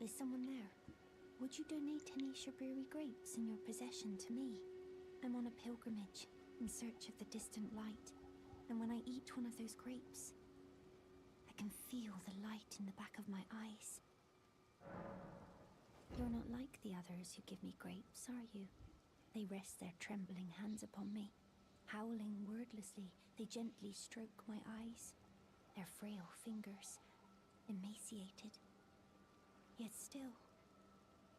Is someone there? Would you donate any Shaburi grapes in your possession to me? I'm on a pilgrimage in search of the distant light, and when I eat one of those grapes, I can feel the light in the back of my eyes. You're not like the others who give me grapes, are you? They rest their trembling hands upon me. Howling wordlessly, they gently stroke my eyes, their frail fingers emaciated. Yet still,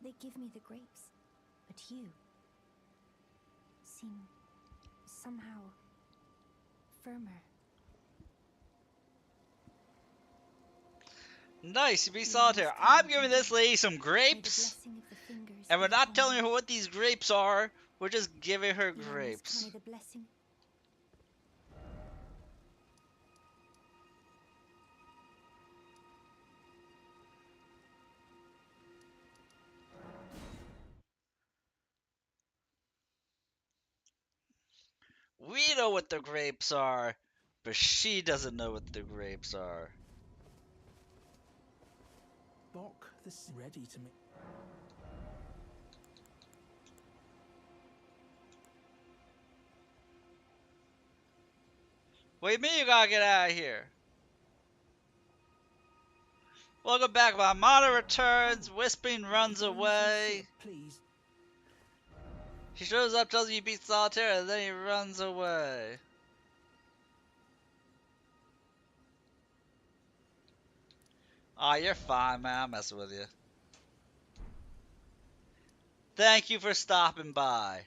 they give me the grapes. But you seem somehow firmer. Nice, be You solitaire. must I'm come giving to this me. lady some May the grapes, blessing of the fingers and we're be not upon telling you. her what these grapes are. We're just giving her You must grapes. try the blessing. We know what the grapes are, but she doesn't know what the grapes are. Bock, this is ready to make. What do you mean you gotta get out of here? Welcome back, my manor returns. Whispering runs If I may say so, away. please. He shows up, tells you beat solitaire, and then he runs away. Aw, you're fine, man. I'm messing with you. Thank you for stopping by.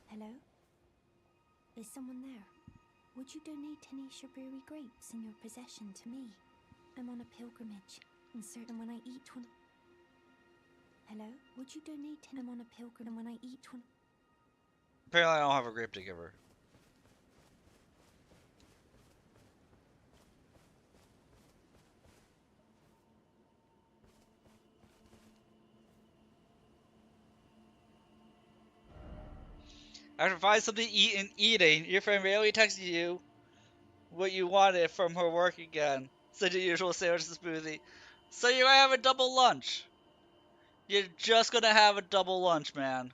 Hello? Is someone there? Would you donate any Shaburi grapes in your possession to me? I'm on a pilgrimage, and certain when I eat one. Hello? Would you donate? I'm on a pilgrim, and when I eat one. Apparently, I don't have a grape to give her. After finding something to eat and eating, your friend rarely texted you what you wanted from her work again. Such a usual sandwich and smoothie. So you're gonna have a double lunch. You're just gonna have a double lunch, man.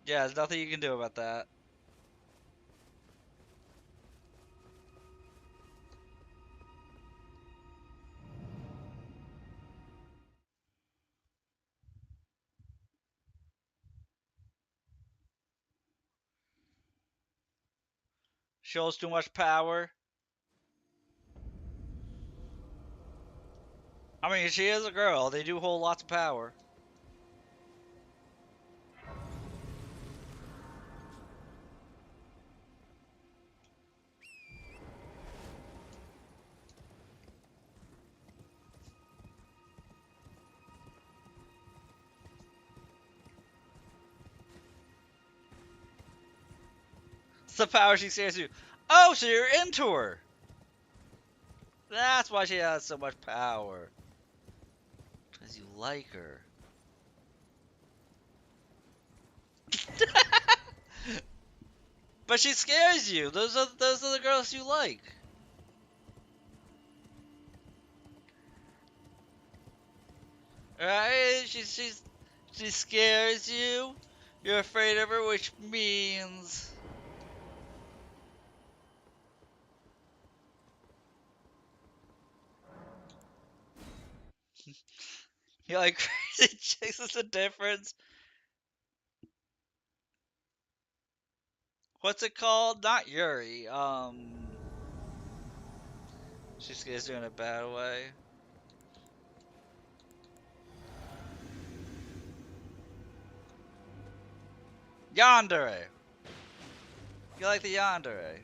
Yeah, there's nothing you can do about that. Shows too much power. I mean, she is a girl. They do hold lots of power. It's the power she scares you. Oh, so you're into her. That's why she has so much power. Because you like her. But she scares you. Those are the girls you like. Right? She scares you. You're afraid of her, which means you like crazy chicks. Is the difference. What's it called? Not Yuri. She scares you in a bad way. Yandere. You like the yandere?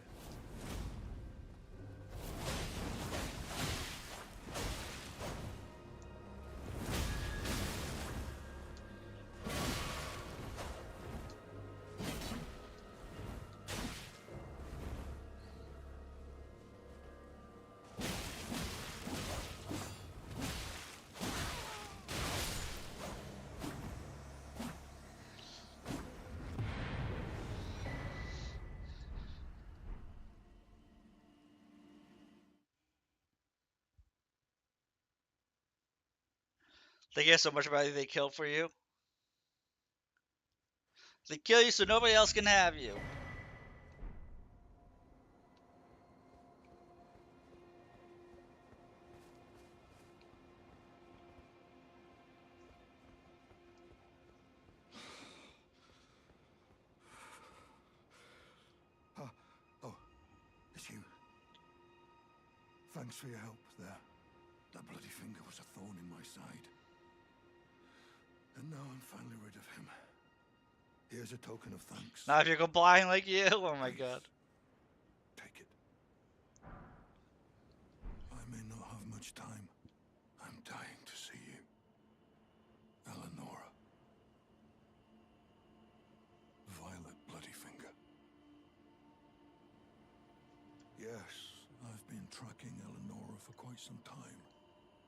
They care so much about you, they kill for you. They kill you so nobody else can have you. Oh, it's you. Thanks for your help there. That bloody finger was a thorn in my side. And now I'm finally rid of him. Here's a token of thanks. Now if you're complying like you, oh my god. Take it. I may not have much time. I'm dying to see you. Eleonora. Violet Bloodyfinger. Yes, I've been tracking Eleonora for quite some time.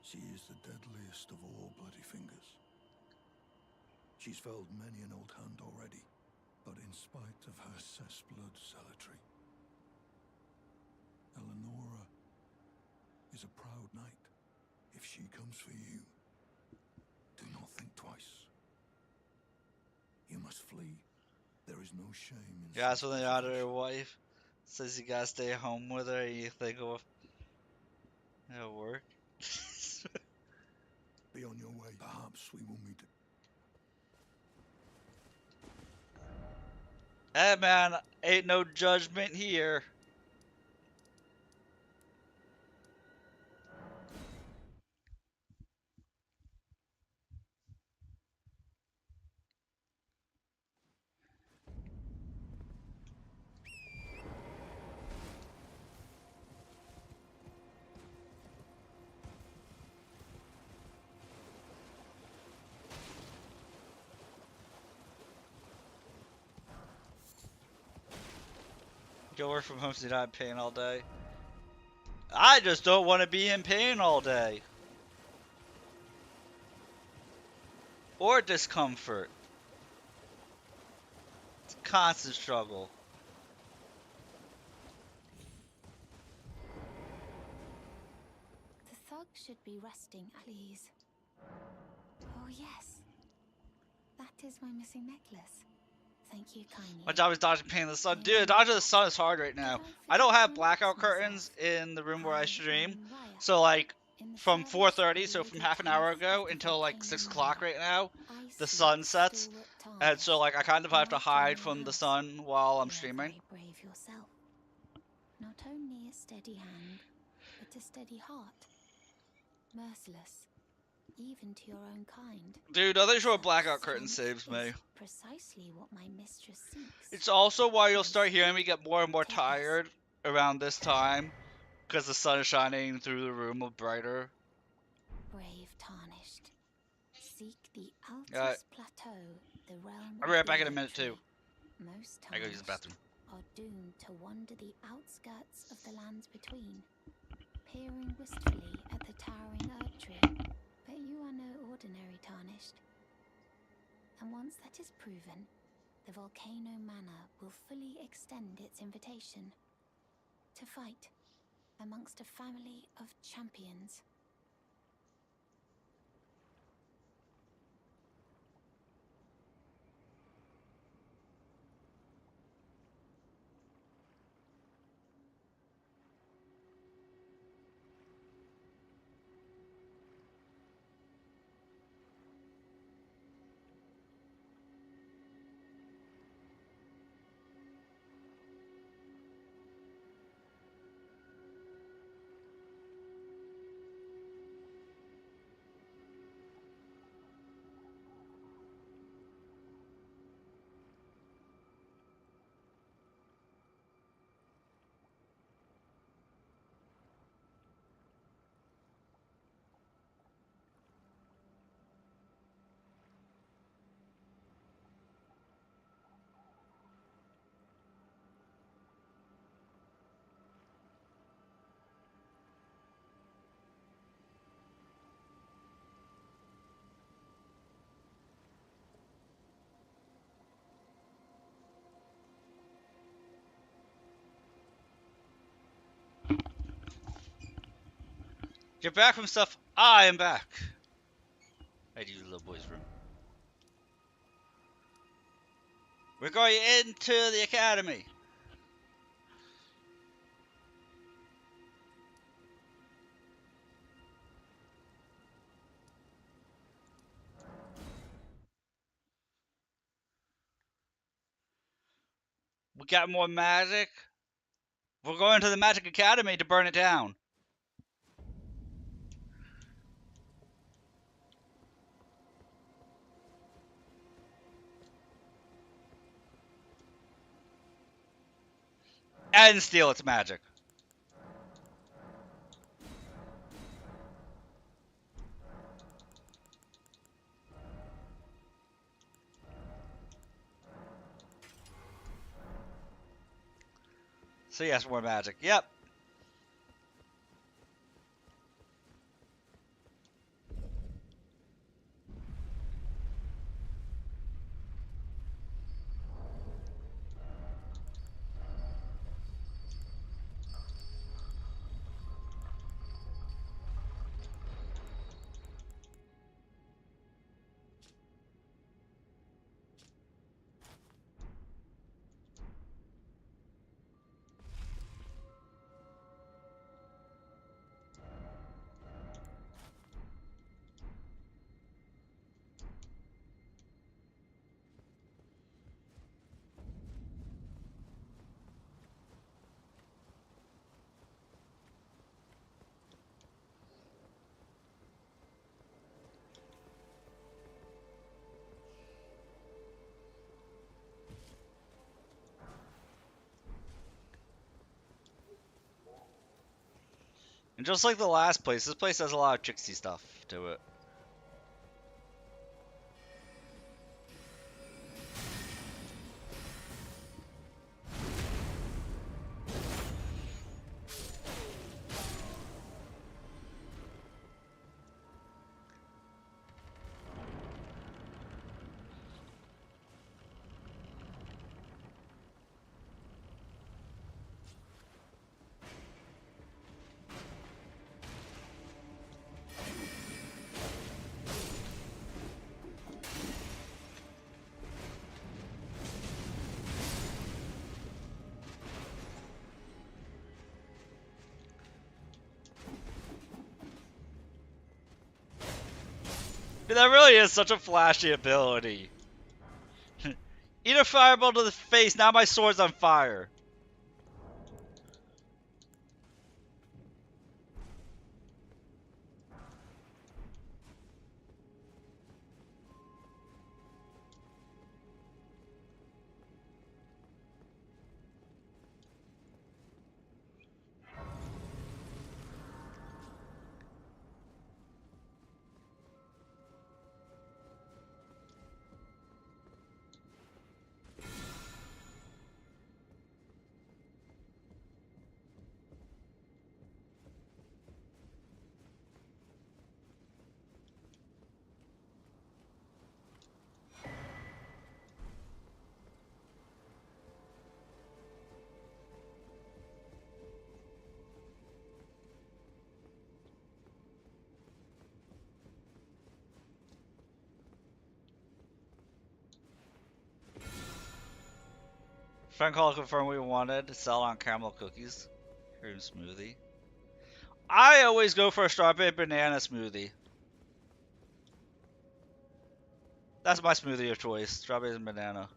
She is the deadliest of all Bloodyfingers. She's felled many an old hand already, but in spite of her cessblood zealotry, Eleonora is a proud knight. If she comes for you, do not think twice. You must flee. There is no shame in Yeah, that's when they honor self-preservation. her wife. Says you gotta stay home with her and you think of it'll work. Be on your way. Perhaps we will meet. Hey man, ain't no judgment here. Go work from home so you're not in pain all day. I just don't want to be in pain all day. Or discomfort. It's a constant struggle. The thug should be resting, please. Oh, yes. That is my missing necklace. Thank you kindly. My job is dodging pain in the sun. Dude, dodging the sun is hard right now. I don't have blackout curtains in the room where I stream. So like from 4:30, so from half an hour ago until like 6 o'clock right now, the sun sets. And so like I kind of have to hide from the sun while I'm streaming. Very brave yourself. Not only a steady hand, but a steady heart. Merciless, even to your own kind. Dude, nothing sure Such blackout curtain strength saves me. is precisely what my mistress seeks. It's also why you'll start hearing me get more and more tired around this time. Because the sun is shining through the room a brighter. Brave tarnished. Seek the Altus Plateau, the realm I'll be right back in a minute Tree. too. Most I gotta use the tarnished bathroom. are doomed to wander the outskirts of the lands between, peering wistfully at the towering Earth Tree. But you are no ordinary tarnished. And once that is proven, the volcano manor will fully extend its invitation to fight amongst a family of champions. You're back from stuff. I am back. I do the little boy's room. We're going into the academy. We got more magic. We're going to the Magic Academy to burn it down. And steal its magic. So yes, more magic. Yep. And just like the last place, this place has a lot of tricksy stuff to it. Dude, that really is such a flashy ability. Eat a fireball to the face, now my sword's on fire. Frank Hall confirmed we wanted to sell on caramel cookies. Cream smoothie. I always go for a strawberry banana smoothie. That's my smoothie of choice. Strawberries and banana.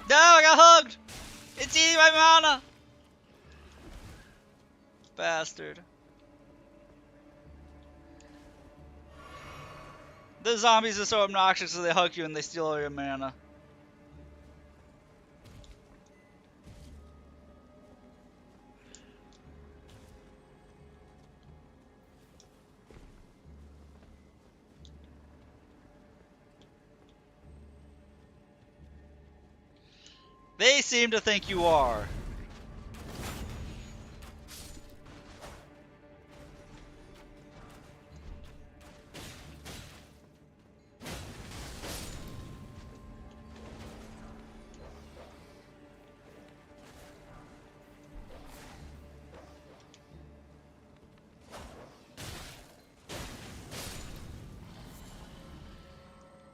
No, I got hugged! It's eating my mana! Bastard. The zombies are so obnoxious that they hug you and they steal all your mana. They seem to think you are.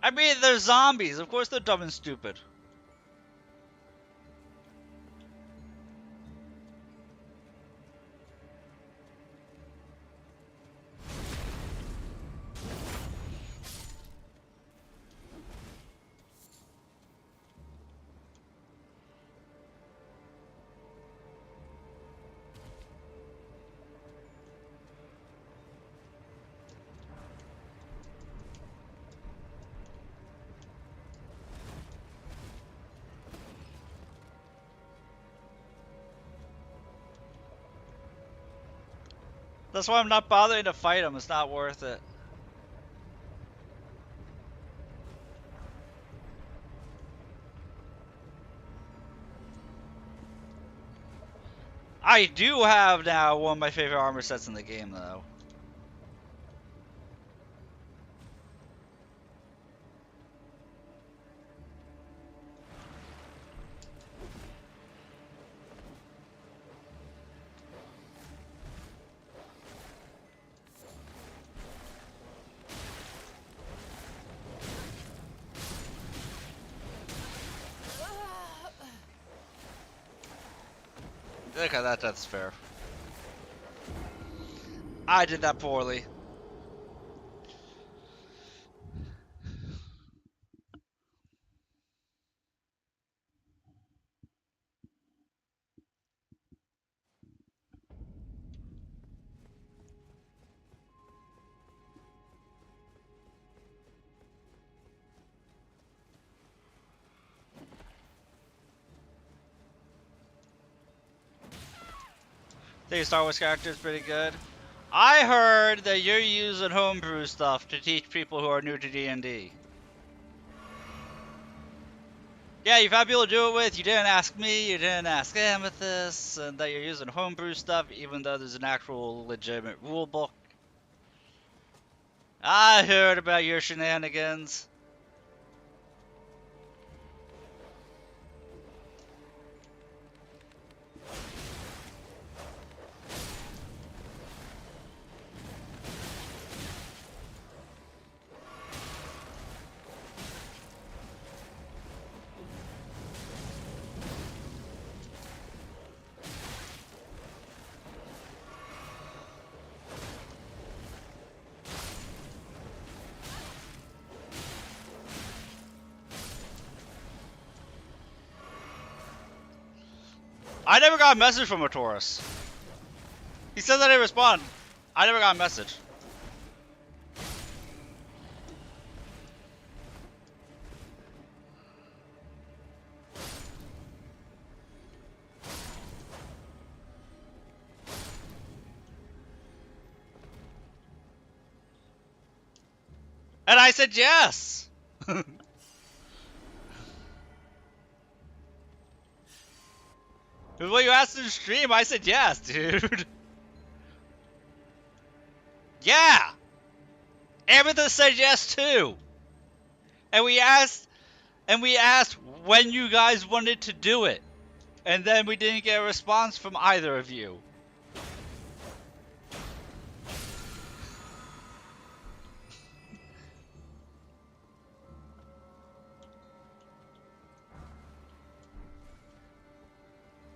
I mean, they're zombies. Of course they're dumb and stupid. That's why I'm not bothering to fight them. It's not worth it. I do have now one of my favorite armor sets in the game, though. Okay, that's fair. I did that poorly. The Star Wars character is pretty good. I heard that you're using homebrew stuff to teach people who are new to D&D. Yeah, you've had people to do it with. You didn't ask me, you didn't ask Amethyst, and that you're using homebrew stuff even though there's an actual legitimate rule book. I heard about your shenanigans. I never got a message from a Taurus. He said that he respond. I never got a message. And I said yes. Well, you asked in the stream, I said yes, dude. Yeah. Amethyst said yes too. And we asked when you guys wanted to do it. And then we didn't get a response from either of you.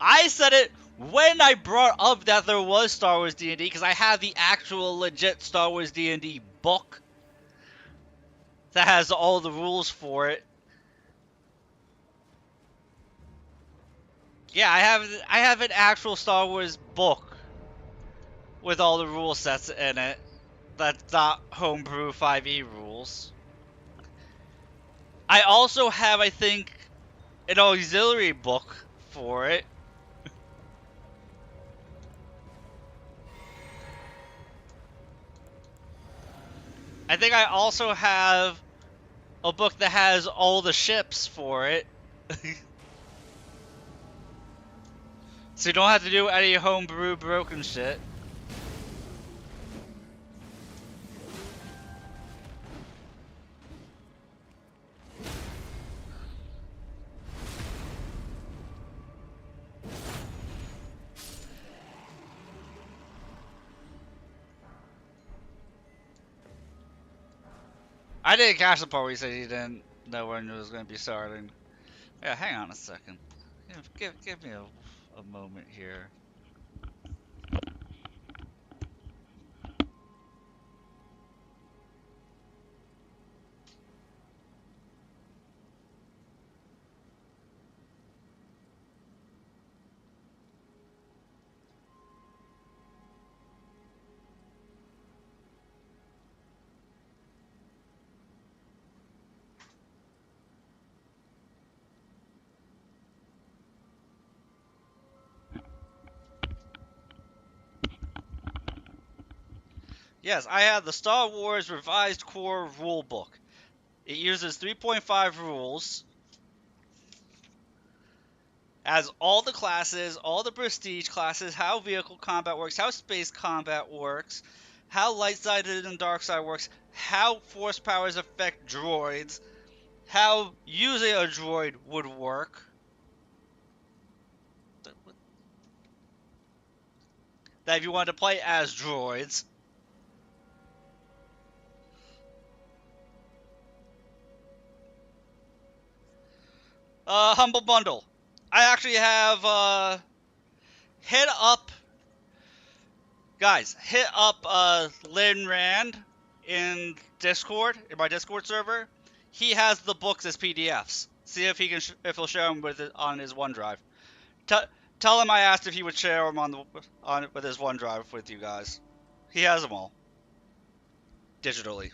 I said it when I brought up that there was Star Wars D&D, because I have the actual legit Star Wars D&D book that has all the rules for it. Yeah, I have an actual Star Wars book with all the rule sets in it. That's not homebrew 5e rules. I also have, I think, an auxiliary book for it. I think I also have a book that has all the ships for it. So you don't have to do any homebrew broken shit. I didn't catch the part where he said he didn't know when it was going to be starting. Yeah, hang on a second. Give me a moment here. Yes, I have the Star Wars Revised Core Rulebook. It uses 3.5 rules, has all the classes, all the prestige classes, how vehicle combat works, how space combat works, how light side and dark side works, how force powers affect droids, how using a droid would work. That if you wanted to play as droids. Humble Bundle. I actually have, hit up, guys, hit up, Lynn Rand in Discord, in my Discord server. He has the books as PDFs. See if he can, if he'll share them with it on his OneDrive. T Tell him I asked if he would share them on with his OneDrive with you guys. He has them all digitally.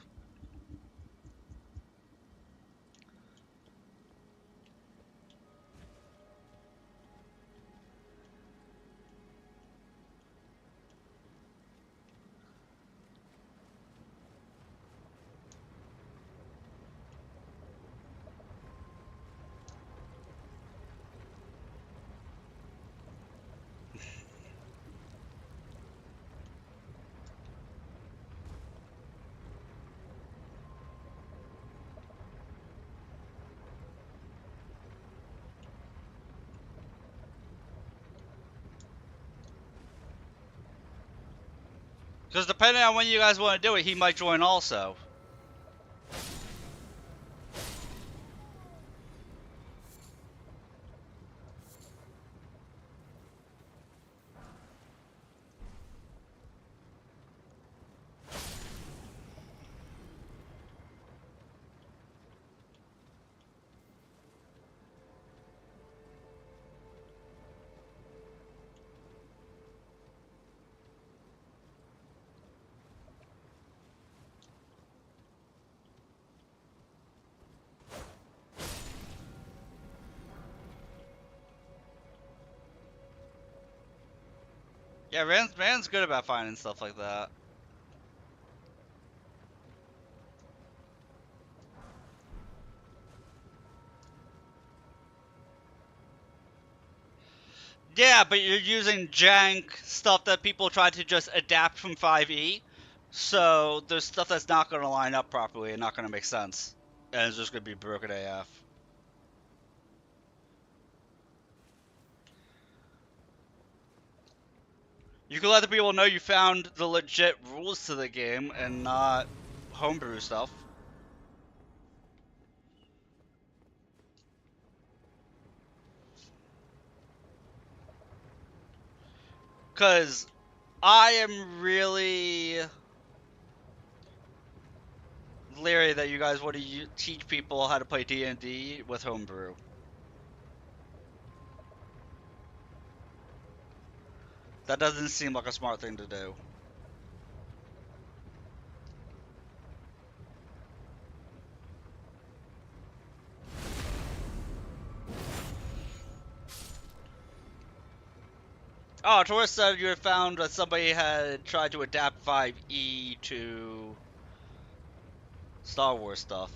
Because depending on when you guys want to do it, he might join also. Yeah, Rand's good about finding stuff like that. Yeah, but you're using jank stuff that people try to just adapt from 5e. So there's stuff that's not going to line up properly and not going to make sense. And it's just going to be broken AF. You can let the people know you found the legit rules to the game and not homebrew stuff. Because I am really leery that you guys want to teach people how to play D&D with homebrew. That doesn't seem like a smart thing to do. Oh, Taurus said you had found that somebody had tried to adapt 5E to Star Wars stuff.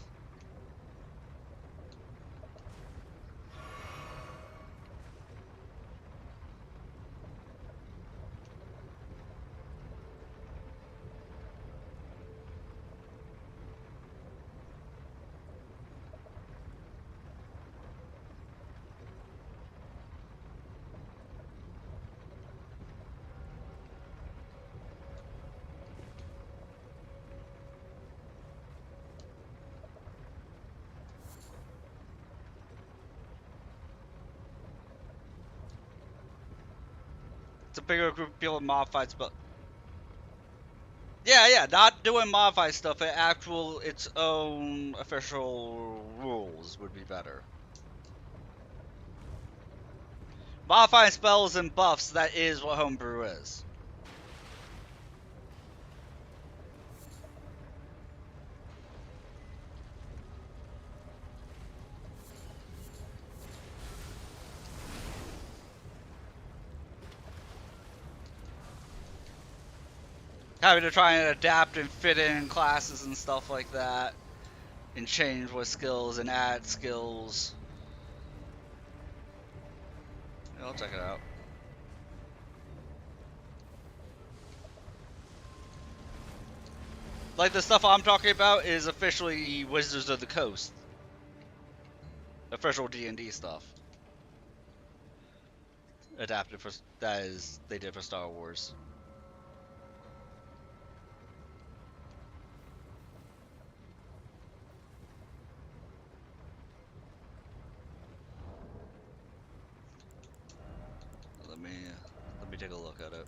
It's a bigger group of people with modified spell. Yeah, not doing modified stuff. Its own official rules would be better. Modifying spells and buffs, that is what homebrew is. Having to try and adapt and fit in classes and stuff like that. And change what skills and add skills. Yeah, I'll check it out. Like, the stuff I'm talking about is officially Wizards of the Coast. Official D&D stuff. Adapted for, that is, they did for Star Wars. Let me take a look at it.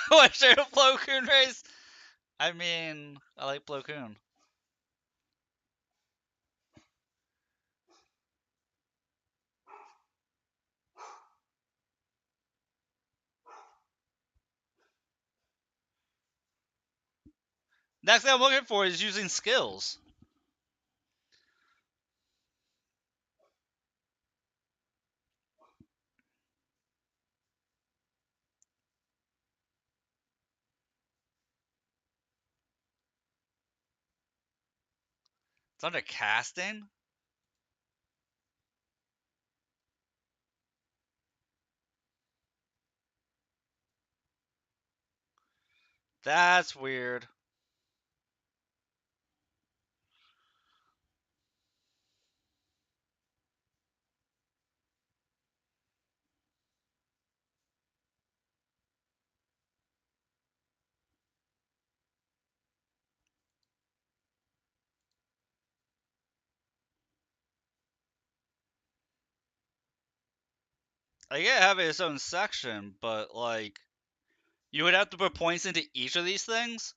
What, straight up Plo Koon race? I mean, I like Plo Koon. Next thing I'm looking for is using skills. It's under casting? That's weird. I get having its own section, but like you would have to put points into each of these things.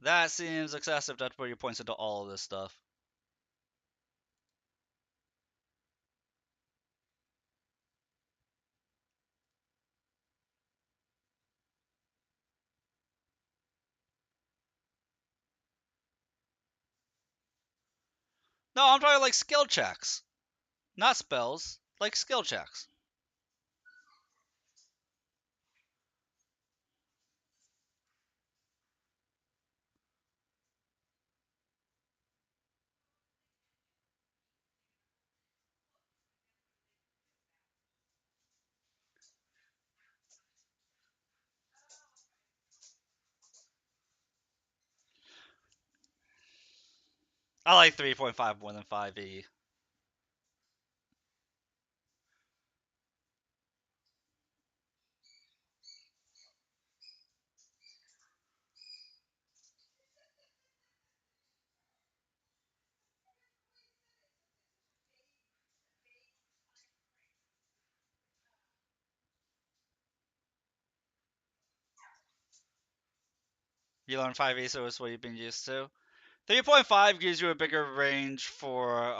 That seems excessive to have to put your points into all of this stuff. No, I'm talking like skill checks, not spells, like skill checks. I like 3.5 more than 5e. You learn 5e, so it's what you've been used to. 3.5 gives you a bigger range for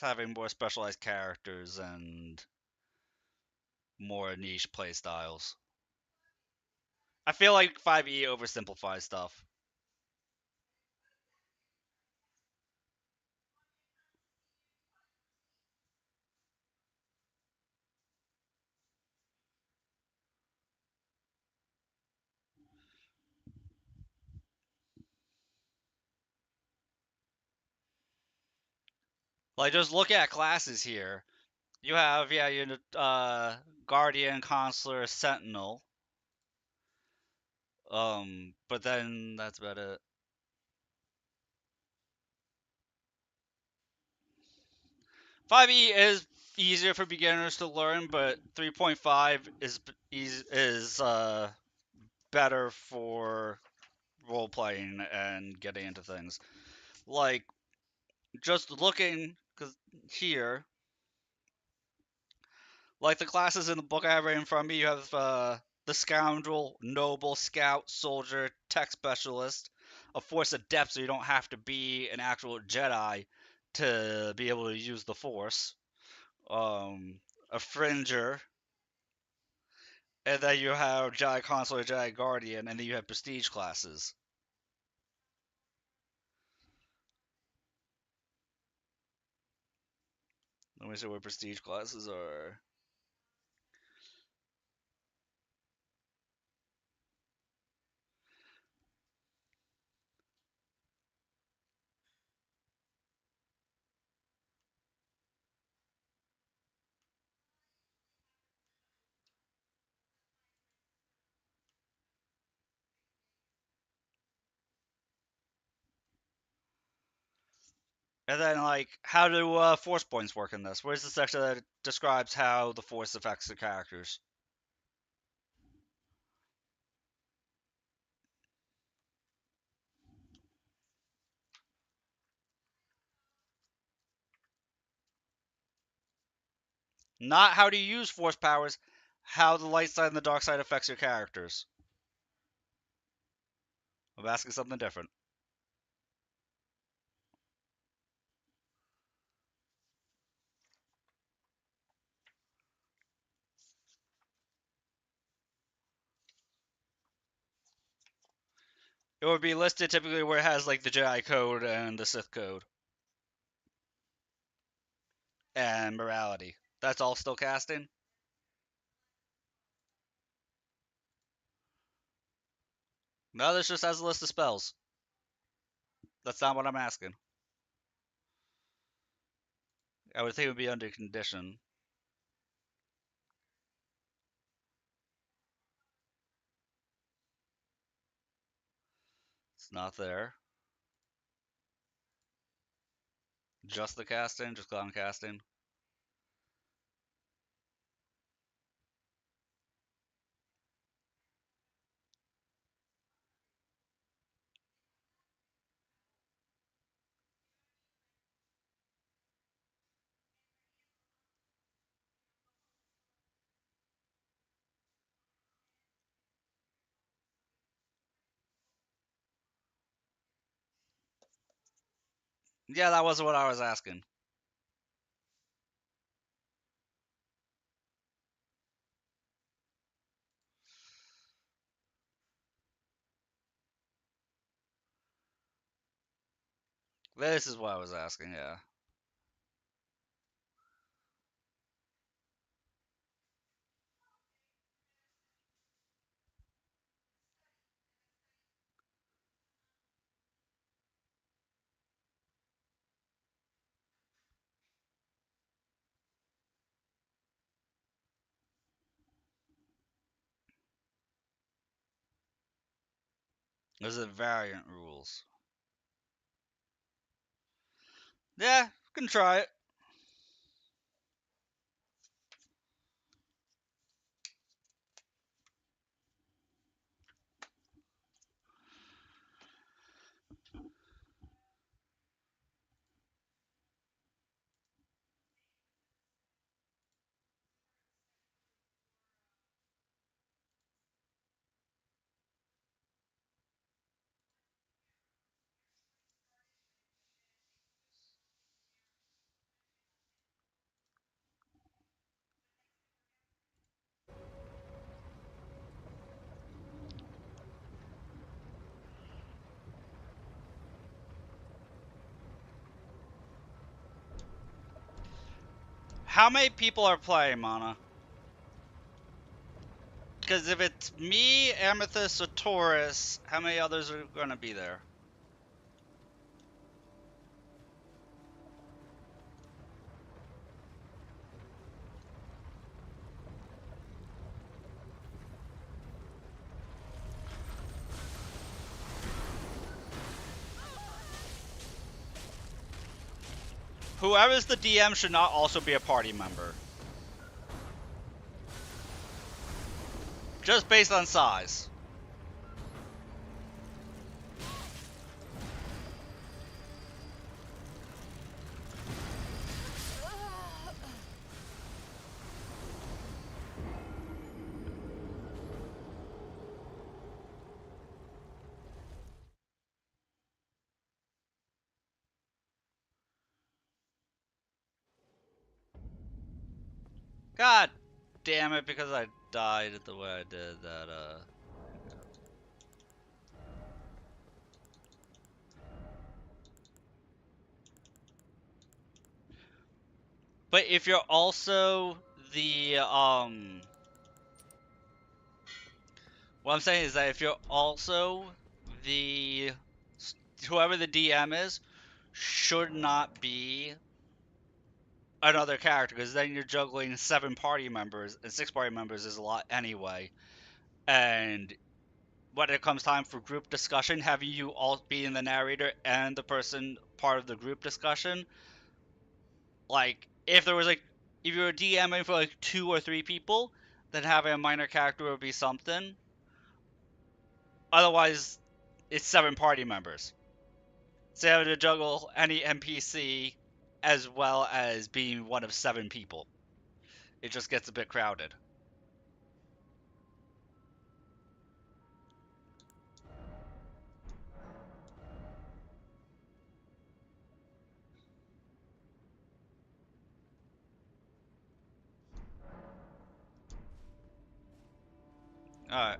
having more specialized characters and more niche playstyles. I feel like 5e oversimplifies stuff. Like, just look at classes here. You have, yeah, your Guardian, Consular, Sentinel. But then that's about it. 5e is easier for beginners to learn, but 3.5 is better for role playing and getting into things. Like just looking cause here, like the classes in the book I have right in front of me, you have the scoundrel, noble, scout, soldier, tech specialist, a force adept, so you don't have to be an actual Jedi to be able to use the force. A fringer, and then you have Jedi Consular, Jedi Guardian, and then you have prestige classes. Let me see what prestige classes are. And then, like, how do force points work in this? Where's the section that describes how the force affects the characters? Not how do you use force powers, how the light side and the dark side affects your characters. I'm asking something different. It would be listed typically where it has, like, the Jedi code and the Sith code. And morality. That's all still casting? No, this just has a list of spells. That's not what I'm asking. I would think it would be under condition. It's not there. Just the casting, just clown casting. Yeah, that wasn't what I was asking. This is what I was asking, yeah. Those are variant rules. Yeah, can try it. How many people are playing, Mana? Because if it's me, Amethyst, or Taurus, how many others are going to be there? Whoever's the DM should not also be a party member. Just based on size. God damn it, because I died the way I did that, But if you're also the, what I'm saying is that if you're also the, whoever the DM is, should not be another character, because then you're juggling 7 party members, and 6 party members is a lot anyway. And when it comes time for group discussion, having you all being the narrator and the person part of the group discussion, like, if there was, like, if you were DMing for, like, 2 or 3 people, then having a minor character would be something. Otherwise, it's 7 party members. So you have to juggle any NPC as well as being one of 7 people. It just gets a bit crowded. Alright.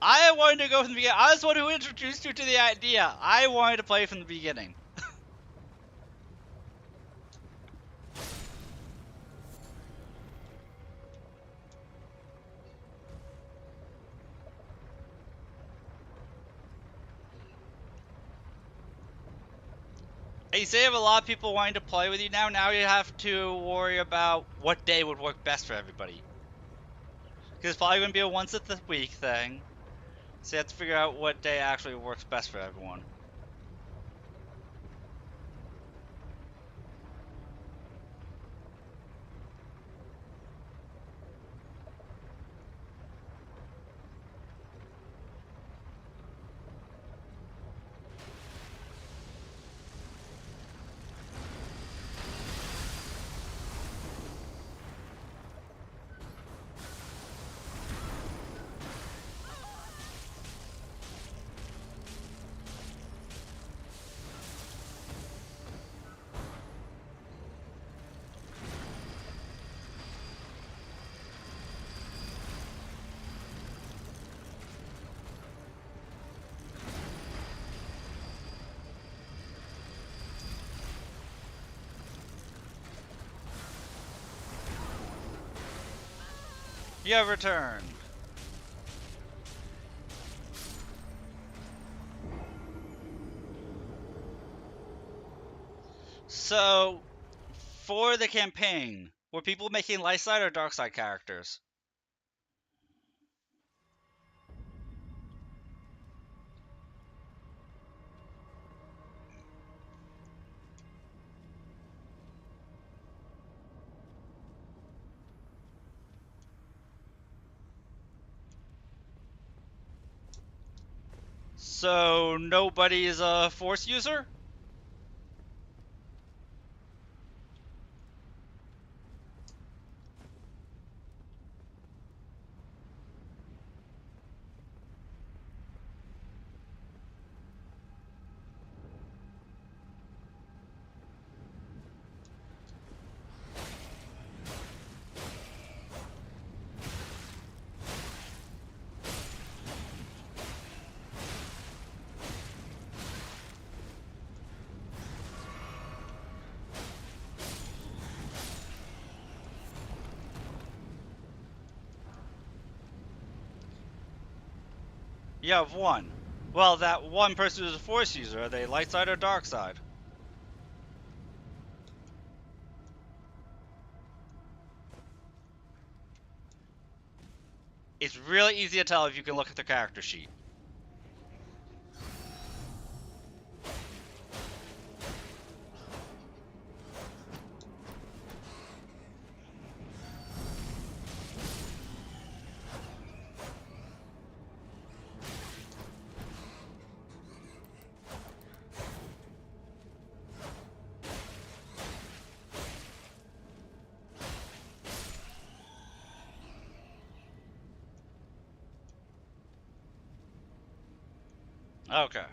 I wanted to go from the beginning. I was the one who introduced you to the idea. I wanted to play from the beginning. And you say you have a lot of people wanting to play with you now. Now you have to worry about what day would work best for everybody. Because it's probably going to be a once a week thing. So you have to figure out what day actually works best for everyone. You have returned. So, for the campaign, were people making light side or dark side characters? So, nobody's a force user? You have one. Well, that one person who's a force user, are they light side or dark side? It's really easy to tell if you can look at the character sheet. Okay.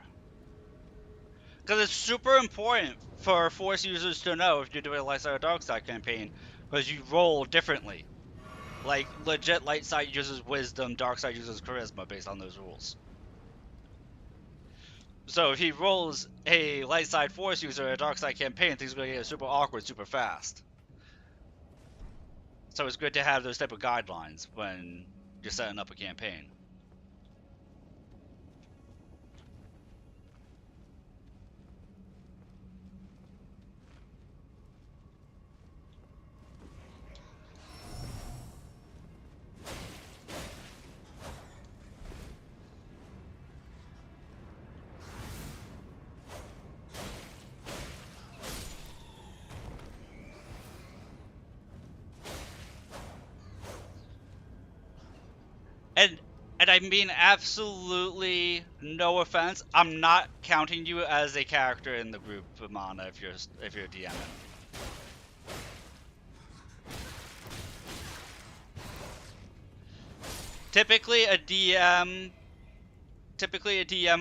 Because it's super important for force users to know if you're doing a light side or dark side campaign, because you roll differently. Like, legit light side uses wisdom, dark side uses charisma based on those rules. So if he rolls a light side force user or a dark side campaign, things are going to get super awkward super fast. So it's good to have those type of guidelines when you're setting up a campaign. And I mean absolutely no offense. I'm not counting you as a character in the group, Mana, if you're DMing. Typically a DM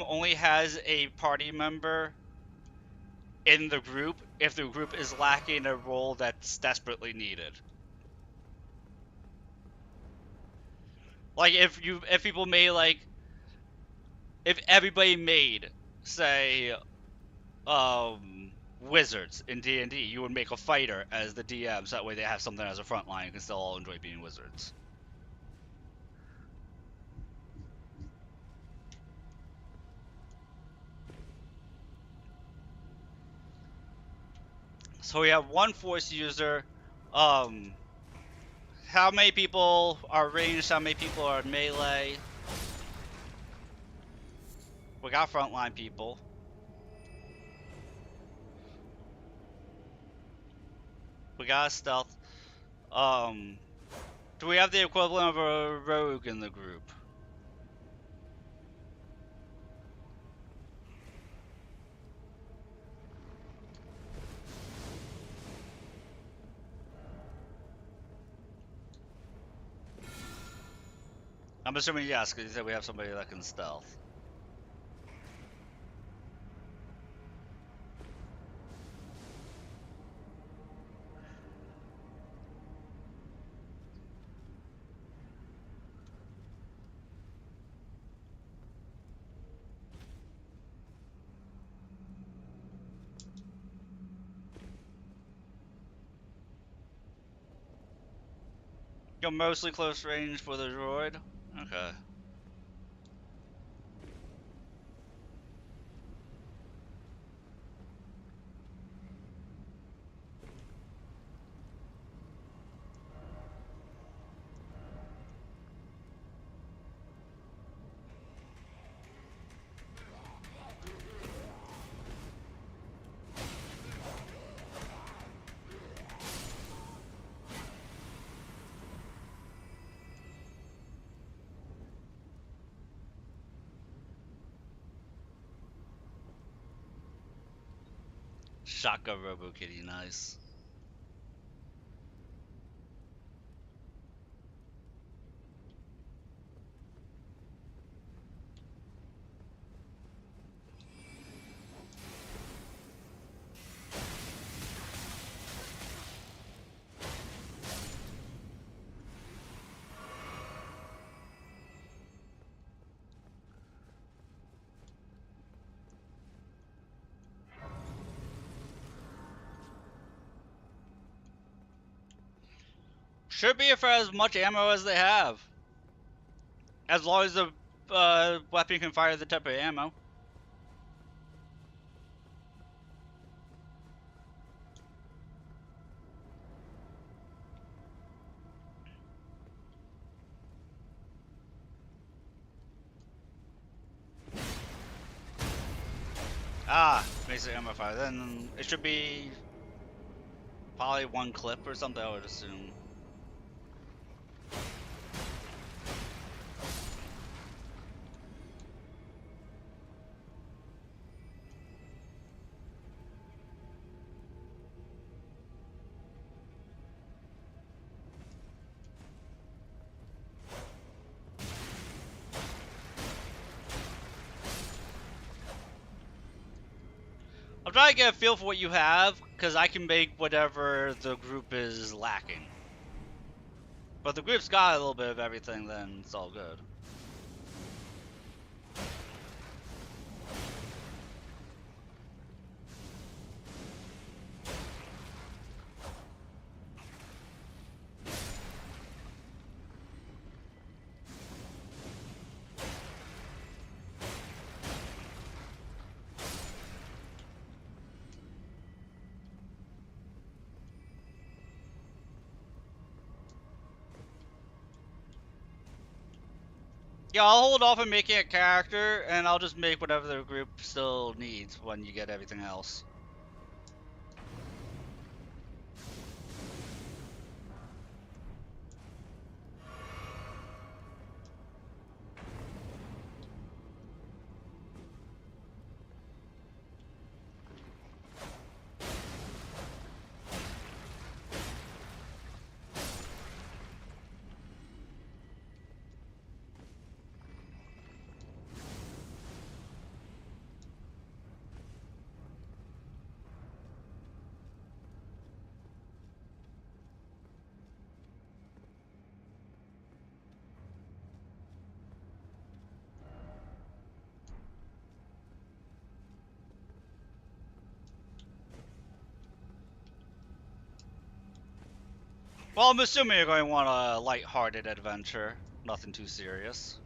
only has a party member in the group if the group is lacking a role that's desperately needed. Like if people may like if everybody made, say, wizards in D&D, you would make a fighter as the DM, so that way they have something as a front line and can still all enjoy being wizards. So we have one force user. How many people are ranged? How many people are melee? We got frontline people. We got stealth. Do we have the equivalent of a rogue in the group? I'm assuming yes, because you said we have somebody that can stealth. You're mostly close range for the droid? Okay. Shotgun Robo Kitty, nice. Should be for as much ammo as they have. As long as the weapon can fire the type of ammo. Ah, basic ammo fire. Then it should be probably one clip or something, I would assume. I'm trying to get a feel for what you have, because I can make whatever the group is lacking. But the group's got a little bit of everything, then it's all good. Yeah, I'll hold off on making a character, and I'll just make whatever the group still needs when you get everything else. Well, I'm assuming you're going to want a light-hearted adventure. Nothing too serious.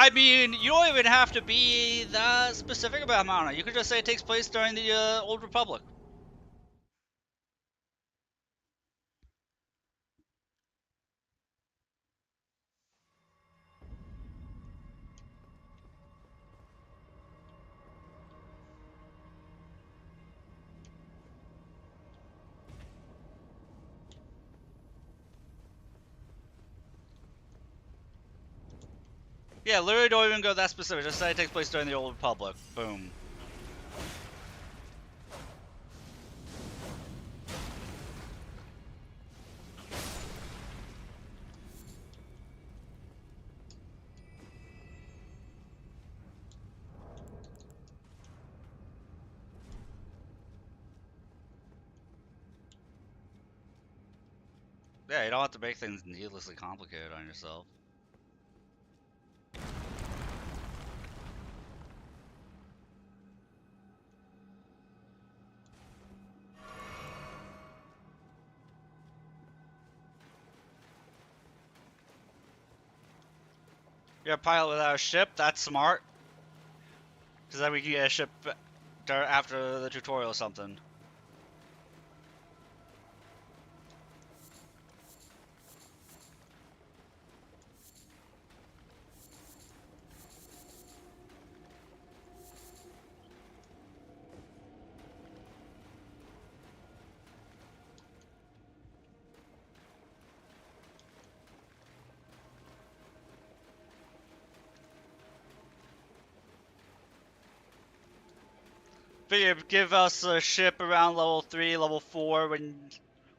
I mean, you don't even have to be that specific about Manor. You could just say it takes place during the Old Republic. Yeah, literally don't even go that specific. Just say it takes place during the Old Republic. Boom. Yeah, you don't have to make things needlessly complicated on yourself. You're a pilot without a ship? That's smart. Because then we can get a ship after the tutorial or something. Figure, give us a ship around level 3, level 4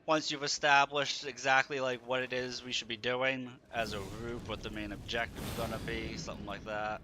once you've established exactly like what it is we should be doing as a group, what the main objective is gonna be, something like that.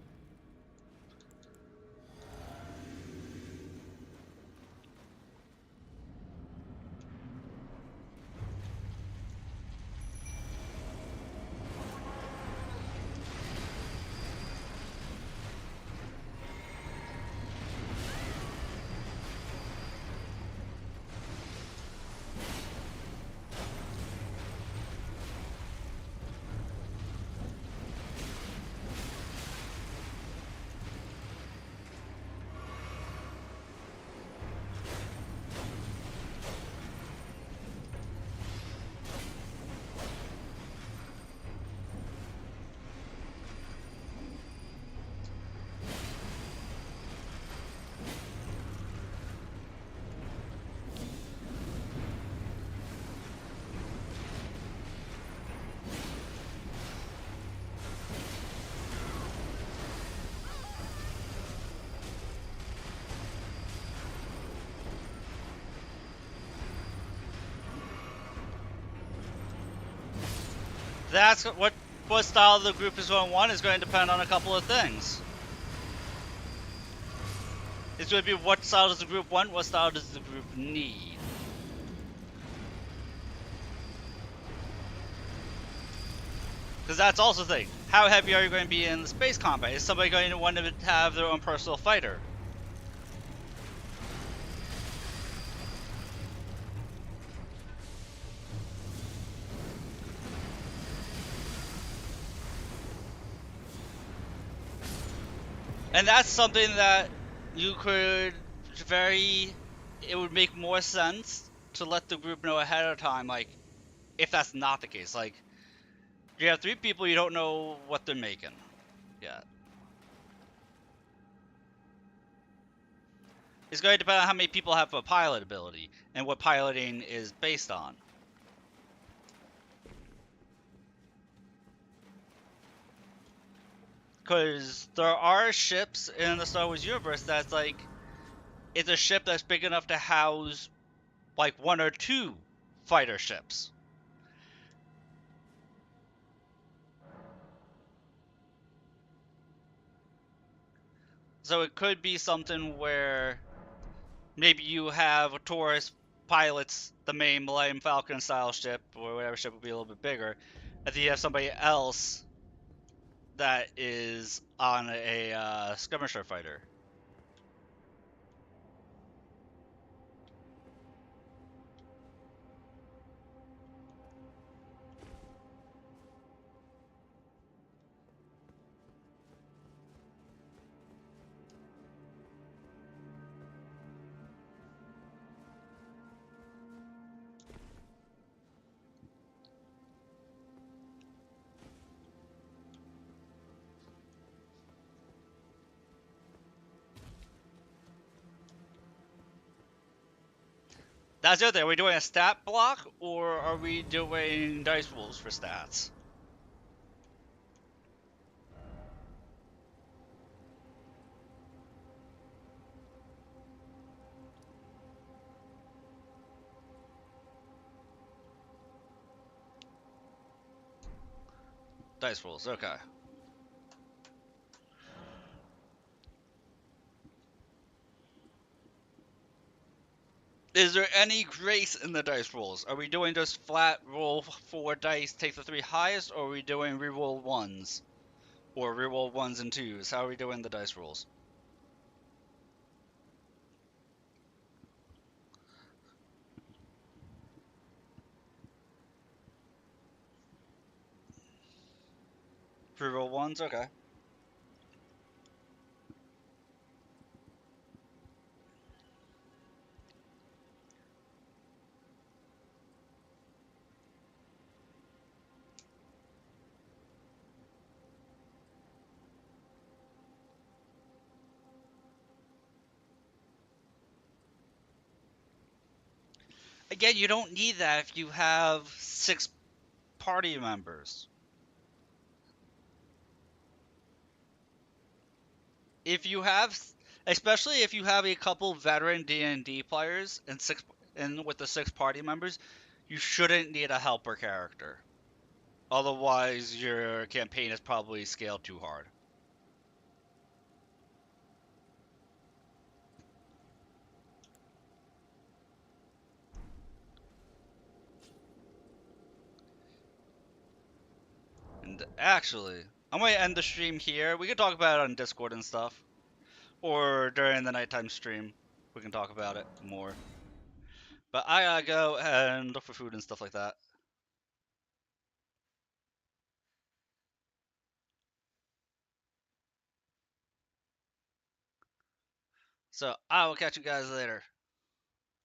That's what style the group is going to want is going to depend on a couple of things. It's going to be what style does the group want, what style does the group need. Because that's also the thing. How heavy are you going to be in the space combat? Is somebody going to want to have their own personal fighter? And that's something that you could it would make more sense to let the group know ahead of time, like, if that's not the case. Like, you have 3 people, you don't know what they're making yet. It's going to depend on how many people have a pilot ability and what piloting is based on. Because there are ships in the Star Wars universe that's like, it's a ship that's big enough to house like 1 or 2 fighter ships. So it could be something where maybe you have a Taurus pilots the main Millennium Falcon style ship, or whatever ship would be a little bit bigger, and then you have somebody else that is on a skirmisher fighter. That's the other thing. Are we doing a stat block, or are we doing dice rolls for stats? Dice rolls, okay. Is there any grace in the dice rolls? Are we doing just flat roll 4 dice, take the 3 highest, or are we doing reroll 1s? Or reroll 1s and 2s? How are we doing the dice rolls? Reroll 1s? Okay. Again, you don't need that if you have 6 party members. If you have, especially if you have a couple veteran D&D players and with the 6 party members, you shouldn't need a helper character. Otherwise, your campaign is probably scaled too hard. And actually, I'm going to end the stream here. We can talk about it on Discord and stuff. Or during the nighttime stream, we can talk about it more. But I gotta go and look for food and stuff like that. So I will catch you guys later.